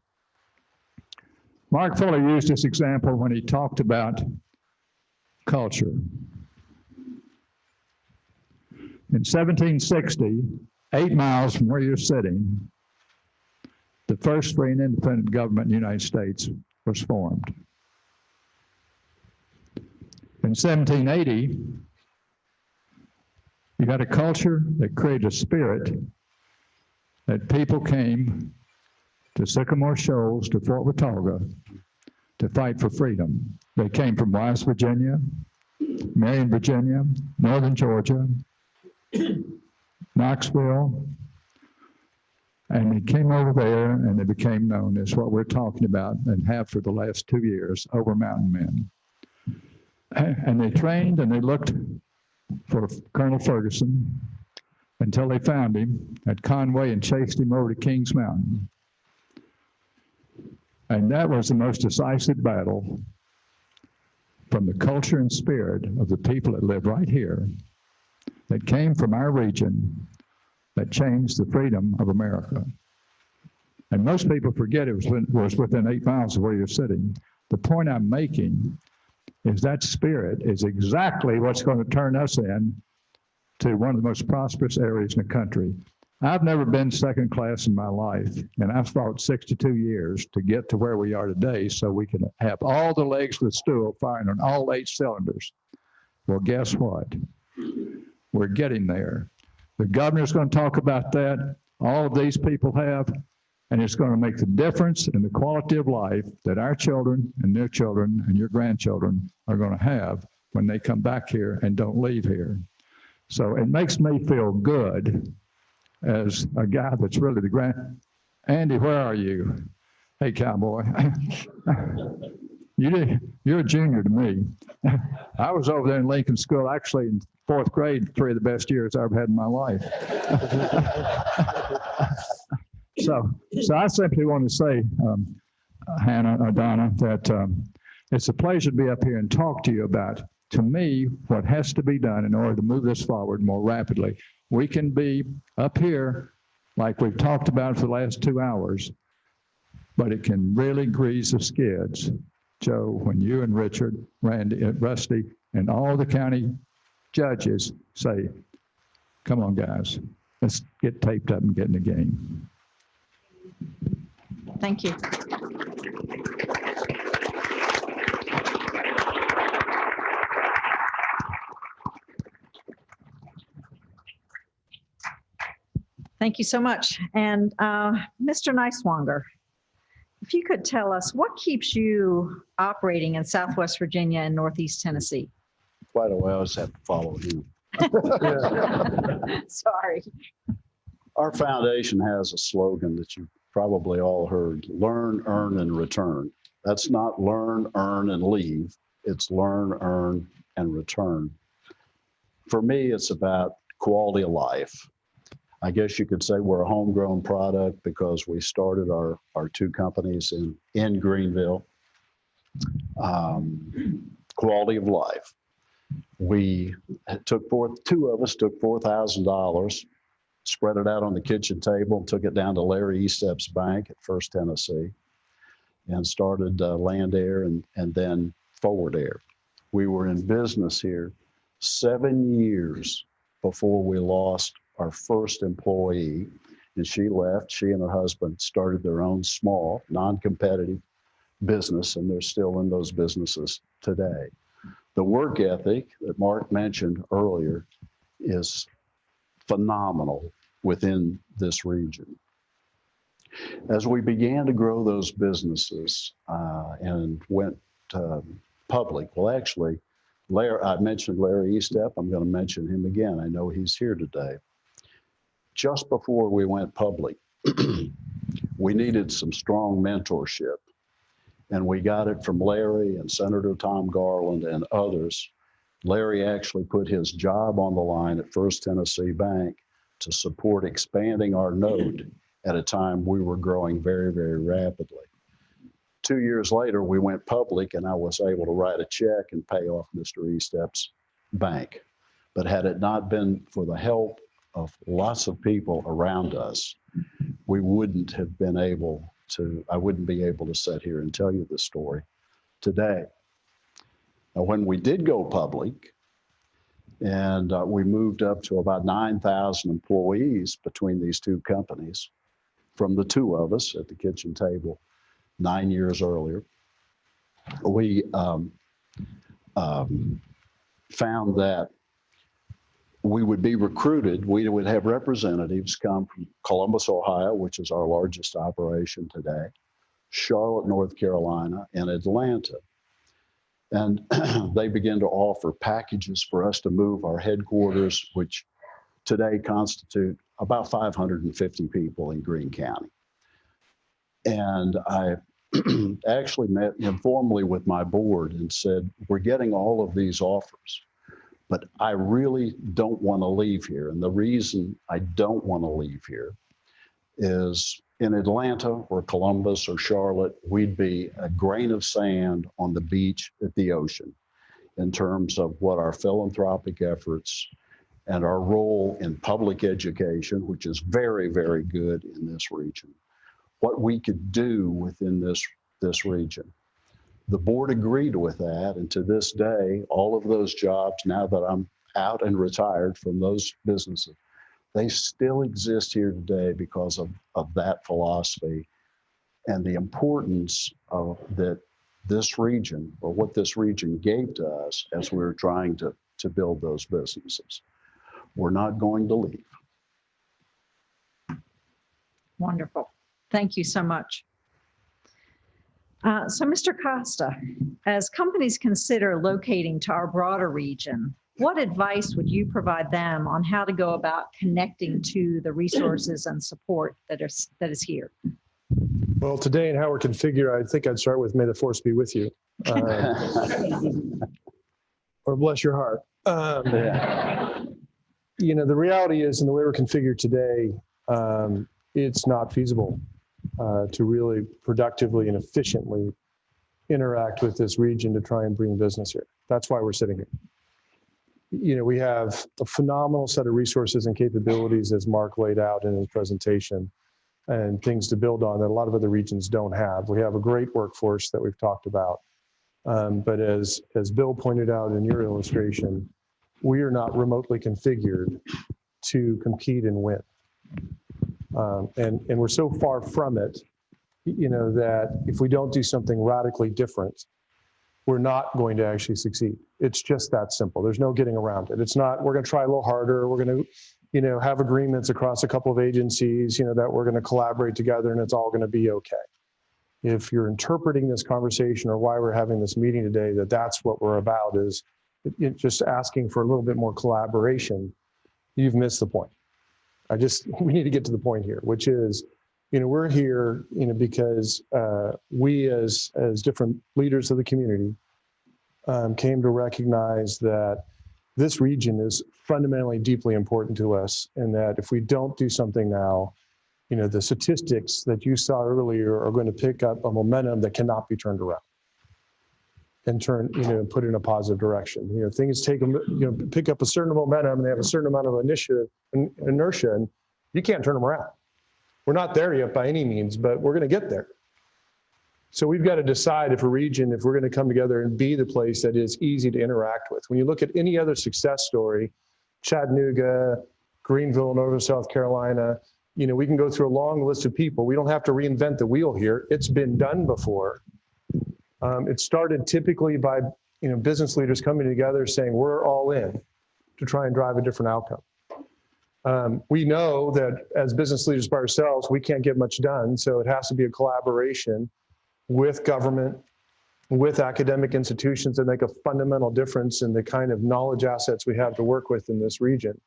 Mark Fuller used this example when he talked about culture. In 1760, 8 miles from where you're sitting, the first free and independent government in the United States was formed. In 1780, you got a culture that created a spirit that people came to Sycamore Shoals, to Fort Watauga, to fight for freedom. They came from Wise, Virginia, Marion, Virginia, Northern Georgia, Knoxville, and they came over there and they became known as what we're talking about and have for the last 2 years, Over Mountain Men. And they trained and they looked for Colonel Ferguson until they found him at Conway and chased him over to Kings Mountain. And that was the most decisive battle from the culture and spirit of the people that live right here, that came from our region, that changed the freedom of America. And most people forget it was within 8 miles of where you're sitting. The point I'm making is that spirit is exactly what's going to turn us in to one of the most prosperous areas in the country. I've never been second class in my life, and I've fought 62 years to get to where we are today so we can have all the legs of the stool firing on all 8 cylinders. Well, guess what? We're getting there. The governor's going to talk about that. All of these people have, and it's going to make the difference in the quality of life that our children and their children and your grandchildren are going to have when they come back here and don't leave here. So it makes me feel good as a guy that's really the Andy, where are you? Hey, cowboy. You're a junior to me. I was over there in Lincoln School, actually in 4th grade, 3 of the best years I ever had in my life. So I simply want to say, Hannah or Donna, that it's a pleasure to be up here and talk to you about, to me, what has to be done in order to move this forward more rapidly. We can be up here like we've talked about for the last 2 hours, but it can really grease the skids. Joe, when you and Richard, Randy, Rusty, and all the county judges say, come on, guys, let's get taped up and get in the game. Thank you. Thank you so much. And Mr. Neiswanger, if you could tell us what keeps you operating in Southwest Virginia and Northeast Tennessee? Quite a way, I always have to follow you. Sorry. Our foundation has a slogan that you probably all heard: learn, earn, and return. That's not learn, earn, and leave. It's learn, earn, and return. For me, it's about quality of life. I guess you could say we're a homegrown product because we started our 2 companies in Greenville. Quality of life. We took 2 of us took $4,000, spread it out on the kitchen table, and took it down to Larry Estep's bank at First Tennessee, and started Land Air and then Forward Air. We were in business here 7 years before we lost our first employee, and she left. She and her husband started their own small, non-competitive business, and they're still in those businesses today. The work ethic that Mark mentioned earlier is phenomenal within this region. As we began to grow those businesses and went public, well, actually, I mentioned Larry Estep. I'm going to mention him again. I know he's here today. Just before we went public, we needed some strong mentorship, and we got it from Larry and Senator Tom Garland and others. Larry actually put his job on the line at First Tennessee Bank to support expanding our node at a time we were growing very, very rapidly. 2 years later, we went public and I was able to write a check and pay off Mr. Estep's bank. But had it not been for the help of lots of people around us, we wouldn't have been able to, I wouldn't be able to sit here and tell you this story today. Now, when we did go public and we moved up to about 9,000 employees between these two companies from the two of us at the kitchen table 9 years earlier, we found that we would be recruited. We would have representatives come from Columbus, Ohio, which is our largest operation today, Charlotte, North Carolina, and Atlanta. And they began to offer packages for us to move our headquarters, which today constitute about 550 people in Greene County. And I actually met informally with my board and said, we're getting all of these offers, but I really don't want to leave here. And the reason I don't want to leave here is in Atlanta or Columbus or Charlotte, we'd be a grain of sand on the beach at the ocean in terms of what our philanthropic efforts and our role in public education, which is very, very good in this region, what we could do within this region. The board agreed with that, and to this day, all of those jobs, now that I'm out and retired from those businesses, they still exist here today because of that philosophy and the importance of that this region, or what this region gave to us as we were trying to build those businesses. We're not going to leave. Wonderful. Thank you so much. So Mr. Costa, as companies consider locating to our broader region, what advice would you provide them on how to go about connecting to the resources and support that is here? Well, today and how we're configured, I think I'd start with may the force be with you. Or bless your heart. You know, the reality is, in the way we're configured today, it's not feasible to really productively and efficiently interact with this region to try and bring business here. That's why we're sitting here. You know, we have a phenomenal set of resources and capabilities, as Mark laid out in his presentation, and things to build on that a lot of other regions don't have. We have a great workforce that we've talked about. But as Bill pointed out in your illustration, we are not remotely configured to compete and win. And we're so far from it, you know, that if we don't do something radically different, we're not going to actually succeed. It's just that simple. There's no getting around it. It's not, we're going to try a little harder. We're going to, you know, have agreements across a couple of agencies, you know, that we're going to collaborate together and it's all going to be okay. If you're interpreting this conversation or why we're having this meeting today, that's what we're about, is just asking for a little bit more collaboration, you've missed the point. We need to get to the point here, which is, you know, we're here, you know, because we as different leaders of the community came to recognize that this region is fundamentally deeply important to us, and that if we don't do something now, you know, the statistics that you saw earlier are going to pick up a momentum that cannot be turned around and put in a positive direction. You know, things pick up a certain momentum and they have a certain amount of inertia, and you can't turn them around. We're not there yet by any means, but we're going to get there. So we've got to decide if we're going to come together and be the place that is easy to interact with. When you look at any other success story, Chattanooga, Greenville, Northern South Carolina, you know, we can go through a long list of people. We don't have to reinvent the wheel here. It's been done before. It started typically by, you know, business leaders coming together saying, we're all in to try and drive a different outcome. We know that as business leaders by ourselves, we can't get much done. So it has to be a collaboration with government, with academic institutions that make a fundamental difference in the kind of knowledge assets we have to work with in this region,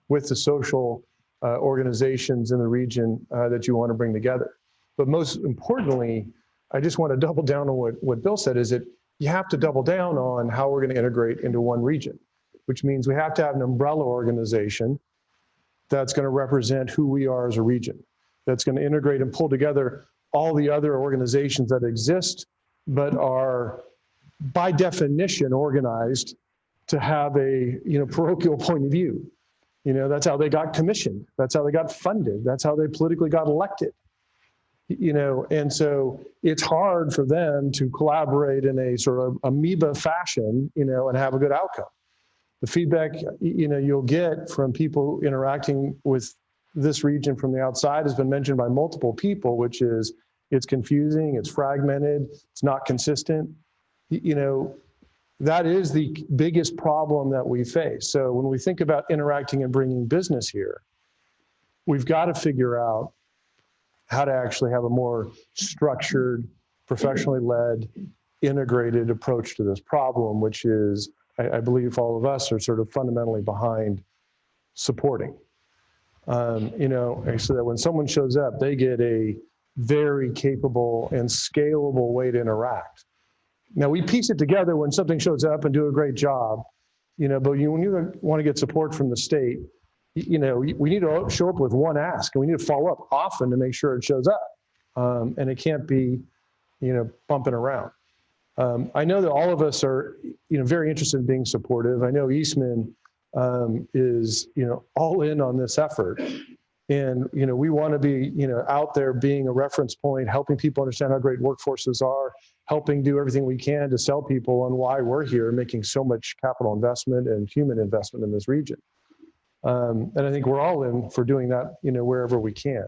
with the social organizations in the region that you want to bring together. But most importantly, I just want to double down on what Bill said, is that you have to double down on how we're going to integrate into one region, which means we have to have an umbrella organization that's going to represent who we are as a region, that's going to integrate and pull together all the other organizations that exist, but are by definition organized to have a, parochial point of view. That's how they got commissioned. That's how they got funded. That's how they politically got elected. And so it's hard for them to collaborate in a sort of amoeba fashion, and have a good outcome. The feedback, you'll get from people interacting with this region from the outside has been mentioned by multiple people, which is it's confusing, it's fragmented, it's not consistent. That is the biggest problem that we face. So when we think about interacting and bringing business here, we've got to figure out how to actually have a more structured, professionally led, integrated approach to this problem, which is, I believe all of us are sort of fundamentally behind supporting. So that when someone shows up, they get a very capable and scalable way to interact. Now, we piece it together when something shows up and do a great job, but when you want to get support from the state, we need to show up with one ask, and we need to follow up often to make sure it shows up. And it can't be, bumping around. I know that all of us are, very interested in being supportive. I know Eastman is, all in on this effort. And, we want to be, out there being a reference point, helping people understand how great workforces are, helping do everything we can to sell people on why we're here, making so much capital investment and human investment in this region. And I think we're all in for doing that, wherever we can.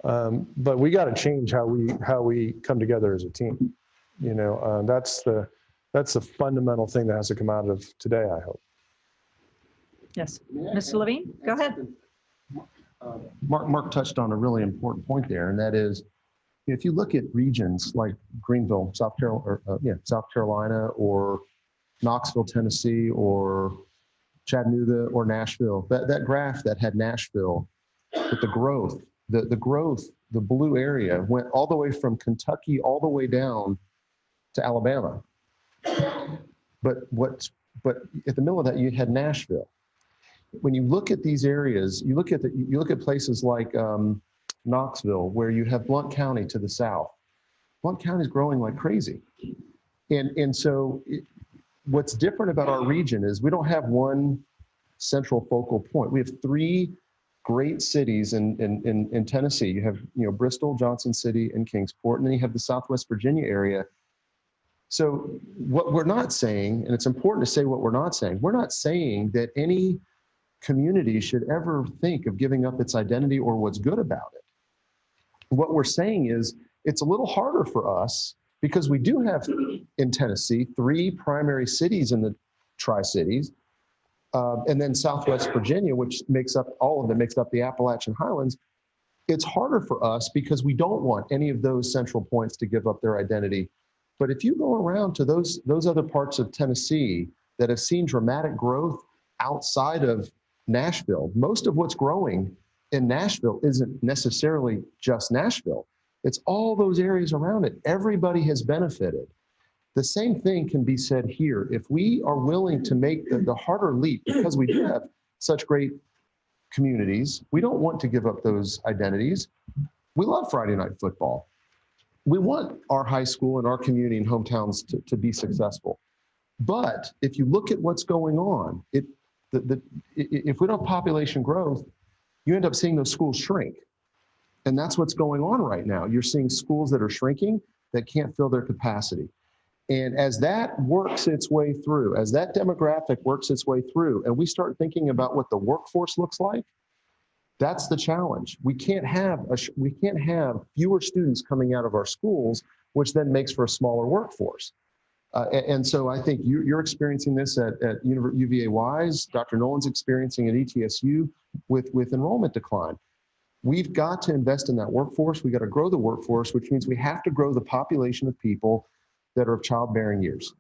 But we got to change how we come together as a team. That's the fundamental thing that has to come out of today, I hope. Yes, Mr. Levine, go ahead. Mark touched on a really important point there, and that is, if you look at regions like Greenville, South Carolina, or Knoxville, Tennessee, or Chattanooga, or Nashville, that graph that had Nashville with the growth, the blue area went all the way from Kentucky all the way down to Alabama. But at the middle of that, you had Nashville. When you look at these areas, you look at places like Knoxville, where you have Blount County to the south. Blount County is growing like crazy. And so what's different about our region is we don't have one central focal point. We have three great cities in Tennessee. You have, Bristol, Johnson City, and Kingsport, and then you have the Southwest Virginia area. So what we're not saying, and it's important to say what we're not saying that any community should ever think of giving up its identity or what's good about it. What we're saying is it's a little harder for us because we do have in Tennessee 3 primary cities in the Tri-Cities, and then Southwest Virginia, which makes up the Appalachian Highlands. It's harder for us because we don't want any of those central points to give up their identity. But if you go around to those other parts of Tennessee that have seen dramatic growth outside of Nashville, most of what's growing in Nashville isn't necessarily just Nashville. It's all those areas around it. Everybody has benefited. The same thing can be said here. If we are willing to make the harder leap, because we do have such great communities, we don't want to give up those identities. We love Friday night football. We want our high school and our community and hometowns to be successful. But if you look at what's going on, if we don't have population growth, you end up seeing those schools shrink. And that's what's going on right now. You're seeing schools that are shrinking that can't fill their capacity. And as that works its way through, as that demographic works its way through, and we start thinking about what the workforce looks like, that's the challenge. We can't have fewer students coming out of our schools, which then makes for a smaller workforce. And so I think you're experiencing this at UVA-Wise. Dr. Nolan's experiencing at ETSU with enrollment decline. We've got to invest in that workforce. We got to grow the workforce, which means we have to grow the population of people that are of childbearing years.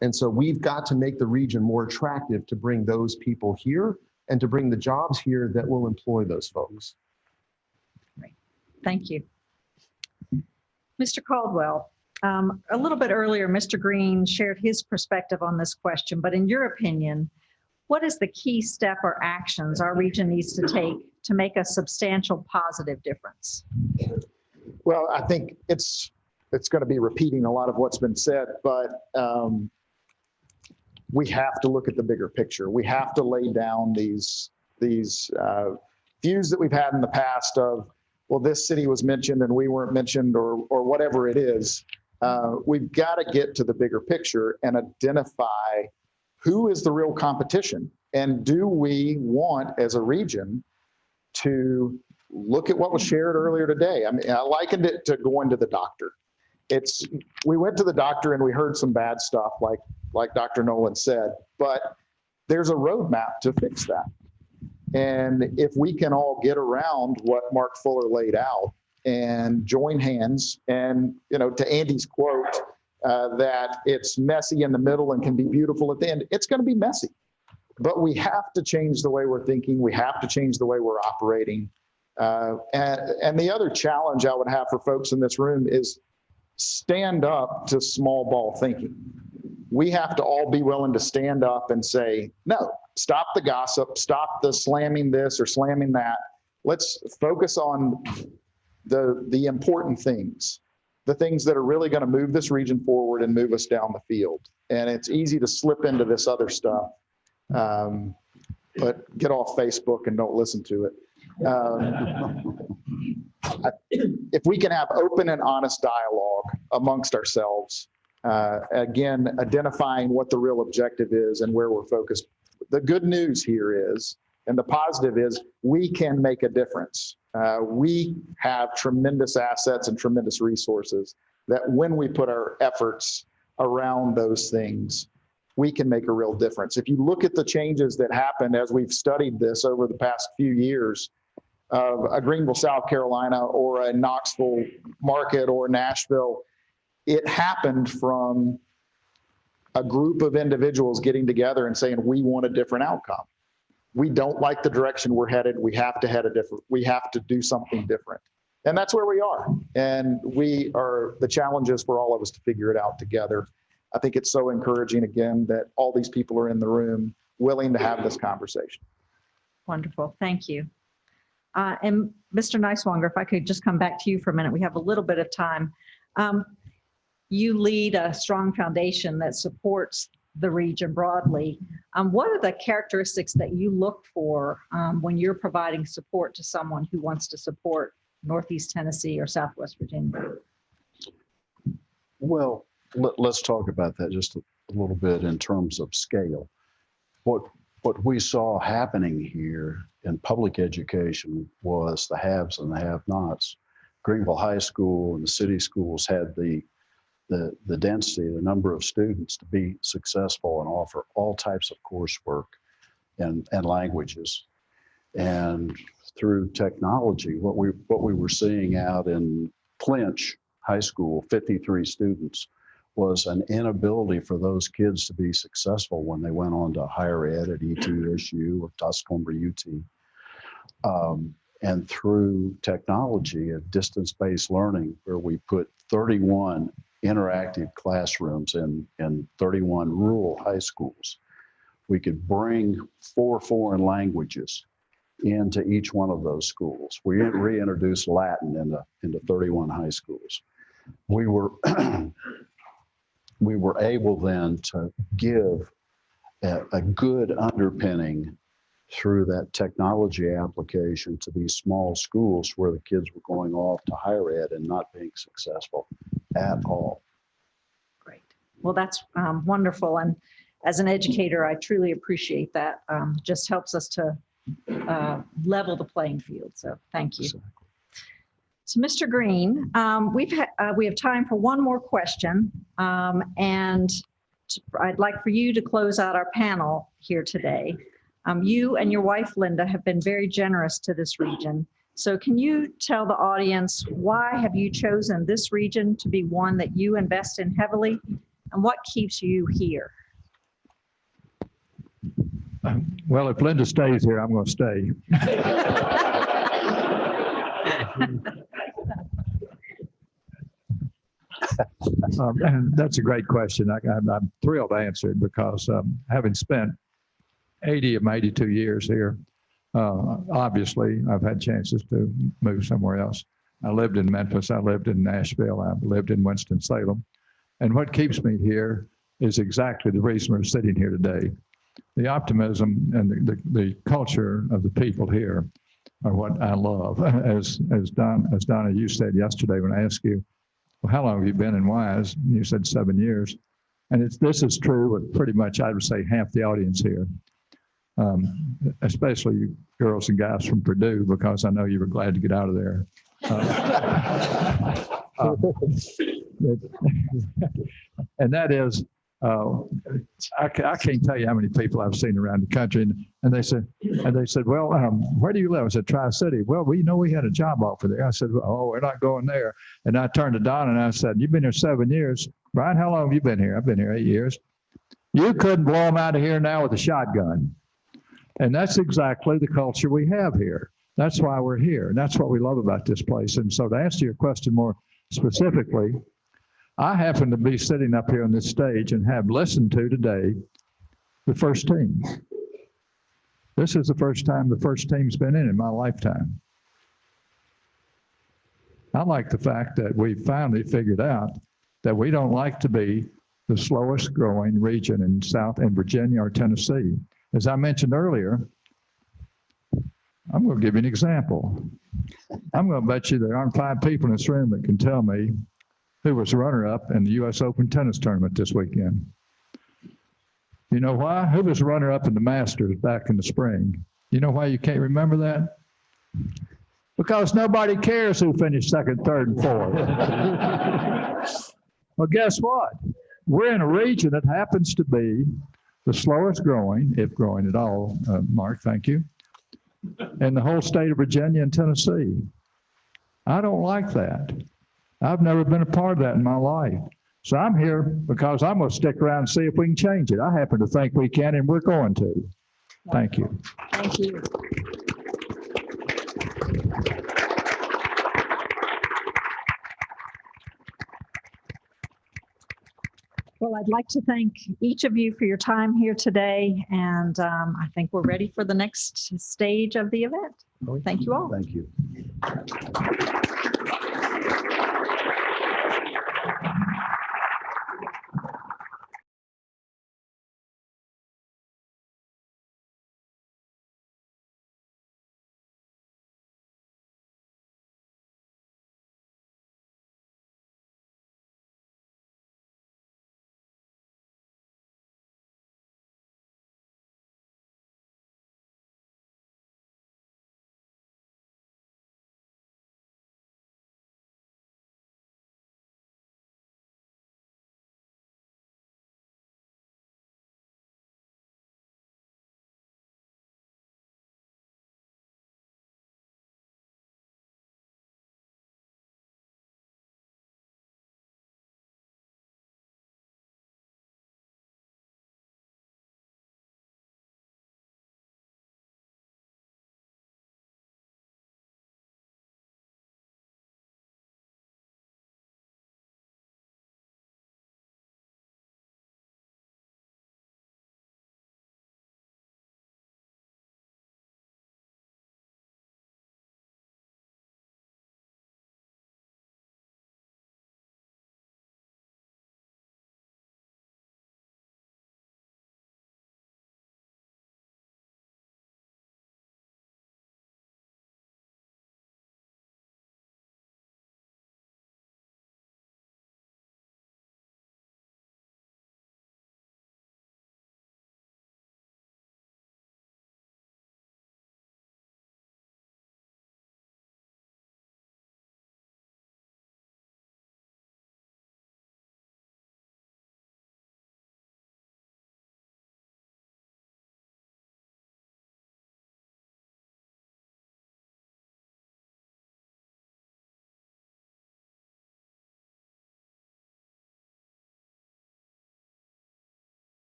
And so we've got to make the region more attractive to bring those people here and to bring the jobs here that will employ those folks. Great. Thank you. Mr. Caldwell, a little bit earlier, Mr. Green shared his perspective on this question, but in your opinion, what is the key step or actions our region needs to take to make a substantial positive difference? Well, I think it's going to be repeating a lot of what's been said, but we have to look at the bigger picture. We have to lay down these views that we've had in the past of, well, this city was mentioned and we weren't mentioned, or whatever it is. We've got to get to the bigger picture and identify who is the real competition. And do we want, as a region, to look at what was shared earlier today? I mean, I likened it to going to the doctor. We went to the doctor and we heard some bad stuff, like Dr. Nolan said, but there's a roadmap to fix that. And if we can all get around what Mark Fuller laid out and join hands, and, to Andy's quote, that it's messy in the middle and can be beautiful at the end, it's going to be messy. But we have to change the way we're thinking. We have to change the way we're operating. And the other challenge I would have for folks in this room is stand up to small ball thinking. We have to all be willing to stand up and say, no, stop the gossip, stop the slamming this or slamming that. Let's focus on the important things, the things that are really going to move this region forward and move us down the field. And it's easy to slip into this other stuff. But get off Facebook and don't listen to it. If we can have open and honest dialogue amongst ourselves, again, identifying what the real objective is and where we're focused. The good news here is, and the positive is, we can make a difference. We have tremendous assets and tremendous resources that when we put our efforts around those things, we can make a real difference. If you look at the changes that happened as we've studied this over the past few years, of a Greenville, South Carolina, or a Knoxville market, or Nashville, it happened from a group of individuals getting together and saying, we want a different outcome. We don't like the direction we're headed. We have to do something different. And that's where we are. And the challenge is for all of us to figure it out together. I think it's so encouraging, again, that all these people are in the room willing to have this conversation. Wonderful. Thank you. And Mr. Neiswanger, if I could just come back to you for a minute. We have a little bit of time. You lead a strong foundation that supports the region broadly. What are the characteristics that you look for when you're providing support to someone who wants to support Northeast Tennessee or Southwest Virginia? Well, let's talk about that just a little bit in terms of scale. What we saw happening here in public education was the haves and the have-nots. Greenville High School and the city schools had the density, the number of students to be successful and offer all types of coursework and languages. And through technology, what we were seeing out in Clinch High School, 53 students, was an inability for those kids to be successful when they went on to higher ed at ETSU or Tusculumber UT. And through technology of distance-based learning, where we put 31 interactive classrooms in 31 rural high schools, we could bring 4 foreign languages into each one of those schools. We reintroduced Latin into 31 high schools. We were able then to give a good underpinning through that technology application to these small schools where the kids were going off to higher ed and not being successful at all. Great. Well, that's wonderful. And as an educator, I truly appreciate that. Just helps us to level the playing field. So thank you. Exactly. So Mr. Green, we have time for one more question. And I'd like for you to close out our panel here today. You and your wife, Linda, have been very generous to this region. So can you tell the audience, why have you chosen this region to be one that you invest in heavily, and what keeps you here? Well, if Linda stays here, I'm going to stay. And that's a great question. I'm thrilled to answer it because having spent 80 of my 82 years here, obviously I've had chances to move somewhere else. I lived in Memphis. I lived in Nashville. I lived in Winston-Salem. And what keeps me here is exactly the reason we're sitting here today. The optimism and the culture of the people here are what I love. As Donna, you said yesterday when I asked you, well, how long have you been in Wise? And you said 7 years. And this is true with pretty much, I would say, half the audience here, especially you girls and guys from Purdue, because I know you were glad to get out of there. And that is, I can't tell you how many people I've seen around the country, and they said, well, where do you live? I said, Tri-City. Well, we know we had a job offer there. I said, oh, we're not going there. And I turned to Don and I said, you've been here 7 years. Brian, how long have you been here? I've been here 8 years. You couldn't blow them out of here now with a shotgun. And that's exactly the culture we have here. That's why we're here. And that's what we love about this place. And so to answer your question more specifically, I happen to be sitting up here on this stage and have listened to today the first team. This is the first time the first team's been in my lifetime. I like the fact that we finally figured out that we don't like to be the slowest growing region in Virginia or Tennessee. As I mentioned earlier, I'm going to give you an example. I'm going to bet you there aren't 5 people in this room that can tell me who was runner-up in the U.S. Open tennis tournament this weekend. You know why? Who was runner-up in the Masters back in the spring? You know why you can't remember that? Because nobody cares who finished second, third, and fourth. Well, guess what? We're in a region that happens to be the slowest growing, if growing at all, Mark, thank you, in the whole state of Virginia and Tennessee. I don't like that. I've never been a part of that in my life. So I'm here because I'm going to stick around and see if we can change it. I happen to think we can, and we're going to. Thank you. Thank you. Well, I'd like to thank each of you for your time here today, and I think we're ready for the next stage of the event. Thank you all. Thank you.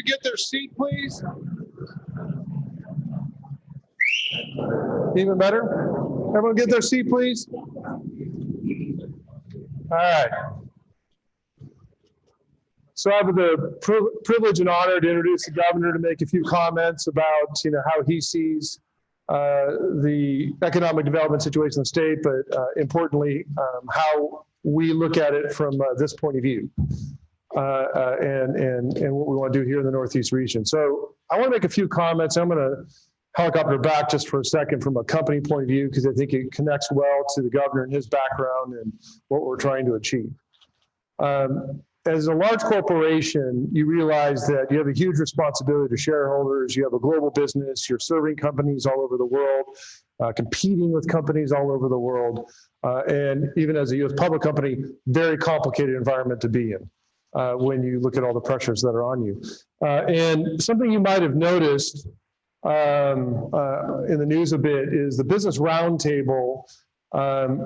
could get their seat, please? Even better? Everyone get their seat, please? All right. So I have the privilege and honor to introduce the governor to make a few comments about, how he sees the economic development situation in the state, but importantly, how we look at it from this point of view, and what we want to do here in the Northeast region. So I want to make a few comments. I'm going to helicopter back just for a second from a company point of view, because I think it connects well to the governor and his background and what we're trying to achieve. As a large corporation, you realize that you have a huge responsibility to shareholders. You have a global business. You're serving companies all over the world, competing with companies all over the world. And even as a U.S. public company, very complicated environment to be in when you look at all the pressures that are on you. And something you might have noticed in the news a bit is the Business Roundtable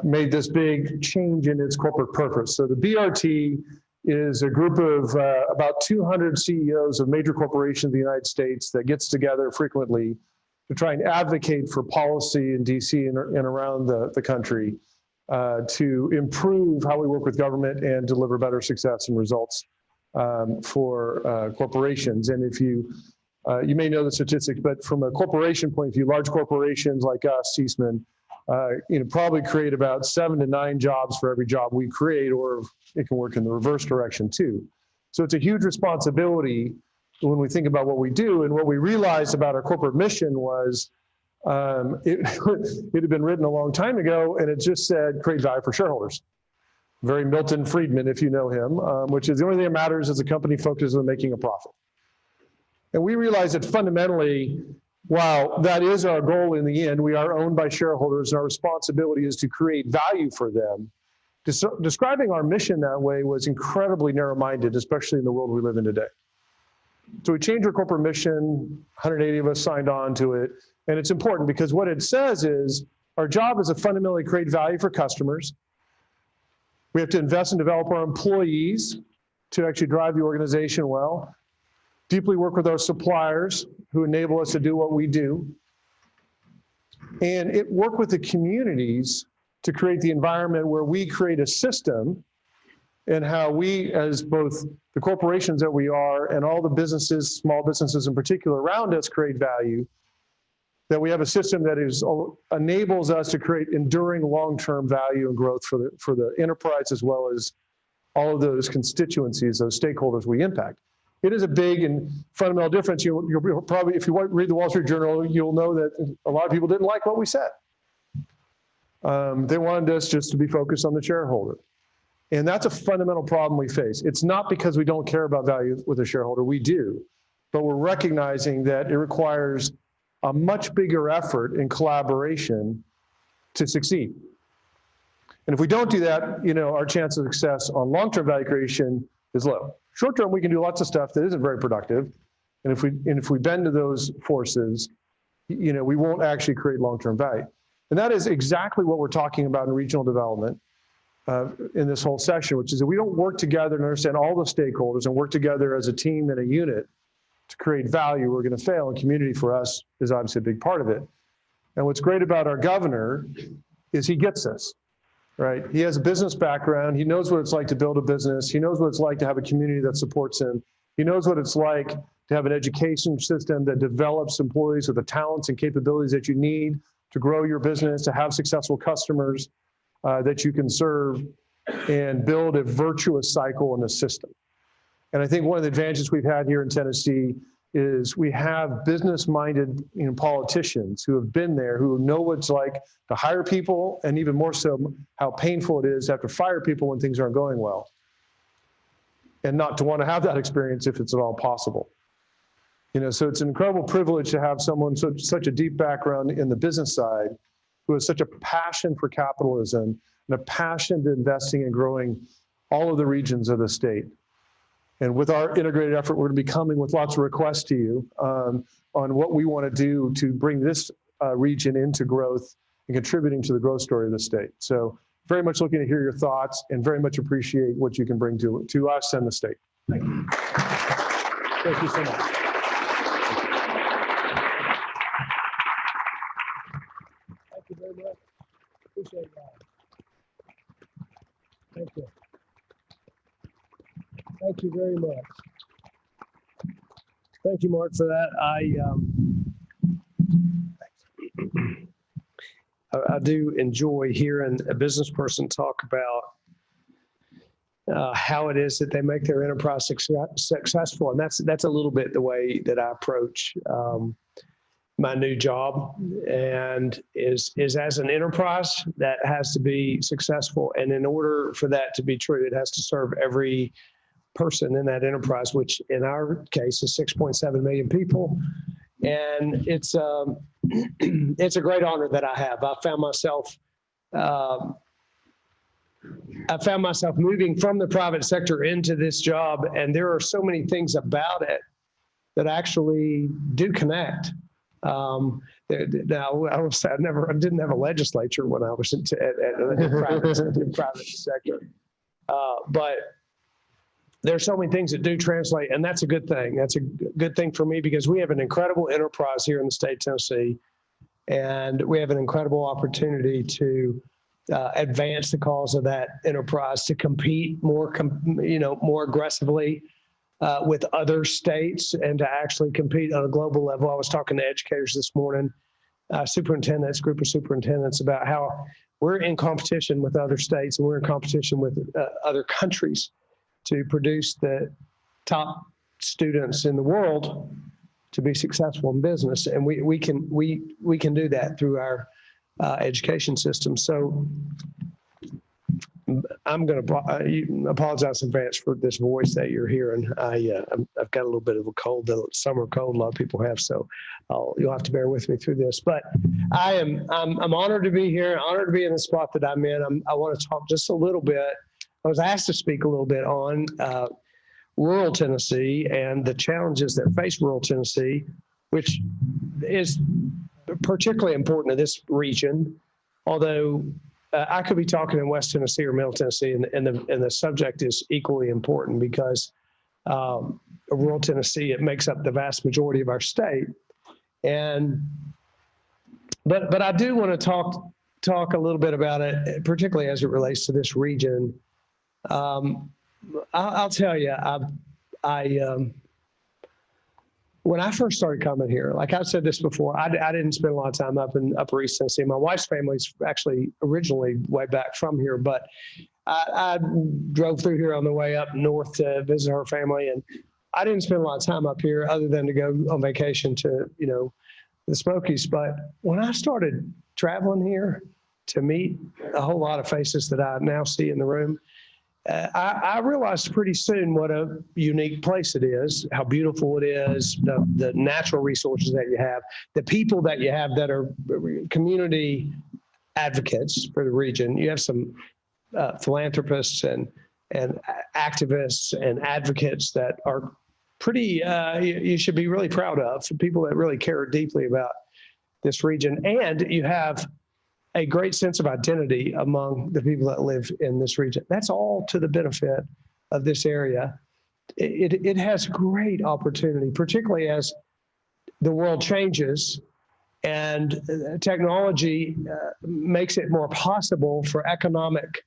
made this big change in its corporate purpose. So the BRT is a group of about 200 CEOs of major corporations in the United States that gets together frequently to try and advocate for policy in DC and around the country to improve how we work with government and deliver better success and results for corporations. And if you may know the statistics, but from a corporation point of view, large corporations like us, Eastman, probably create about 7 to 9 jobs for every job we create, or it can work in the reverse direction too. So it's a huge responsibility when we think about what we do. And what we realized about our corporate mission was it had been written a long time ago, and it just said create value for shareholders. Very Milton Friedman, if you know him, which is the only thing that matters is a company focuses on making a profit. And we realized that fundamentally, while that is our goal in the end, we are owned by shareholders, and our responsibility is to create value for them. Describing our mission that way was incredibly narrow-minded, especially in the world we live in today. So we changed our corporate mission, 180 of us signed on to it, and it's important because what it says is our job is to fundamentally create value for customers. We have to invest and develop our employees to actually drive the organization well, deeply work with our suppliers who enable us to do what we do, and work with the communities to create the environment where we create a system, and how we, as both the corporations that we are and all the businesses, small businesses in particular around us, create value, that we have a system that enables us to create enduring long-term value and growth for the enterprise, as well as all of those constituencies, those stakeholders we impact. It is a big and fundamental difference. You'll probably, if you read the Wall Street Journal, you'll know that a lot of people didn't like what we said. They wanted us just to be focused on the shareholder. And that's a fundamental problem we face. It's not because we don't care about value with the shareholder, we do, but we're recognizing that it requires a much bigger effort in collaboration to succeed. And if we don't do that, our chance of success on long-term value creation is low. Short-term, we can do lots of stuff that isn't very productive. And if we bend to those forces, we won't actually create long-term value. And that is exactly what we're talking about in regional development in this whole session, which is that we don't work together and understand all the stakeholders and work together as a team and a unit to create value, we're going to fail. And community for us is obviously a big part of it. And what's great about our governor is he gets this, right? He has a business background. He knows what it's like to build a business. He knows what it's like to have a community that supports him. He knows what it's like to have an education system that develops employees with the talents and capabilities that you need to grow your business, to have successful customers that you can serve, and build a virtuous cycle in the system. And I think one of the advantages we've had here in Tennessee is we have business-minded politicians who have been there, who know what it's like to hire people, and even more so how painful it is to have to fire people when things aren't going well, and not to want to have that experience if it's at all possible. So it's an incredible privilege to have someone such a deep background in the business side who has such a passion for capitalism and a passion to investing and growing all of the regions of the state. And with our integrated effort, we're going to be coming with lots of requests to you on what we want to do to bring this region into growth and contributing to the growth story of the state. So very much looking to hear your thoughts and very much appreciate what you can bring to us and the state. Thank you. Thank you so much. Thank you very much. Appreciate that. Thank you. Thank you very much. Thank you, Mark, for that. I do enjoy hearing a business person talk about how it is that they make their enterprise successful. And that's a little bit the way that I approach my new job, and is as an enterprise that has to be successful. And in order for that to be true, it has to serve every person in that enterprise, which in our case is 6.7 million people. And it's it's a great honor that I have. I found myself moving from the private sector into this job, and there are so many things about it that actually do connect. Now, I will say I didn't have a legislature when I was in the private sector, but there's so many things that do translate, and that's a good thing. That's a good thing for me because we have an incredible enterprise here in the state of Tennessee, and we have an incredible opportunity to advance the cause of that enterprise, to compete more aggressively with other states, and to actually compete on a global level. I was talking to educators this morning, group of superintendents, about how we're in competition with other states and we're in competition with other countries to produce the top students in the world to be successful in business. And we can do that through our education system. So I'm going to apologize in advance for this voice that you're hearing. I've got a little bit of a cold, the summer cold a lot of people have, so you'll have to bear with me through this. But I'm honored to be here, honored to be in the spot that I'm in. I want to talk just a little bit. I was asked to speak a little bit on rural Tennessee and the challenges that face rural Tennessee, which is particularly important to this region, although I could be talking in West Tennessee or Middle Tennessee, and the subject is equally important because rural Tennessee, it makes up the vast majority of our state. But I do want to talk a little bit about it, particularly as it relates to this region. I'll tell you, when I first started coming here, like I've said this before, I didn't spend a lot of time up in Upper East Tennessee. My wife's family's actually originally way back from here, but I drove through here on the way up north to visit her family, and I didn't spend a lot of time up here other than to go on vacation to, the Smokies. But when I started traveling here to meet a whole lot of faces that I now see in the room, I realized pretty soon what a unique place it is, how beautiful it is, the natural resources that you have, the people that you have that are community advocates for the region. You have some philanthropists and activists and advocates that are pretty, you should be really proud of, people that really care deeply about this region. And you have a great sense of identity among the people that live in this region. That's all to the benefit of this area. It has great opportunity, particularly as the world changes and technology makes it more possible for economic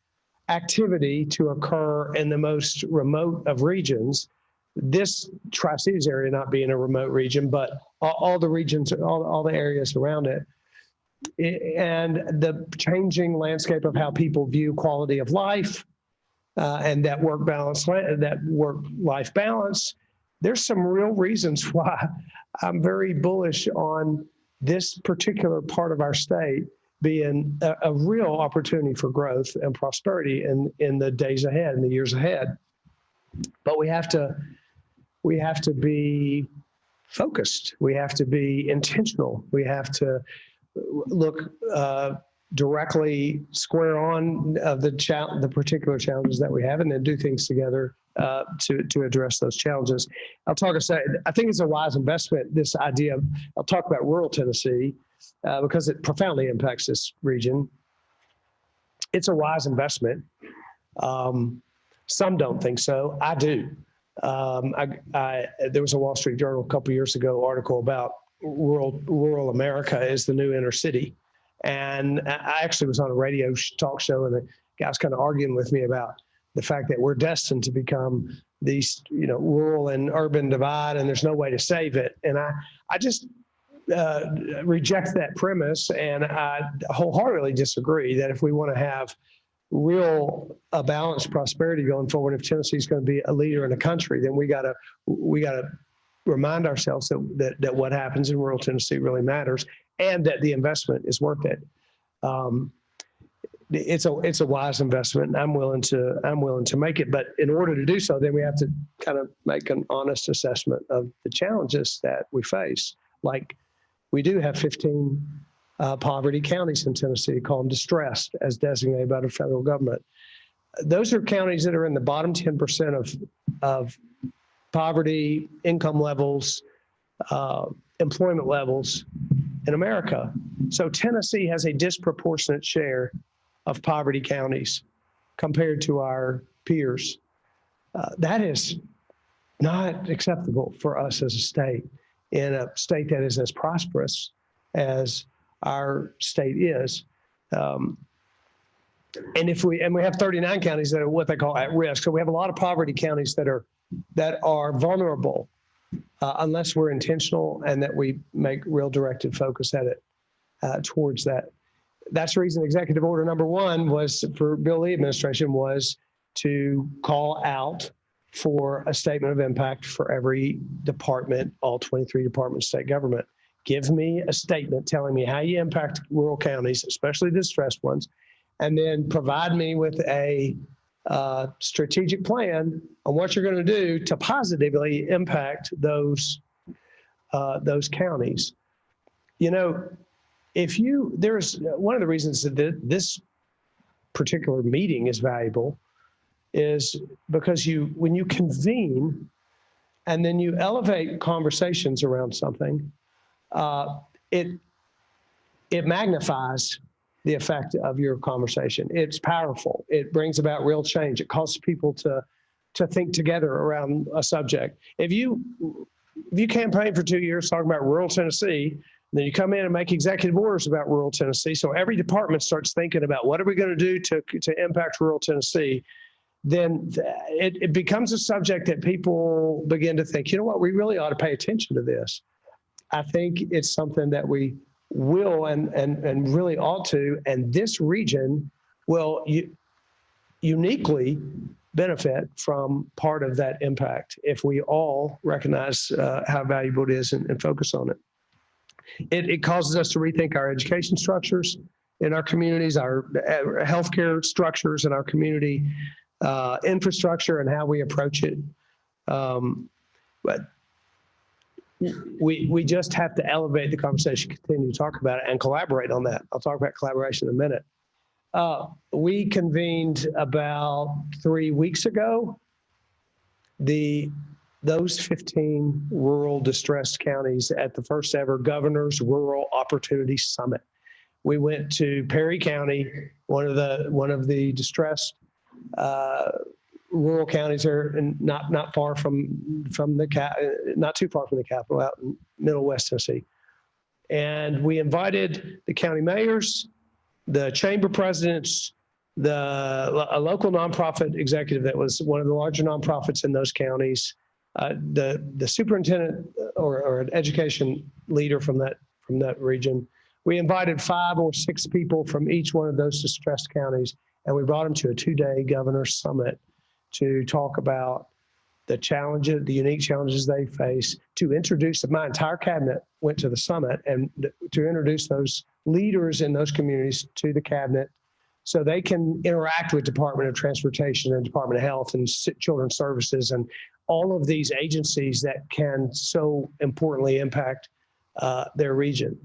activity to occur in the most remote of regions. This Tri-Cities area not being a remote region, but all the regions, all the areas around it. And the changing landscape of how people view quality of life and that work-life balance. There's some real reasons why I'm very bullish on this particular part of our state being a real opportunity for growth and prosperity in the days ahead, in the years ahead. But we have to be focused. We have to be intentional. We have to look directly square on the particular challenges that we have, and then do things together to address those challenges. I think it's a wise investment, this idea of, I'll talk about rural Tennessee because it profoundly impacts this region. It's a wise investment. Some don't think so. I do. There was a Wall Street Journal a couple years ago article about rural America is the new inner city. And I actually was on a radio talk show, and the guys kind of arguing with me about the fact that we're destined to become these, rural and urban divide, and there's no way to save it. And I just reject that premise, and I wholeheartedly disagree that if we want to have real balanced prosperity going forward, if Tennessee is going to be a leader in the country, then we got to remind ourselves that what happens in rural Tennessee really matters, and that the investment is worth it. It's a wise investment, and I'm willing to make it. But in order to do so, then we have to kind of make an honest assessment of the challenges that we face. Like, we do have 15 poverty counties in Tennessee, call them distressed, as designated by the federal government. Those are counties that are in the bottom 10% of poverty, income levels, employment levels in America. So Tennessee has a disproportionate share of poverty counties compared to our peers. That is not acceptable for us as a state, in a state that is as prosperous as our state is. And we have 39 counties that are what they call at risk. So we have a lot of poverty counties that are vulnerable unless we're intentional and that we make real directed focus at it towards that. That's the reason Executive Order number 1 was for Bill Lee administration was to call out for a statement of impact for every department, all 23 departments of state government. Give me a statement telling me how you impact rural counties, especially distressed ones, and then provide me with a strategic plan on what you're going to do to positively impact those counties. There's one of the reasons that this particular meeting is valuable is because when you convene and then you elevate conversations around something, it magnifies the effect of your conversation. It's powerful. It brings about real change. It causes people to think together around a subject. If you campaign for 2 years talking about rural Tennessee, then you come in and make executive orders about rural Tennessee, so every department starts thinking about what are we going to do to impact rural Tennessee, then it becomes a subject that people begin to think, we really ought to pay attention to this. I think it's something that we will and really ought to, and this region will uniquely benefit from part of that impact if we all recognize how valuable it is and focus on it. It causes us to rethink our education structures in our communities, our healthcare structures in our community, infrastructure and how we approach it. But we just have to elevate the conversation, continue to talk about it, and collaborate on that. I'll talk about collaboration in a minute. We convened about 3 weeks ago those 15 rural distressed counties at the first ever Governor's Rural Opportunity Summit. We went to Perry County, one of the distressed rural counties are not far from not too far from the capital, out in Middle West Tennessee. And we invited the county mayors, the chamber presidents, a local nonprofit executive that was one of the larger nonprofits in those counties, the superintendent or an education leader from that region. We invited 5 or 6 people from each one of those distressed counties, and we brought them to a 2-day governor's summit to talk about the challenges, the unique challenges they face, to introduce, my entire cabinet went to the summit, and to introduce those leaders in those communities to the cabinet so they can interact with Department of Transportation and Department of Health and Children's Services and all of these agencies that can so importantly impact their region.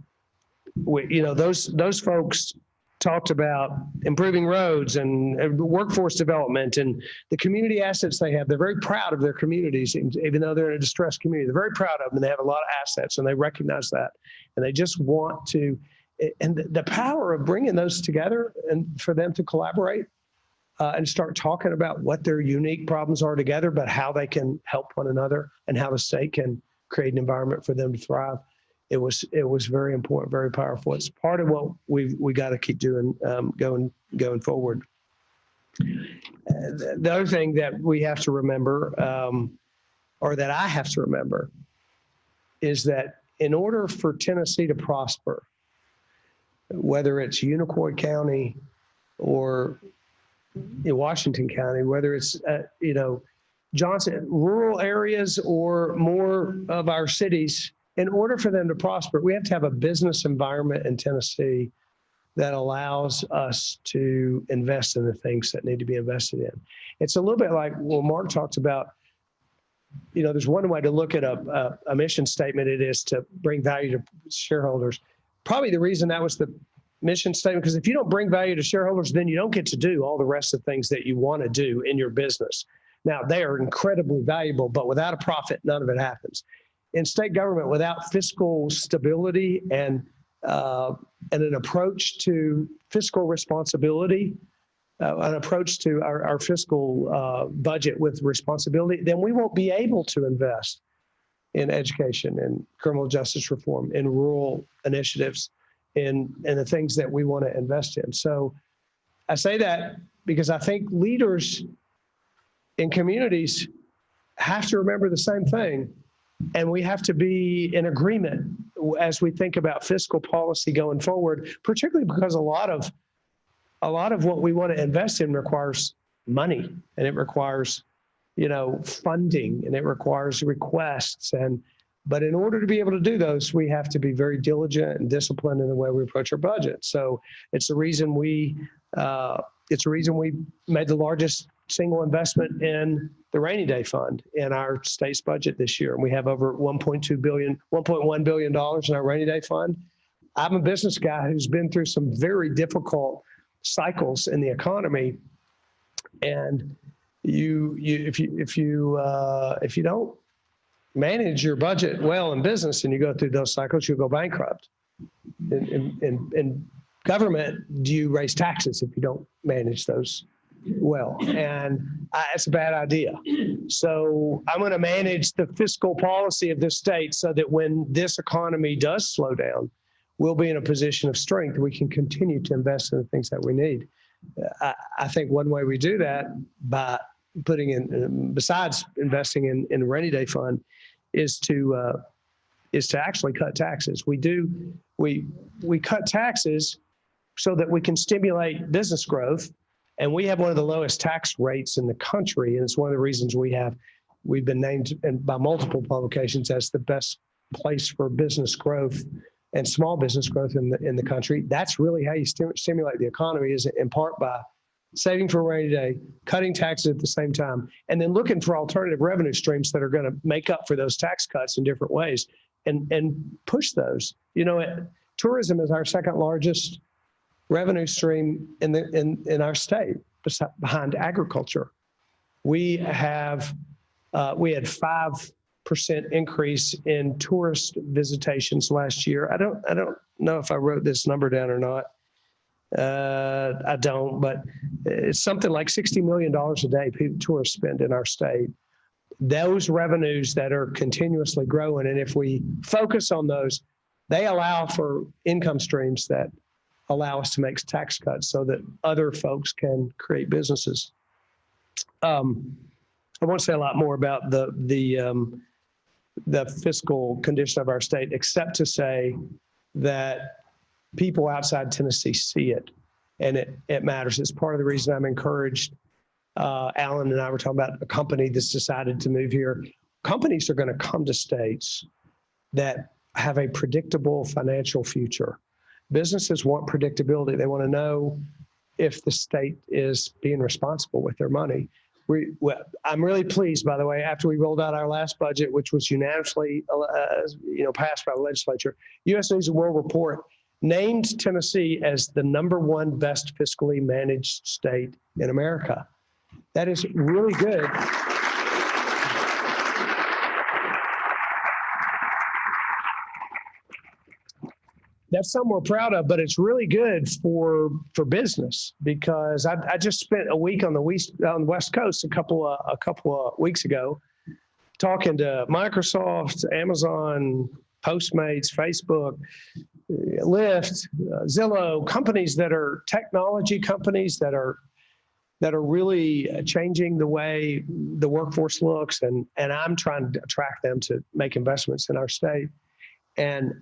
Those folks talked about improving roads and workforce development and the community assets they have. They're very proud of their communities, even though they're in a distressed community. They're very proud of them, and they have a lot of assets, and they recognize that. And they just want to, and the power of bringing those together and for them to collaborate and start talking about what their unique problems are together, but how they can help one another and how the state can create an environment for them to thrive. It was very important, very powerful. It's part of what we got to keep doing going forward. The other thing that we have to remember, or that I have to remember, is that in order for Tennessee to prosper, whether it's Unicoi County or in Washington County, whether it's Johnson, rural areas or more of our cities, in order for them to prosper, we have to have a business environment in Tennessee that allows us to invest in the things that need to be invested in. It's a little bit like what Mark talked about. There's one way to look at a mission statement. It is to bring value to shareholders. Probably the reason that was the mission statement, because if you don't bring value to shareholders, then you don't get to do all the rest of the things that you want to do in your business. Now, they are incredibly valuable, but without a profit, none of it happens. In state government, without fiscal stability and an approach to fiscal responsibility, an approach to our fiscal budget with responsibility, then we won't be able to invest in education and criminal justice reform, in rural initiatives, in the things that we want to invest in. So I say that because I think leaders in communities have to remember the same thing. And we have to be in agreement as we think about fiscal policy going forward, particularly because a lot of what we want to invest in requires money, and it requires, funding, and it requires requests. But in order to be able to do those, we have to be very diligent and disciplined in the way we approach our budget. So it's the reason we made the largest single investment in the rainy day fund in our state's budget this year. And we have over $1.1 billion in our rainy day fund. I'm a business guy who's been through some very difficult cycles in the economy. And if you don't manage your budget well in business and you go through those cycles, you'll go bankrupt. In government, you raise taxes if you don't manage those well, and it's a bad idea. So I'm going to manage the fiscal policy of this state so that when this economy does slow down, we'll be in a position of strength. We can continue to invest in the things that we need. I think one way we do that by putting in, besides investing in the rainy day fund, is to actually cut taxes. We cut taxes so that we can stimulate business growth. And we have one of the lowest tax rates in the country. And it's one of the reasons we've been named by multiple publications as the best place for business growth and small business growth in the country. That's really how you stimulate the economy, is in part by saving for a rainy day, cutting taxes at the same time, and then looking for alternative revenue streams that are going to make up for those tax cuts in different ways and push those. Tourism is our second largest revenue stream in our state, behind agriculture. We had 5% increase in tourist visitations last year. I don't know if I wrote this number down or not. I don't, but it's something like $60 million a day tourists spend in our state. Those revenues that are continuously growing, and if we focus on those, they allow for income streams that allow us to make tax cuts so that other folks can create businesses. I won't say a lot more about the fiscal condition of our state, except to say that people outside Tennessee see it, and it matters. It's part of the reason I'm encouraged. Alan and I were talking about a company that's decided to move here. Companies are going to come to states that have a predictable financial future. Businesses want predictability. They want to know if the state is being responsible with their money. I'm really pleased, by the way, after we rolled out our last budget, which was unanimously passed by the legislature, U.S. News and World Report named Tennessee as the #1 best fiscally managed state in America. That is really good. that's something we're proud of, but it's really good for business because I just spent a week on the West Coast a couple of weeks ago talking to Microsoft, Amazon, Postmates, Facebook, Lyft, Zillow, companies that are technology companies that are really changing the way the workforce looks, and I'm trying to attract them to make investments in our state. And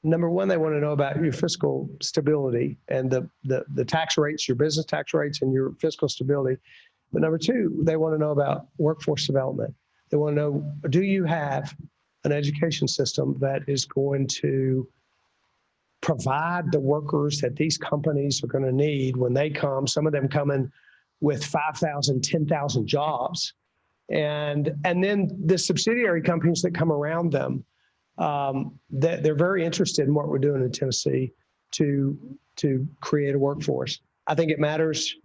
number one, they want to know about your fiscal stability and the tax rates, your business tax rates and your fiscal stability. But number two, they want to know about workforce development. They want to know, do you have an education system that is going to provide the workers that these companies are going to need when they come? Some of them come in with 5,000, 10,000 jobs. And then the subsidiary companies that come around them, they're very interested in what we're doing in Tennessee to create a workforce. I think it matters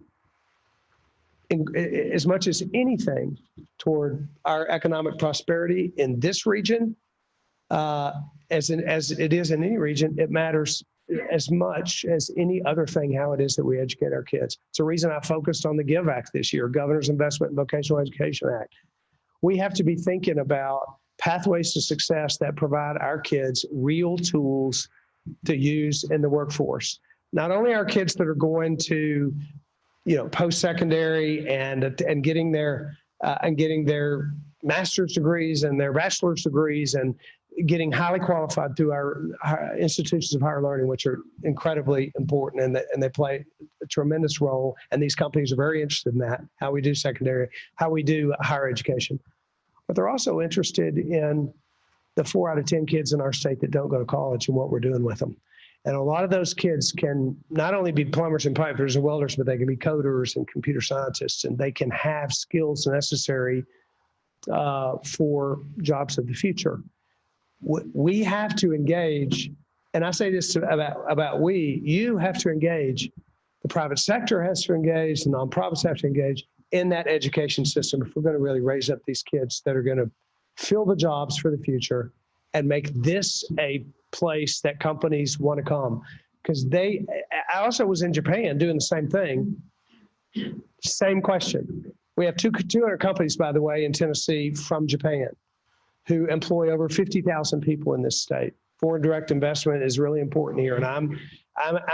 as much as anything toward our economic prosperity in this region, as it is in any region. It matters as much as any other thing how it is that we educate our kids. It's the reason I focused on the GIVE Act this year, Governor's Investment in Vocational Education Act. We have to be thinking about pathways to success that provide our kids real tools to use in the workforce. Not only our kids that are going to, post-secondary and getting their master's degrees and their bachelor's degrees and getting highly qualified through our institutions of higher learning, which are incredibly important, and they play a tremendous role. And these companies are very interested in that, how we do secondary, how we do higher education. But they're also interested in the 4 out of 10 kids in our state that don't go to college and what we're doing with them. And a lot of those kids can not only be plumbers and pipe fitters and welders, but they can be coders and computer scientists, and they can have skills necessary for jobs of the future. We have to engage, and I say this about you have to engage, the private sector has to engage, the nonprofits have to engage in that education system if we're going to really raise up these kids that are going to fill the jobs for the future and make this a place that companies want to come. Because I also was in Japan doing the same thing. Same question. We have 200 companies, by the way, in Tennessee from Japan who employ over 50,000 people in this state. Foreign direct investment is really important here. And I'm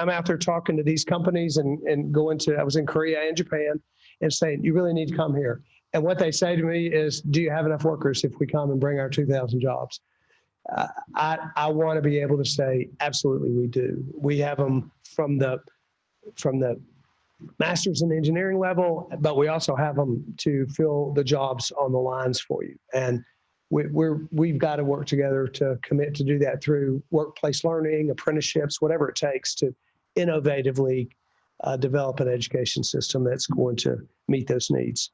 out there talking to these companies and I was in Korea and Japan and saying, you really need to come here. And what they say to me is, do you have enough workers if we come and bring our 2,000 jobs? I want to be able to say, absolutely, we do. We have them from the master's in engineering level, but we also have them to fill the jobs on the lines for you. And we've got to work together to commit to do that through workplace learning, apprenticeships, whatever it takes to innovatively develop an education system that's going to meet those needs.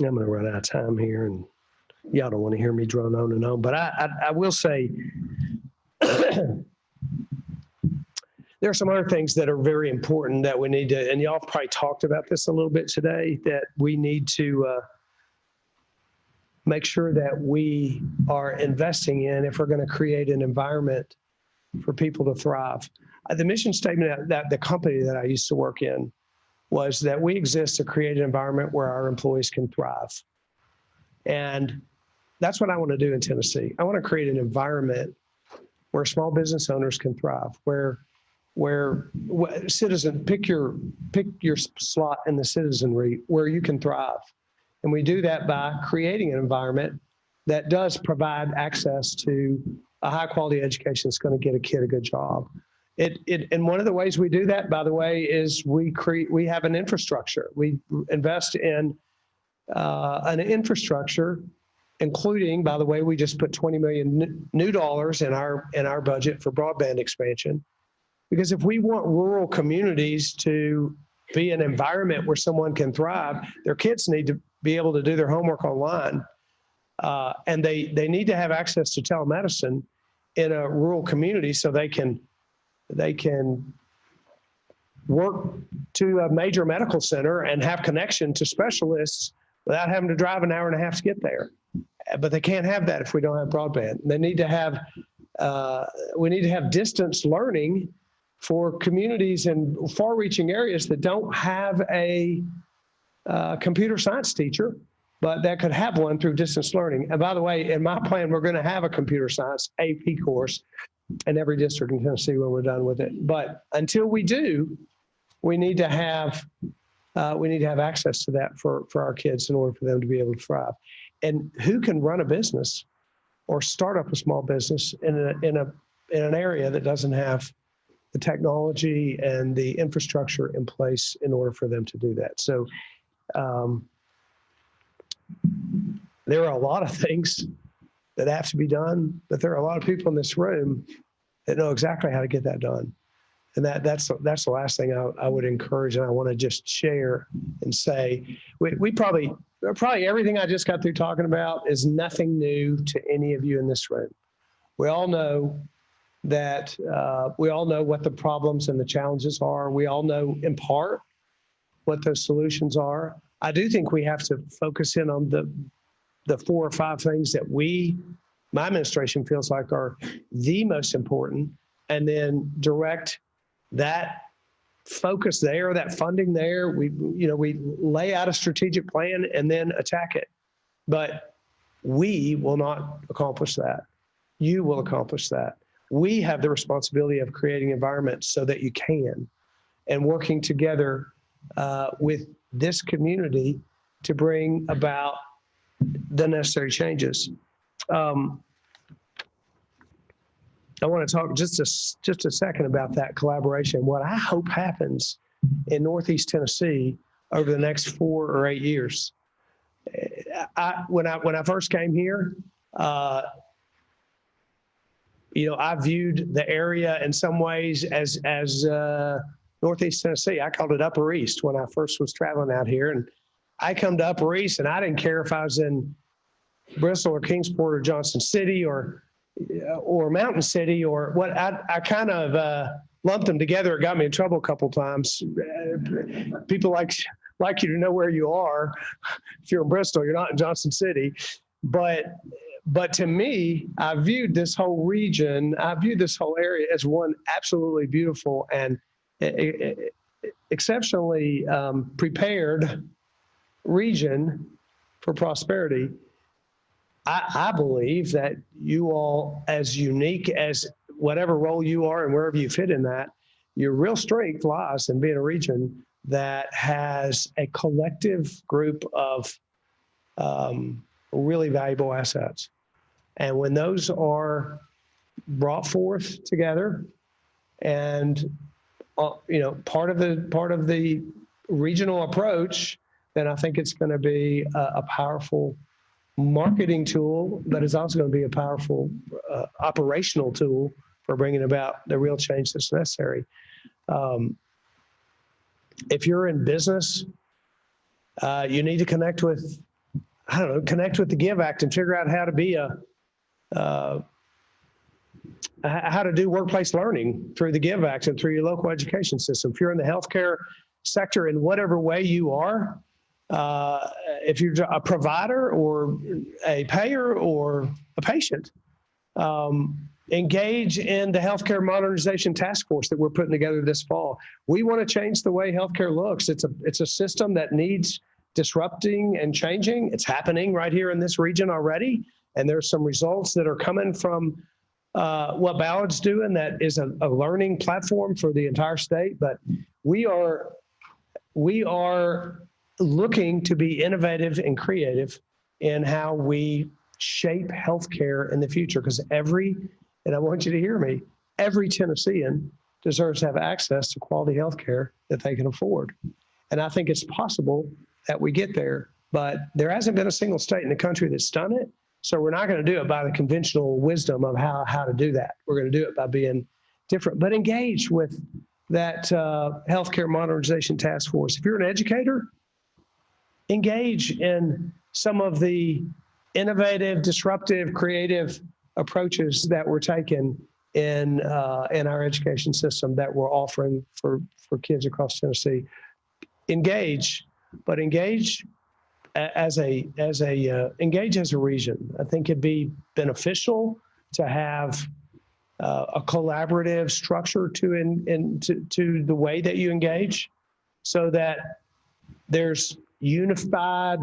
I'm going to run out of time here, and y'all don't want to hear me drone on and on, but I will say there are some other things that are very important that we need to, and y'all probably talked about this a little bit today, that we need to make sure that we are investing in if we're going to create an environment for people to thrive. The mission statement that the company that I used to work in was that we exist to create an environment where our employees can thrive. And that's what I want to do in Tennessee. I want to create an environment where small business owners can thrive, where citizen, pick your slot in the citizenry where you can thrive. And we do that by creating an environment that does provide access to a high quality education that's going to get a kid a good job. And one of the ways we do that, by the way, is we have an infrastructure. We invest in an infrastructure, including, by the way, we just put $20 million new dollars in our budget for broadband expansion. Because if we want rural communities to be an environment where someone can thrive, their kids need to be able to do their homework online, and they need to have access to telemedicine in a rural community so they can work to a major medical center and have connection to specialists without having to drive an hour and a half to get there. but they can't have that if we don't have broadband. They need to have, we need to have distance learning for communities in far-reaching areas that don't have a computer science teacher, but that could have one through distance learning. And by the way, in my plan, we're going to have a computer science AP course in every district in Tennessee when we're done with it. But until we do, we need to have access to that for our kids in order for them to be able to thrive. And who can run a business or start up a small business in an area that doesn't have the technology and the infrastructure in place in order for them to do that? So there are a lot of things that have to be done, but there are a lot of people in this room that know exactly how to get that done. And that's the last thing I would encourage, and I want to just share and say, we probably everything I just got through talking about is nothing new to any of you in this room. We all know that we all know what the problems and the challenges are. We all know in part what those solutions are. I do think we have to focus in on the 4 or 5 things that my administration feels like are the most important, and then direct that focus there, that funding there. We lay out a strategic plan and then attack it. But we will not accomplish that. You will accomplish that. We have the responsibility of creating environments so that you can, and working together with this community to bring about the necessary changes. I want to talk just a second about that collaboration. What I hope happens in Northeast Tennessee over the next 4 or 8 years. When I first came here, I viewed the area in some ways as Northeast Tennessee. I called it Upper East when I first was traveling out here. And I come to Upper East, and I didn't care if I was in Bristol or Kingsport or Johnson City or Mountain City or what. I kind of lumped them together. It got me in trouble a couple of times. People like you to know where you are. If you're in Bristol, you're not in Johnson City. But to me, I viewed this whole region, I viewed this whole area as one absolutely beautiful and exceptionally prepared region for prosperity. I believe that you all, as unique as whatever role you are and wherever you fit in that, your real strength lies in being a region that has a collective group of really valuable assets. And when those are brought forth together and part of the regional approach, then I think it's going to be a powerful marketing tool that is also going to be a powerful operational tool for bringing about the real change that's necessary. If you're in business, you need to connect with the GIVE Act and figure out how to do workplace learning through the GIVE Act and through your local education system. If you're in the healthcare sector in whatever way you are, if you're a provider or a payer or a patient, engage in the Healthcare Modernization Task Force that we're putting together this fall. We want to change the way healthcare looks. It's a system that needs disrupting and changing. It's happening right here in this region already. And there's some results that are coming from what Ballard's doing that is a learning platform for the entire state. But we are looking to be innovative and creative in how we shape healthcare in the future, because and I want you to hear me, every Tennessean deserves to have access to quality healthcare that they can afford. And I think it's possible that we get there, but there hasn't been a single state in the country that's done it. So we're not going to do it by the conventional wisdom of how to do that. We're going to do it by being different, but engage with that Healthcare Modernization Task Force. If you're an educator, engage in some of the innovative, disruptive, creative approaches that we're taking in our education system that we're offering for kids across Tennessee. Engage, but engage engage as a region. I think it'd be beneficial to have a collaborative structure to the way that you engage, so that there's unified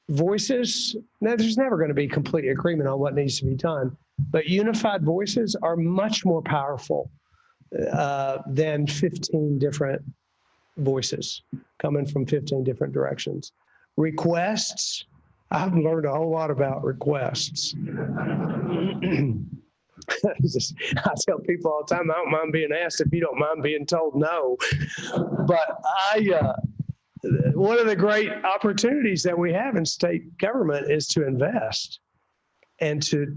voices. Now, there's never going to be complete agreement on what needs to be done, but unified voices are much more powerful than 15 different voices coming from 15 different directions. Requests, I've learned a whole lot about requests. I tell people all the time, I don't mind being asked if you don't mind being told no. But one of the great opportunities that we have in state government is to invest and to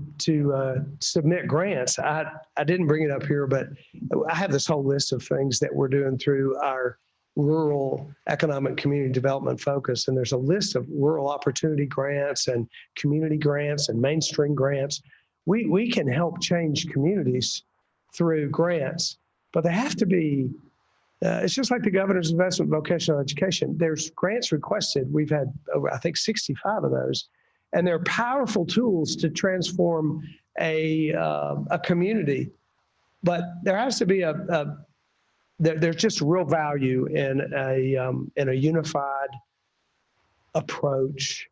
submit grants. I didn't bring it up here, but I have this whole list of things that we're doing through our rural economic community development focus. And there's a list of rural opportunity grants and community grants and mainstream grants. We can help change communities through grants, but they have to be, it's just like the governor's investment in vocational education. There's grants requested. We've had over, I think, 65 of those, and they're powerful tools to transform a community. But there has to be there's just real value in a unified approach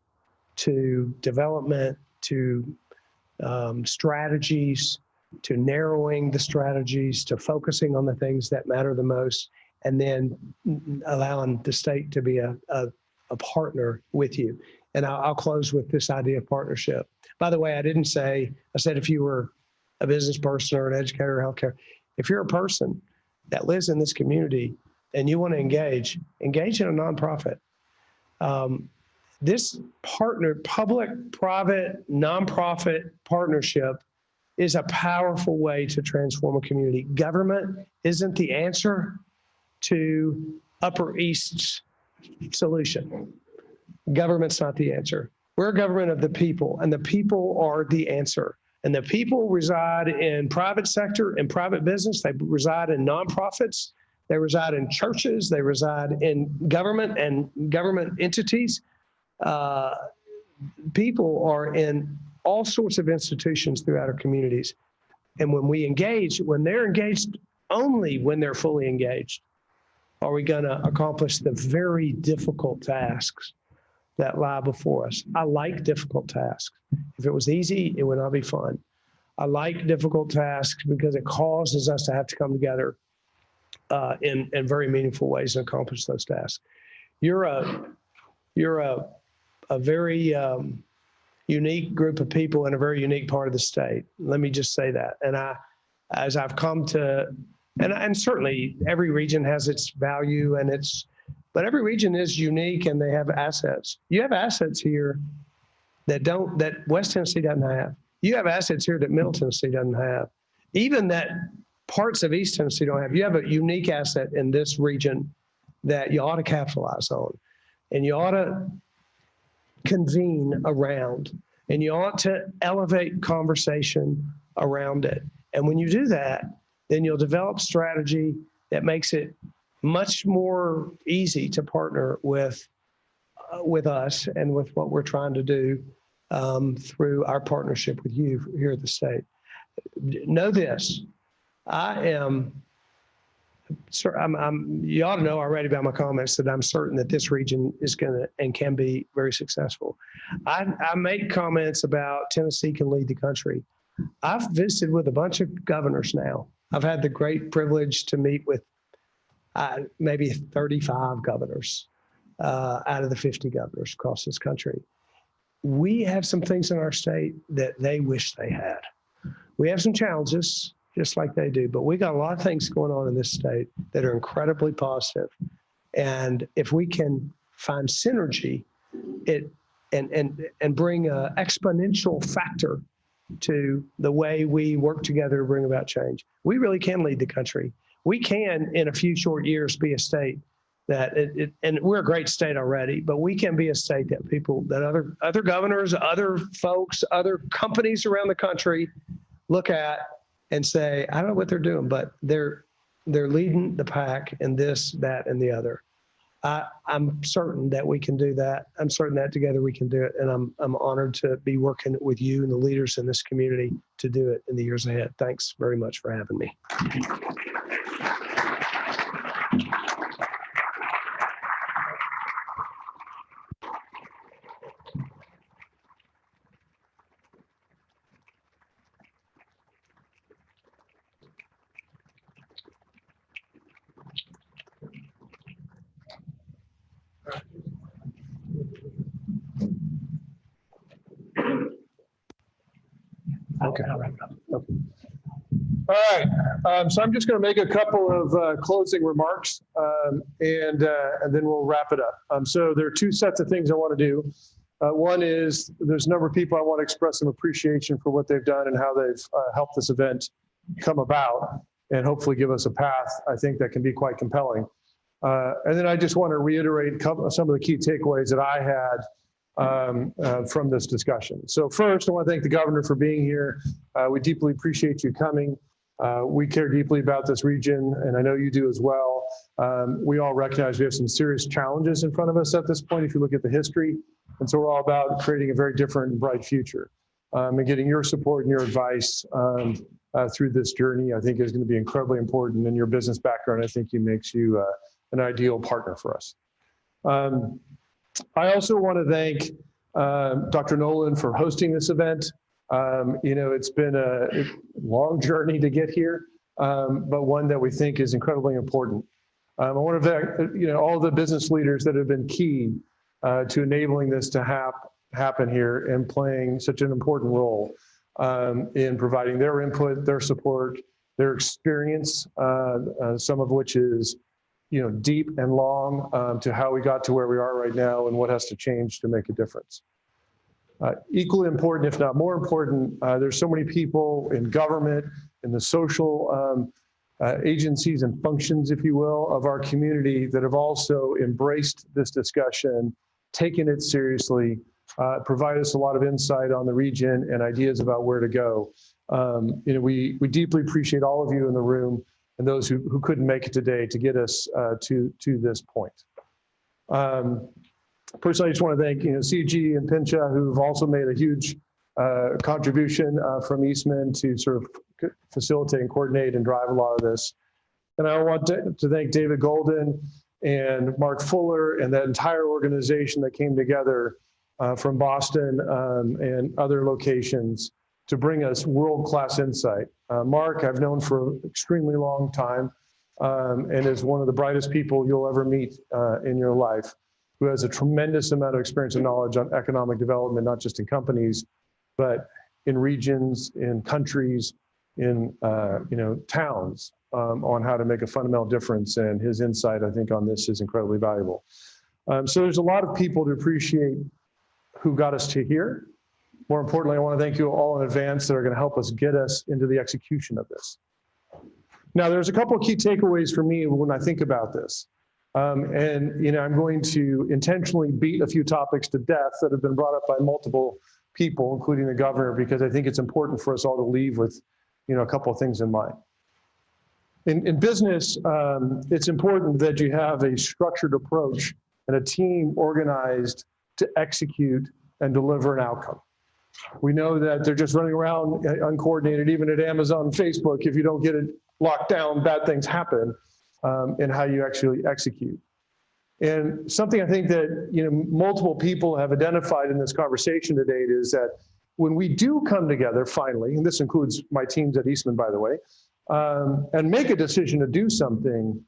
to development, to strategies, to narrowing the strategies, to focusing on the things that matter the most, and then allowing the state to be a partner with you. And I'll close with this idea of partnership. By the way, I said if you were a business person or an educator or healthcare, if you're a person that lives in this community and you want to engage in a nonprofit. This public-private nonprofit partnership is a powerful way to transform a community. Government isn't the answer to Upper East's solution. Government's not the answer. We're a government of the people, and the people are the answer. And the people reside in private sector and private business. They reside in nonprofits. They reside in churches. They reside in government and government entities. People are in all sorts of institutions throughout our communities. And when we engage, when they're engaged, only when they're fully engaged, are we going to accomplish the very difficult tasks that lie before us. I like difficult tasks. If it was easy, it would not be fun. I like difficult tasks because it causes us to have to come together in very meaningful ways and accomplish those tasks. You're a very unique group of people in a very unique part of the state. Let me just say that. And as I've come to, and certainly every region has its value but every region is unique and they have assets. You have assets here that West Tennessee doesn't have. You have assets here that Middle Tennessee doesn't have. Even that parts of East Tennessee don't have. You have a unique asset in this region that you ought to capitalize on. And you ought to convene around, and you ought to elevate conversation around it. And when you do that, then you'll develop strategy that makes it much more easy to partner with us and with what we're trying to do through our partnership with you here at the state. Know this, you ought to know already by my comments that I'm certain that this region is going to and can be very successful. I make comments about Tennessee can lead the country. I've visited with a bunch of governors now. I've had the great privilege to meet with maybe 35 governors out of the 50 governors across this country. We have some things in our state that they wish they had. We have some challenges, just like they do, but we got a lot of things going on in this state that are incredibly positive. And if we can find synergy, and bring an exponential factor to the way we work together to bring about change, we really can lead the country. We can, in a few short years, be a state that and we're a great state already, but we can be a state that other governors, other folks, other companies around the country look at and say, I don't know what they're doing, but they're leading the pack in this, that, and the other. I'm certain that we can do that. I'm certain that together we can do it. And I'm honored to be working with you and the leaders in this community to do it in the years ahead. Thanks very much for having me. Okay. All right. So I'm just going to make a couple of closing remarks, and then we'll wrap it up. So there are two sets of things I want to do. One is there's a number of people I want to express some appreciation for what they've done and how they've helped this event come about, and hopefully give us a path, I think, that can be quite compelling. And then I just want to reiterate some of the key takeaways that I had from this discussion. So first, I want to thank the governor for being here. We deeply appreciate you coming. We care deeply about this region, and I know you do as well. We all recognize we have some serious challenges in front of us at this point, if you look at the history. And so we're all about creating a very different and bright future. And getting your support and your advice through this journey, I think, is going to be incredibly important. And your business background, I think, makes you an ideal partner for us. I also want to thank Dr. Nolan for hosting this event. It's been a long journey to get here, but one that we think is incredibly important. I want to thank all the business leaders that have been key to enabling this to happen here and playing such an important role in providing their input, their support, their experience, some of which is deep and long, to how we got to where we are right now and what has to change to make a difference. Equally important, if not more important, there's so many people in government, in the social agencies and functions, if you will, of our community that have also embraced this discussion, taken it seriously, provide us a lot of insight on the region and ideas about where to go. We deeply appreciate all of you in the room and those who couldn't make it today to get us to this point. Personally, I just want to thank CG and Pincha, who've also made a huge contribution from Eastman to sort of facilitate and coordinate and drive a lot of this. And I want to thank David Golden and Mark Fuller and that entire organization that came together from Boston and other locations to bring us world-class insight. Mark, I've known for an extremely long time and is one of the brightest people you'll ever meet in your life, who has a tremendous amount of experience and knowledge on economic development, not just in companies, but in regions, in countries, in towns, on how to make a fundamental difference. And his insight, I think, on this is incredibly valuable. So there's a lot of people to appreciate who got us to here. More importantly, I want to thank you all in advance that are going to help us get us into the execution of this. Now, there's a couple of key takeaways for me when I think about this. I'm going to intentionally beat a few topics to death that have been brought up by multiple people, including the governor, because I think it's important for us all to leave with, a couple of things in mind. In business, it's important that you have a structured approach and a team organized to execute and deliver an outcome. We know that they're just running around uncoordinated, even at Amazon and Facebook. If you don't get it locked down, bad things happen in how you actually execute. And something I think that multiple people have identified in this conversation to date is that when we do come together finally, and this includes my teams at Eastman, by the way, and make a decision to do something,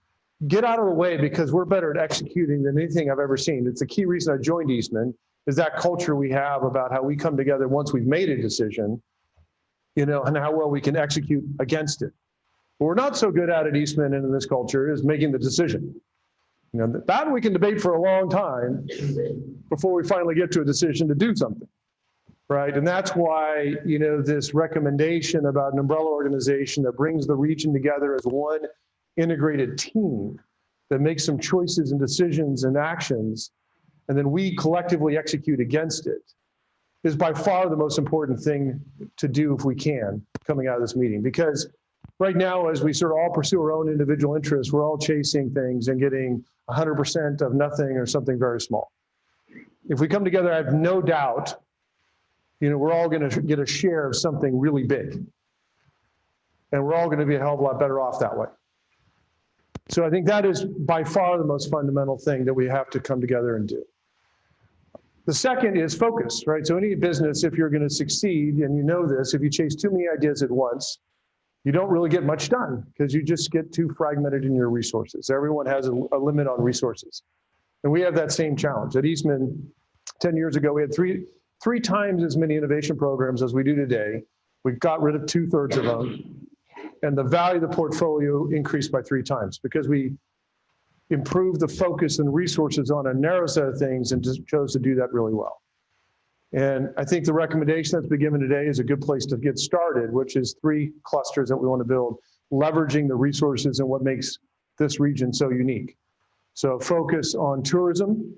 get out of the way, because we're better at executing than anything I've ever seen. It's the key reason I joined Eastman, is that culture we have about how we come together once we've made a decision, and how well we can execute against it. What we're not so good at Eastman and in this culture is making the decision. That we can debate for a long time before we finally get to a decision to do something, right? And that's why, this recommendation about an umbrella organization that brings the region together as one integrated team that makes some choices and decisions and actions, and then we collectively execute against it, is by far the most important thing to do if we can coming out of this meeting. Because right now, as we sort of all pursue our own individual interests, we're all chasing things and getting 100% of nothing or something very small. If we come together, I have no doubt, we're all going to get a share of something really big. And we're all going to be a hell of a lot better off that way. So I think that is by far the most fundamental thing that we have to come together and do. The second is focus, right? So any business, if you're going to succeed, and you know this, if you chase too many ideas at once, you don't really get much done because you just get too fragmented in your resources. Everyone has a limit on resources. And we have that same challenge. At Eastman, 10 years ago, we had three times as many innovation programs as we do today. We got rid of 2/3 of them. And the value of the portfolio increased by 3 times because we improved the focus and resources on a narrow set of things and just chose to do that really well. And I think the recommendation that's been given today is a good place to get started, which is 3 clusters that we want to build, leveraging the resources and what makes this region so unique. So focus on tourism,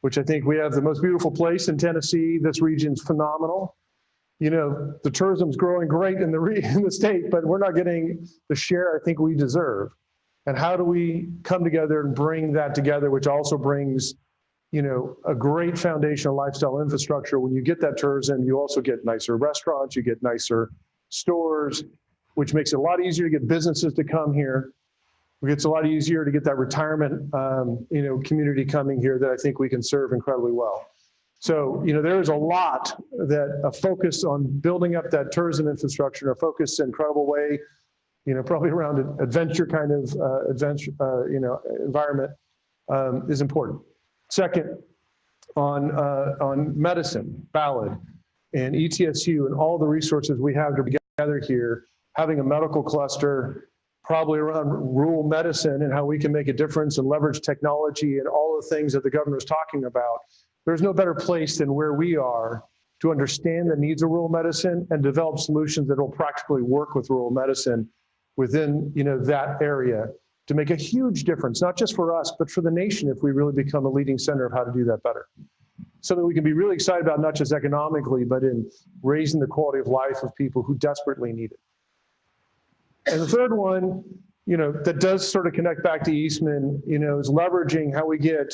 which I think we have the most beautiful place in Tennessee. This region's phenomenal. The tourism's growing great in the state, but we're not getting the share I think we deserve. And how do we come together and bring that together, which also brings, a great foundational lifestyle infrastructure. When you get that tourism, you also get nicer restaurants, you get nicer stores, which makes it a lot easier to get businesses to come here. It gets a lot easier to get that retirement, community coming here that I think we can serve incredibly well. So, there is a lot that a focus on building up that tourism infrastructure, a focus in an incredible way, probably around an adventure kind of environment is important. Second, on medicine, Ballard, and ETSU, and all the resources we have together here, having a medical cluster, probably around rural medicine and how we can make a difference and leverage technology and all the things that the governor was talking about. There's no better place than where we are to understand the needs of rural medicine and develop solutions that will practically work with rural medicine within that area to make a huge difference, not just for us, but for the nation if we really become a leading center of how to do that better. Something we can be really excited about, not just economically, but in raising the quality of life of people who desperately need it. And the third one, that does sort of connect back to Eastman, is leveraging how we get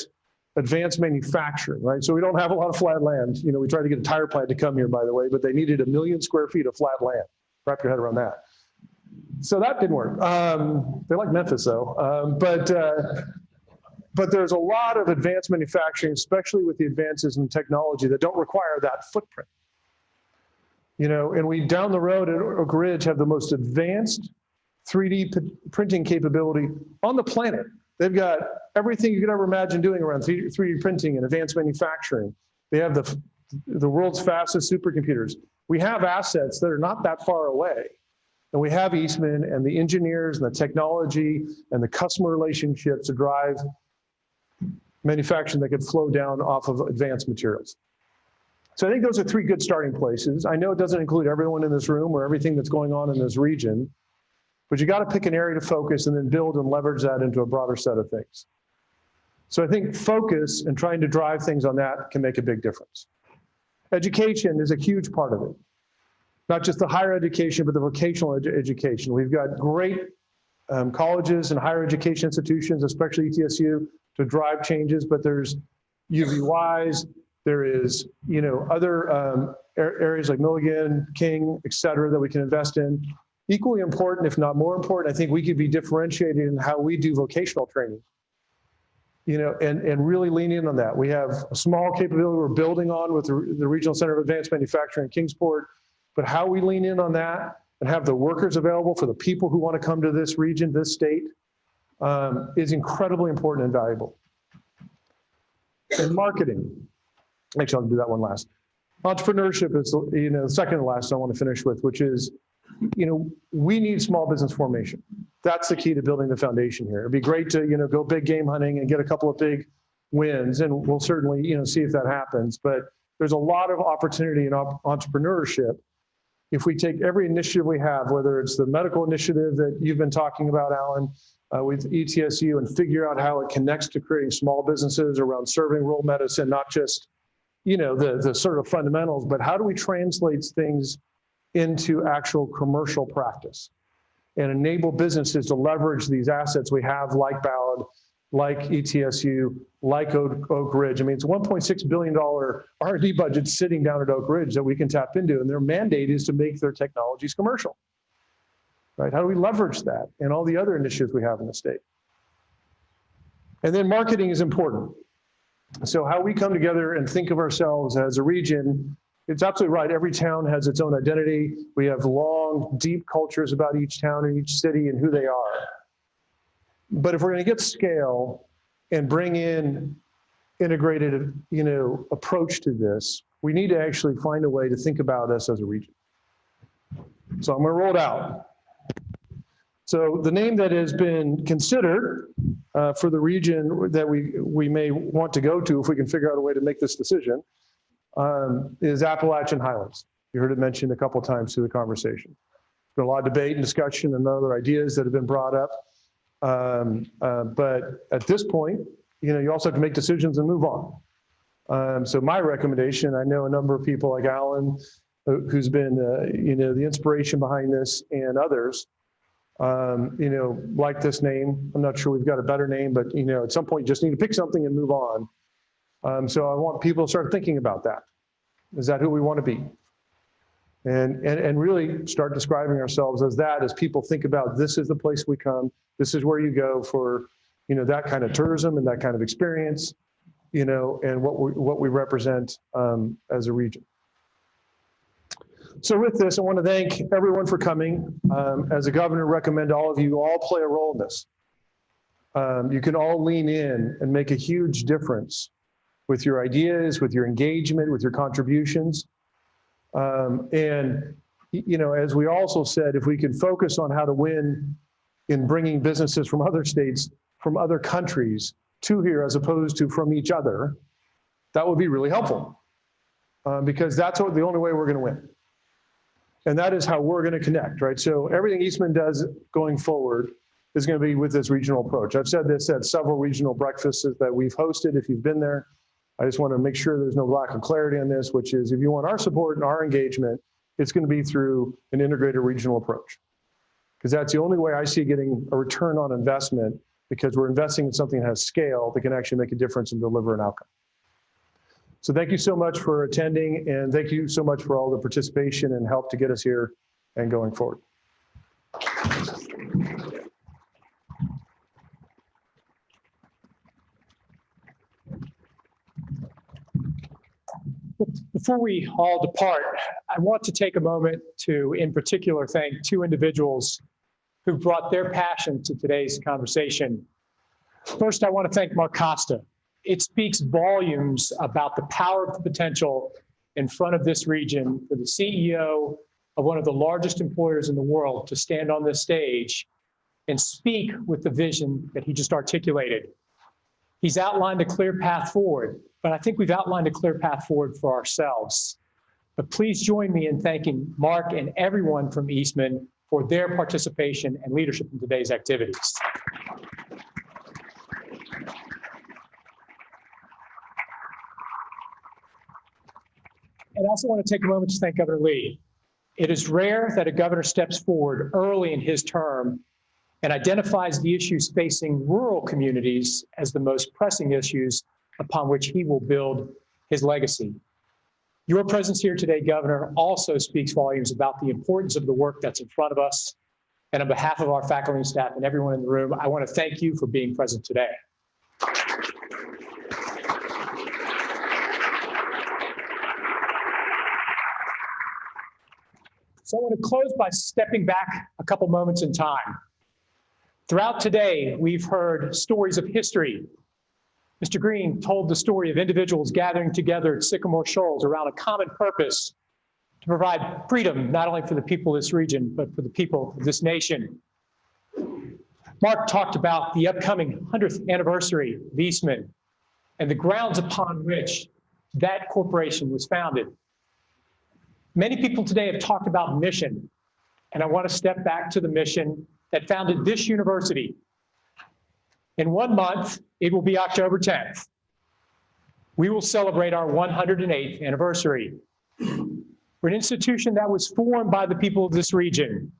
advanced manufacturing, right? So we don't have a lot of flat land. We tried to get a tire plant to come here, by the way, but they needed 1 million square feet of flat land. Wrap your head around that. So that didn't work. They like Memphis though. But there's a lot of advanced manufacturing, especially with the advances in technology that don't require that footprint. And we down the road at Oak Ridge have the most advanced 3D printing capability on the planet. They've got everything you could ever imagine doing around 3D printing and advanced manufacturing. They have the world's fastest supercomputers. We have assets that are not that far away. And we have Eastman and the engineers and the technology and the customer relationships to drive manufacturing that could flow down off of advanced materials. So I think those are 3 good starting places. I know it doesn't include everyone in this room or everything that's going on in this region, but you got to pick an area to focus and then build and leverage that into a broader set of things. So I think focus and trying to drive things on that can make a big difference. Education is a huge part of it. Not just the higher education, but the vocational education. We've got great colleges and higher education institutions, especially ETSU, to drive changes, but there's UVYs, there is, other areas like Milligan, King, et cetera, that we can invest in. Equally important, if not more important, I think we could be differentiated in how we do vocational training, and really lean in on that. We have a small capability we're building on with the Regional Center of Advanced Manufacturing in Kingsport, but how we lean in on that and have the workers available for the people who want to come to this region, this state, is incredibly important and valuable. And marketing, actually I'll do that one last. Entrepreneurship is, the second to last I want to finish with, which is, we need small business formation. That's the key to building the foundation here. It'd be great to, go big game hunting and get a couple of big wins, and we'll certainly, see if that happens. But there's a lot of opportunity in entrepreneurship if we take every initiative we have, whether it's the medical initiative that you've been talking about, Alan, with ETSU, and figure out how it connects to creating small businesses around serving rural medicine, not just, the sort of fundamentals, but how do we translate things into actual commercial practice? and enable businesses to leverage these assets we have, like Ballard, like ETSU, like Oak Ridge. I mean, it's a $1.6 billion R&D budget sitting down at Oak Ridge that we can tap into, and their mandate is to make their technologies commercial. Right? How do we leverage that and all the other initiatives we have in the state? And then marketing is important. So how we come together and think of ourselves as a region, it's absolutely right. Every town has its own identity. We have long, deep cultures about each town and each city and who they are. But if we're going to get scale and bring in integrated, approach to this, we need to actually find a way to think about us as a region. So I'm going to roll it out. So the name that has been considered for the region that we may want to go to, if we can figure out a way to make this decision, is Appalachian Highlands. You heard it mentioned a couple of times through the conversation. There's been a lot of debate and discussion and other ideas that have been brought up. But at this point, you also have to make decisions and move on. So my recommendation, I know a number of people like Alan, who's been, the inspiration behind this, and others, like this name. I'm not sure we've got a better name, but at some point you just need to pick something and move on. So I want people to start thinking about that. Is that who we want to be? And really start describing ourselves as that, as people think about, this is the place we come, this is where you go for, that kind of tourism and that kind of experience, and what we represent as a region. So with this, I want to thank everyone for coming. As a governor, recommend all of you all play a role in this. You can all lean in and make a huge difference with your ideas, with your engagement, with your contributions. And, as we also said, if we can focus on how to win in bringing businesses from other states, from other countries to here, as opposed to from each other, that would be really helpful. Because that's the only way we're going to win. And that is how we're going to connect, right? So everything Eastman does going forward is going to be with this regional approach. I've said this at several regional breakfasts that we've hosted. If you've been there, I just want to make sure there's no lack of clarity on this, which is if you want our support and our engagement, it's going to be through an integrated regional approach. Because that's the only way I see getting a return on investment, because we're investing in something that has scale that can actually make a difference and deliver an outcome. So thank you so much for attending, and thank you so much for all the participation and help to get us here and going forward. Before we all depart, I want to take a moment to, in particular, thank two individuals who brought their passion to today's conversation. First, I want to thank Mark Costa. It speaks volumes about the power of the potential in front of this region for the CEO of one of the largest employers in the world to stand on this stage and speak with the vision that he just articulated. He's outlined a clear path forward, but I think we've outlined a clear path forward for ourselves. But please join me in thanking Mark and everyone from Eastman for their participation and leadership in today's activities. And I also want to take a moment to thank Governor Lee. It is rare that a governor steps forward early in his term and identifies the issues facing rural communities as the most pressing issues upon which he will build his legacy. Your presence here today, Governor, also speaks volumes about the importance of the work that's in front of us. And on behalf of our faculty and staff and everyone in the room, I want to thank you for being present today. So I want to close by stepping back a couple moments in time. Throughout today, we've heard stories of history. Mr. Green told the story of individuals gathering together at Sycamore Shoals around a common purpose to provide freedom, not only for the people of this region, but for the people of this nation. Mark talked about the upcoming 100th anniversary of Eastman and the grounds upon which that corporation was founded. Many people today have talked about mission, and I want to step back to the mission that founded this university. In 1 month, it will be October 10th. We will celebrate our 108th anniversary. We're an institution that was formed by the people of this region,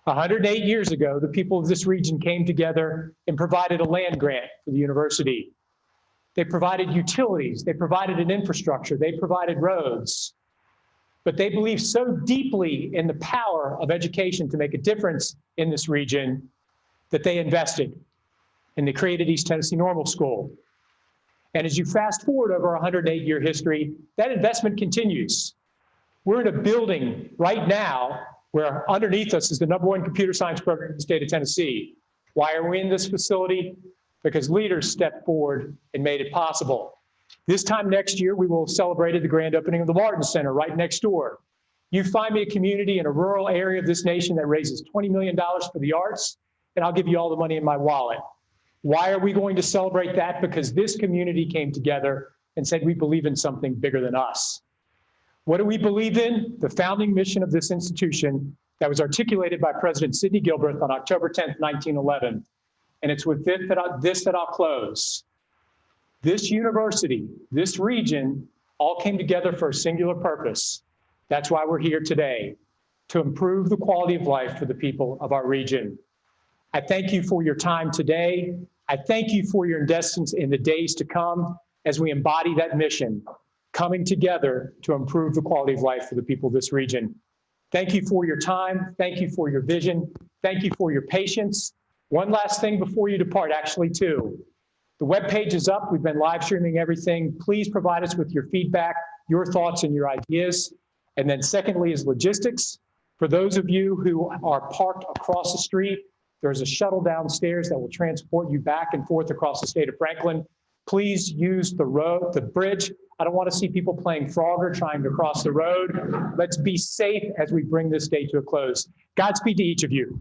108 years ago, the people of this region came together and provided a land grant for the university. They provided utilities, they provided an infrastructure, they provided roads. But they believed so deeply in the power of education to make a difference in this region that they invested, and they created East Tennessee Normal School. And as you fast forward over a 108-year history, that investment continues. We're in a building right now where underneath us is the #1 computer science program in the state of Tennessee. Why are we in this facility? Because leaders stepped forward and made it possible. This time next year, we will have celebrated the grand opening of the Martin Center right next door. You find me a community in a rural area of this nation that raises $20 million for the arts, and I'll give you all the money in my wallet. Why are we going to celebrate that? Because this community came together and said, we believe in something bigger than us. What do we believe in? The founding mission of this institution that was articulated by President Sidney Gilbert on October 10th, 1911. And it's with this that I'll close. This university, this region, all came together for a singular purpose. That's why we're here today, to improve the quality of life for the people of our region. I thank you for your time today. I thank you for your investments in the days to come as we embody that mission, coming together to improve the quality of life for the people of this region. Thank you for your time. Thank you for your vision. Thank you for your patience. One last thing before you depart, actually, too. The webpage is up. We've been live streaming everything. Please provide us with your feedback, your thoughts, and your ideas. And then secondly is logistics. For those of you who are parked across the street, there's a shuttle downstairs that will transport you back and forth across the state of Franklin. Please use the road, the bridge. I don't want to see people playing Frogger trying to cross the road. Let's be safe as we bring this day to a close. Godspeed to each of you.